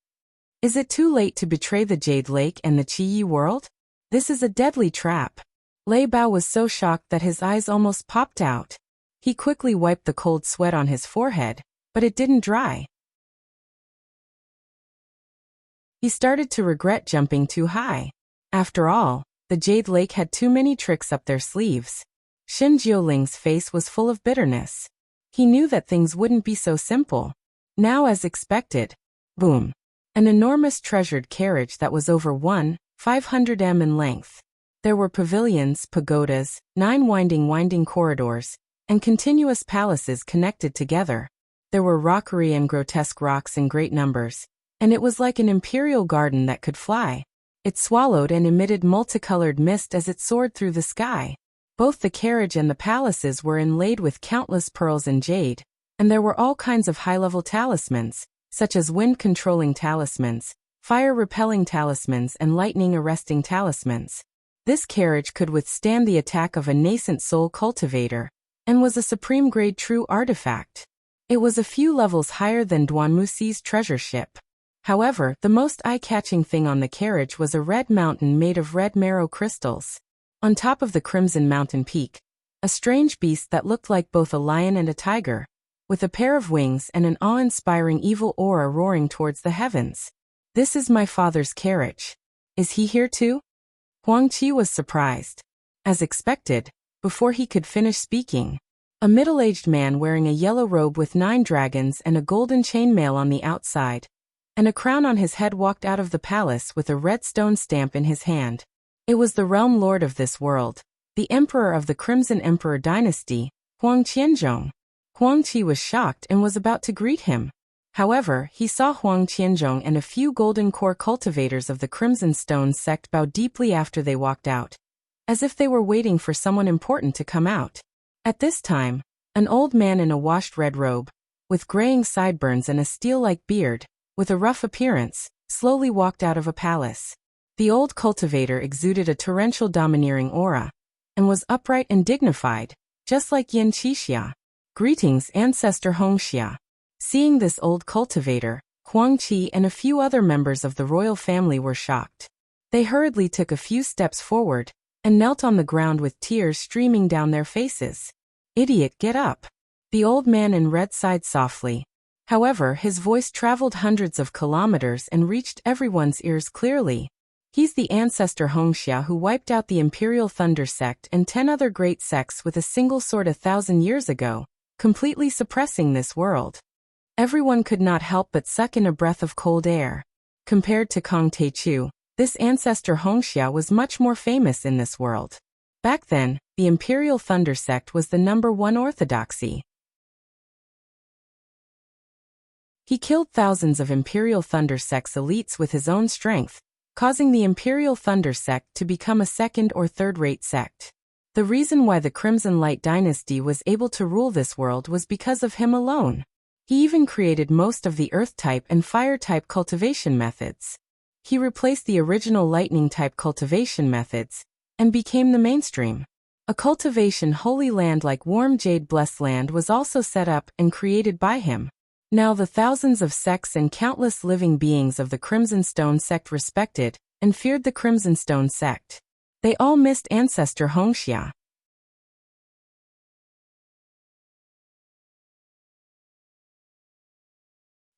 Is it too late to betray the Jade Lake and the Qi Yi world? This is a deadly trap. Lei Bao was so shocked that his eyes almost popped out. He quickly wiped the cold sweat on his forehead, but it didn't dry. He started to regret jumping too high. After all, the Jade Lake had too many tricks up their sleeves. Shen Jioling's face was full of bitterness. He knew that things wouldn't be so simple. Now, as expected, boom. An enormous treasured carriage that was over 500 m in length. There were pavilions, pagodas, 9 winding corridors, and continuous palaces connected together. There were rockery and grotesque rocks in great numbers, and it was like an imperial garden that could fly. It swallowed and emitted multicolored mist as it soared through the sky. Both the carriage and the palaces were inlaid with countless pearls and jade, and there were all kinds of high-level talismans, such as wind-controlling talismans, fire-repelling talismans, and lightning-arresting talismans. This carriage could withstand the attack of a nascent soul cultivator, and was a supreme-grade true artifact. It was a few levels higher than Duanmuxi's treasure ship. However, the most eye-catching thing on the carriage was a red mountain made of red marrow crystals. On top of the crimson mountain peak, a strange beast that looked like both a lion and a tiger, with a pair of wings and an awe-inspiring evil aura roaring towards the heavens. This is my father's carriage. Is he here too? Huang Qi was surprised. As expected, before he could finish speaking, a middle-aged man wearing a yellow robe with 9 dragons and a golden chainmail on the outside, and a crown on his head walked out of the palace with a red stone stamp in his hand. It was the realm lord of this world, the emperor of the Crimson Emperor dynasty, Huang Qianzhong. Huang Qi was shocked and was about to greet him. However, he saw Huang Qianzhong and a few golden core cultivators of the Crimson Stone sect bow deeply after they walked out, as if they were waiting for someone important to come out. At this time, an old man in a washed red robe, with graying sideburns and a steel-like beard, with a rough appearance, slowly walked out of a palace. The old cultivator exuded a torrential domineering aura, and was upright and dignified, just like Yin Qixia. Greetings, Ancestor Hongxia. Seeing this old cultivator, Huang Qi and a few other members of the royal family were shocked. They hurriedly took a few steps forward, and knelt on the ground with tears streaming down their faces. Idiot, get up. The old man in red sighed softly. However, his voice traveled hundreds of kilometers and reached everyone's ears clearly. He's the Ancestor Hongxia who wiped out the Imperial Thunder sect and 10 other great sects with a single sword 1,000 years ago, completely suppressing this world. Everyone could not help but suck in a breath of cold air. Compared to Kong Teichu, this Ancestor Hongxia was much more famous in this world. Back then, the Imperial Thunder sect was the #1 orthodoxy. He killed thousands of Imperial Thunder sect's elites with his own strength, causing the Imperial Thunder sect to become a second or third-rate sect. The reason why the Crimson Light dynasty was able to rule this world was because of him alone. He even created most of the Earth-type and Fire-type cultivation methods. He replaced the original Lightning-type cultivation methods, and became the mainstream. A cultivation holy land like Warm Jade Blessed Land was also set up and created by him. Now the thousands of sects and countless living beings of the Crimson Stone sect respected and feared the Crimson Stone sect. They all missed Ancestor Hongxia.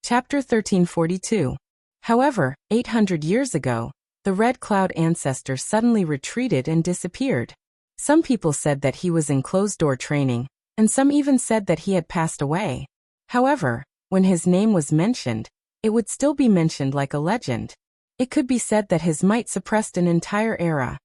Chapter 1342. However, 800 years ago, the Red Cloud ancestor suddenly retreated and disappeared. Some people said that he was in closed-door training, and some even said that he had passed away. However, when his name was mentioned, it would still be mentioned like a legend. It could be said that his might suppressed an entire era,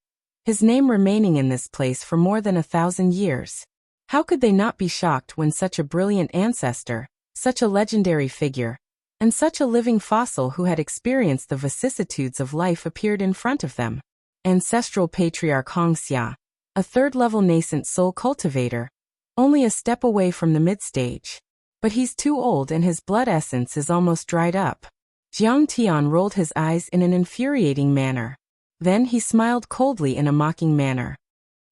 his name remaining in this place for more than 1,000 years. How could they not be shocked when such a brilliant ancestor, such a legendary figure, and such a living fossil who had experienced the vicissitudes of life appeared in front of them? Ancestral patriarch Wuxia, a third-level nascent soul cultivator, only a step away from the mid-stage. But he's too old and his blood essence is almost dried up. Jiang Tian rolled his eyes in an infuriating manner. Then he smiled coldly in a mocking manner.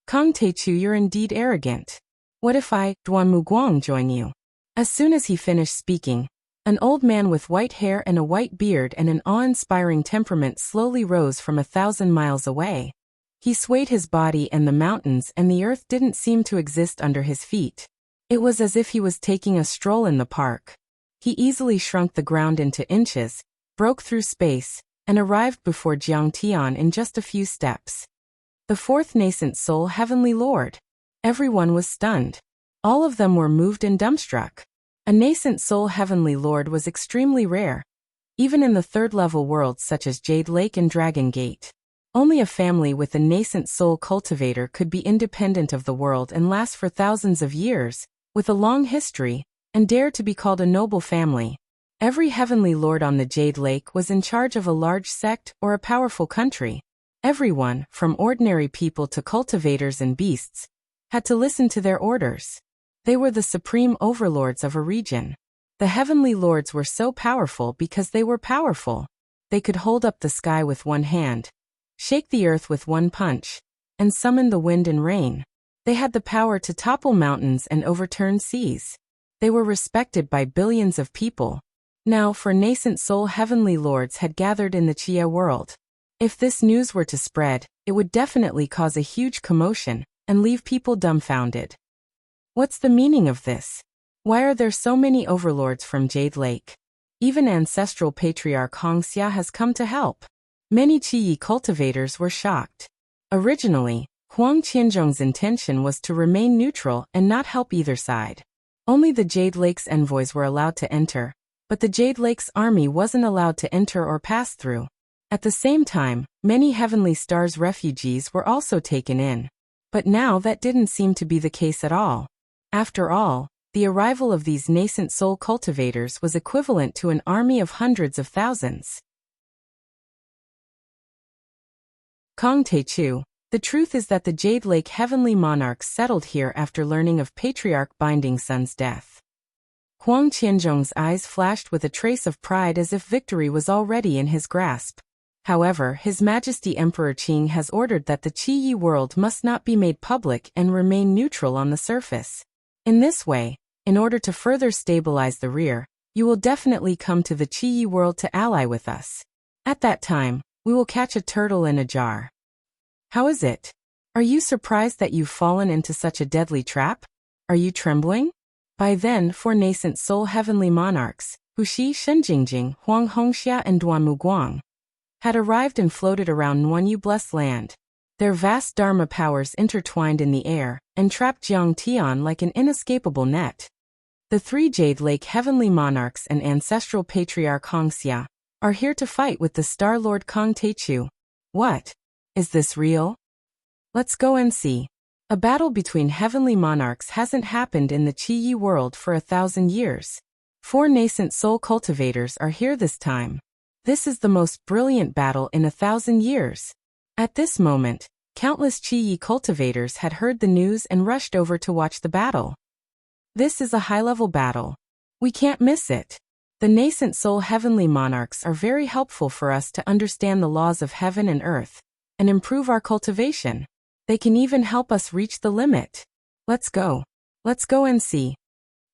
Kang Taichu, you're indeed arrogant. What if I, Duan Muguang, join you? As soon as he finished speaking, an old man with white hair and a white beard and an awe-inspiring temperament slowly rose from 1,000 miles away. He swayed his body and the mountains and the earth didn't seem to exist under his feet. It was as if he was taking a stroll in the park. He easily shrunk the ground into inches, broke through space, and arrived before Jiang Tian in just a few steps. The fourth nascent soul heavenly lord. Everyone was stunned. All of them were moved and dumbstruck. A nascent soul heavenly lord was extremely rare, even in the third-level worlds such as Jade Lake and Dragon Gate. Only a family with a nascent soul cultivator could be independent of the world and last for thousands of years, with a long history, and dare to be called a noble family. Every heavenly lord on the Jade Lake was in charge of a large sect or a powerful country. Everyone, from ordinary people to cultivators and beasts, had to listen to their orders. They were the supreme overlords of a region. The heavenly lords were so powerful because they were powerful. They could hold up the sky with one hand, shake the earth with one punch, and summon the wind and rain. They had the power to topple mountains and overturn seas. They were respected by billions of people. Now, for nascent soul heavenly lords had gathered in the Chia world. If this news were to spread, it would definitely cause a huge commotion and leave people dumbfounded. What's the meaning of this? Why are there so many overlords from Jade Lake? Even ancestral patriarch Wuxia has come to help. Many Qi cultivators were shocked. Originally, Huang Qianzhong's intention was to remain neutral and not help either side. Only the Jade Lake's envoys were allowed to enter, but the Jade Lake's army wasn't allowed to enter or pass through. At the same time, many Heavenly Star's refugees were also taken in. But now that didn't seem to be the case at all. After all, the arrival of these nascent soul cultivators was equivalent to an army of hundreds of thousands. Kang Taichu, the truth is that the Jade Lake heavenly monarchs settled here after learning of Patriarch Binding Sun's death. Huang Qianzhong's eyes flashed with a trace of pride as if victory was already in his grasp. However, His Majesty Emperor Qing has ordered that the Qi Yi world must not be made public and remain neutral on the surface. In this way, in order to further stabilize the rear, you will definitely come to the Qi Yi world to ally with us. At that time, we will catch a turtle in a jar. How is it? Are you surprised that you've fallen into such a deadly trap? Are you trembling? By then, 4 nascent soul heavenly monarchs, Huxi, Shenjingjing, Huang Hongxia and Duan Muguang, had arrived and floated around Nuanyu blessed land. Their vast Dharma powers intertwined in the air and trapped Jiang Tian like an inescapable net. The 3 Jade Lake heavenly monarchs and ancestral patriarch Wuxia are here to fight with the Star Lord Kang Taichu. What? Is this real? Let's go and see. A battle between heavenly monarchs hasn't happened in the Qi Yi world for 1,000 years. 4 nascent soul cultivators are here this time. This is the most brilliant battle in 1,000 years. At this moment, countless Qi Yi cultivators had heard the news and rushed over to watch the battle. This is a high-level battle. We can't miss it. The nascent soul heavenly monarchs are very helpful for us to understand the laws of heaven and earth, and improve our cultivation. They can even help us reach the limit. Let's go. Let's go and see.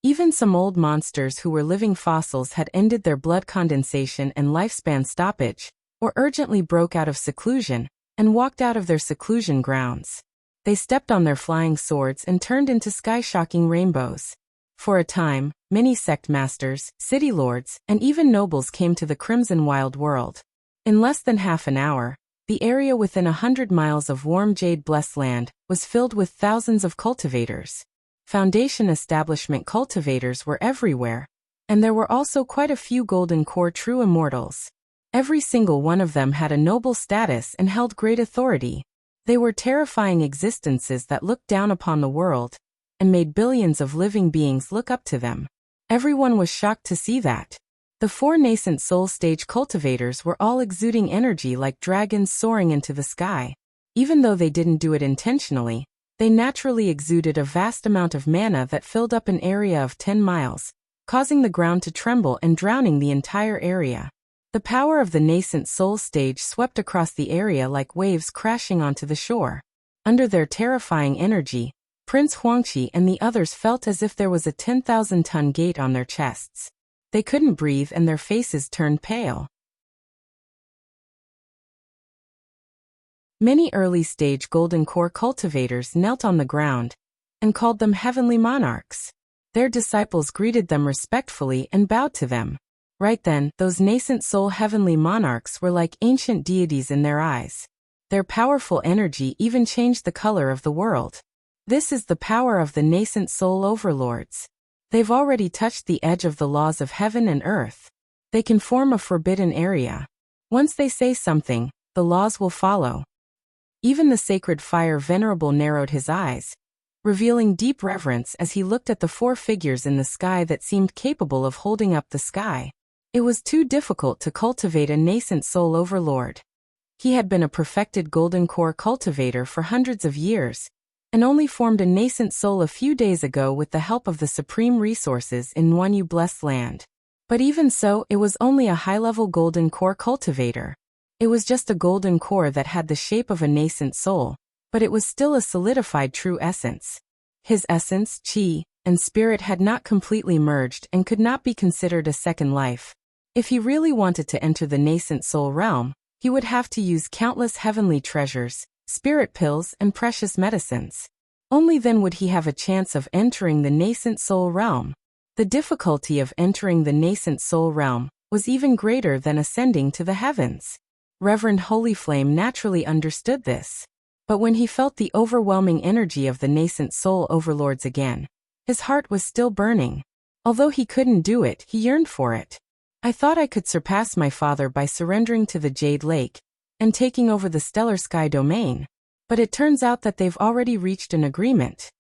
Even some old monsters who were living fossils had ended their blood condensation and lifespan stoppage, or urgently broke out of seclusion, and walked out of their seclusion grounds. They stepped on their flying swords and turned into sky-shocking rainbows. For a time, many sect masters, city lords, and even nobles came to the Crimson Wild World. In less than half an hour, the area within 100 miles of warm jade blessed land was filled with thousands of cultivators. Foundation establishment cultivators were everywhere, and there were also quite a few golden core true immortals. Every single one of them had a noble status and held great authority. They were terrifying existences that looked down upon the world, and made billions of living beings look up to them. Everyone was shocked to see that. The 4 nascent soul stage cultivators were all exuding energy like dragons soaring into the sky. Even though they didn't do it intentionally, they naturally exuded a vast amount of mana that filled up an area of 10 miles, causing the ground to tremble and drowning the entire area. The power of the nascent soul stage swept across the area like waves crashing onto the shore. Under their terrifying energy, Prince Huangqi and the others felt as if there was a 10,000-ton gate on their chests. They couldn't breathe and their faces turned pale. Many early-stage golden core cultivators knelt on the ground and called them heavenly monarchs. Their disciples greeted them respectfully and bowed to them. Right then, those nascent soul heavenly monarchs were like ancient deities in their eyes. Their powerful energy even changed the color of the world. This is the power of the nascent soul overlords. They've already touched the edge of the laws of heaven and earth. They can form a forbidden area. Once they say something, the laws will follow. Even the sacred fire venerable narrowed his eyes, revealing deep reverence as he looked at the 4 figures in the sky that seemed capable of holding up the sky. It was too difficult to cultivate a nascent soul overlord. He had been a perfected golden core cultivator for hundreds of years, and only formed a nascent soul a few days ago with the help of the supreme resources in Wanyu blessed land. But even so, it was only a high-level golden core cultivator. It was just a golden core that had the shape of a nascent soul, but it was still a solidified true essence. His essence, chi, and spirit had not completely merged and could not be considered a second life. If he really wanted to enter the nascent soul realm, he would have to use countless heavenly treasures, spirit pills, and precious medicines. Only then would he have a chance of entering the nascent soul realm. The difficulty of entering the nascent soul realm was even greater than ascending to the heavens. Reverend Holy Flame naturally understood this. But when he felt the overwhelming energy of the nascent soul overlords again, his heart was still burning. Although he couldn't do it, he yearned for it. I thought I could surpass my father by surrendering to the Jade Lake and taking over the Stellar Sky domain. But it turns out that they've already reached an agreement.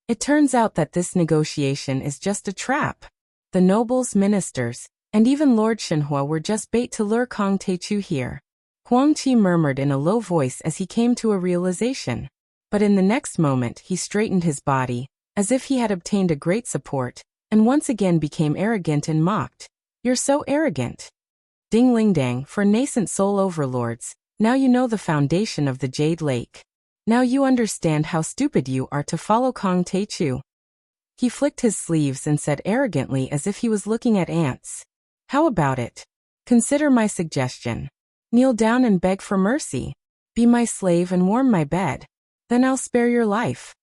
It turns out that this negotiation is just a trap. The nobles, ministers, and even Lord Shenhua were just bait to lure Kong Teichu here. Huang Qi murmured in a low voice as he came to a realization. But in the next moment he straightened his body, as if he had obtained a great support, and once again became arrogant and mocked. You're so arrogant. Ding Ling Dang, for nascent soul overlords, now you know the foundation of the Jade Lake. Now you understand how stupid you are to follow Kong Teichu. He flicked his sleeves and said arrogantly as if he was looking at ants. How about it? Consider my suggestion. Kneel down and beg for mercy. Be my slave and warm my bed. Then I'll spare your life.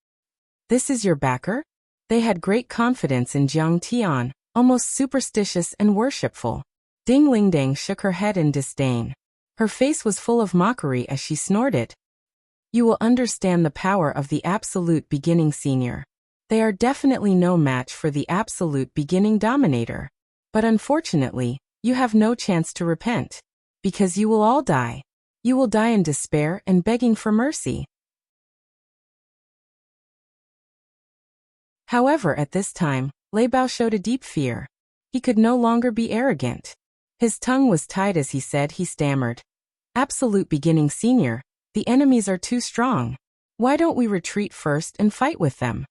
This is your backer? They had great confidence in Jiang Tian, almost superstitious and worshipful. Ding Lingdang shook her head in disdain. Her face was full of mockery as she snorted. You will understand the power of the absolute beginning senior. They are definitely no match for the absolute beginning dominator. But unfortunately, you have no chance to repent. Because you will all die. You will die in despair and begging for mercy. However, at this time, Lei Bao showed a deep fear. He could no longer be arrogant. His tongue was tied as he said, he stammered. Absolute beginning senior, the enemies are too strong. Why don't we retreat first and fight with them?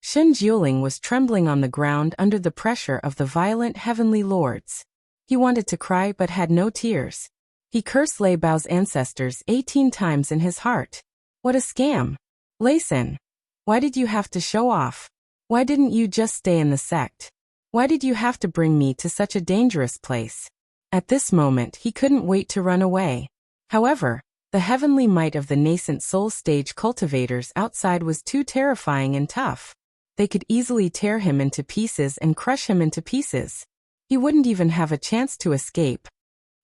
Shen Jiuling was trembling on the ground under the pressure of the violent heavenly lords. He wanted to cry but had no tears. He cursed Lei Bao's ancestors 18 times in his heart. What a scam! Lei Sen, why did you have to show off? Why didn't you just stay in the sect? Why did you have to bring me to such a dangerous place? At this moment he couldn't wait to run away. However, the heavenly might of the nascent soul stage cultivators outside was too terrifying and tough. They could easily tear him into pieces and crush him into pieces. He wouldn't even have a chance to escape.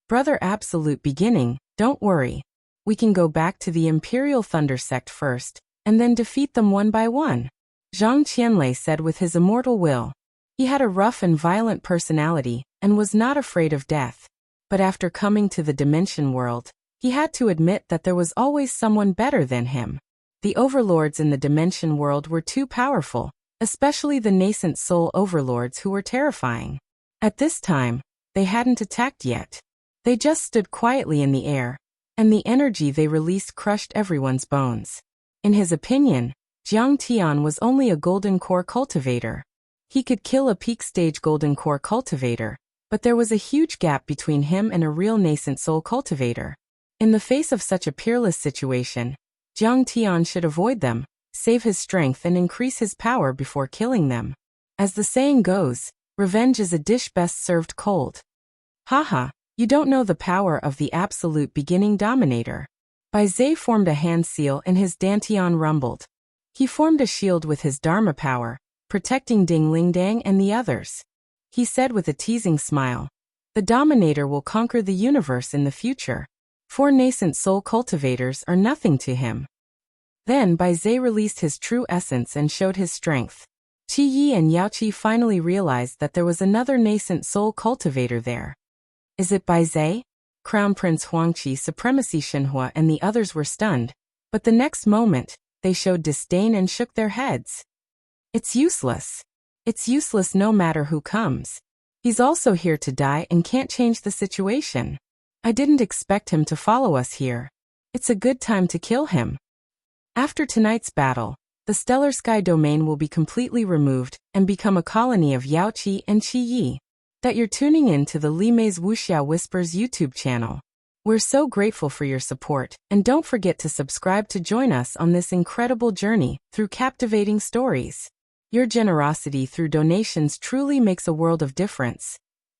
Brother Absolute Beginning, don't worry. We can go back to the Imperial Thunder Sect first, and then defeat them one by one. Zhang Qianlei said with his immortal will. He had a rough and violent personality, and was not afraid of death. But after coming to the Dimension World, he had to admit that there was always someone better than him. The overlords in the Dimension World were too powerful, especially the nascent soul overlords who were terrifying. At this time, they hadn't attacked yet. They just stood quietly in the air, and the energy they released crushed everyone's bones. In his opinion, Jiang Tian was only a golden core cultivator. He could kill a peak stage golden core cultivator, but there was a huge gap between him and a real nascent soul cultivator. In the face of such a peerless situation, Jiang Tian should avoid them, save his strength and increase his power before killing them. As the saying goes, revenge is a dish best served cold. Haha, you don't know the power of the absolute beginning dominator. Bai Zhe formed a hand seal and his Dantian rumbled. He formed a shield with his Dharma power, protecting Ding Lingdang and the others. He said with a teasing smile, "The Dominator will conquer the universe in the future. 4 nascent soul cultivators are nothing to him." Then Bai Zhe released his true essence and showed his strength. Qi Yi and Yao Qi finally realized that there was another nascent soul cultivator there. Is it Bai Zhe? Crown Prince Huangqi, Supremacy Xinhua and the others were stunned, but the next moment, they showed disdain and shook their heads. It's useless. It's useless no matter who comes. He's also here to die and can't change the situation. I didn't expect him to follow us here. It's a good time to kill him. After tonight's battle, the Stellar Sky domain will be completely removed and become a colony of Yao Qi and Qi Yi. That you're tuning in to the Li Mei's Wuxia Whispers YouTube channel. We're so grateful for your support, and don't forget to subscribe to join us on this incredible journey through captivating stories. Your generosity through donations truly makes a world of difference,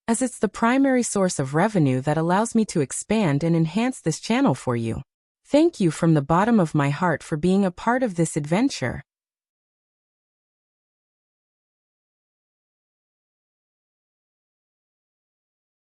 as it's the primary source of revenue that allows me to expand and enhance this channel for you. Thank you from the bottom of my heart for being a part of this adventure.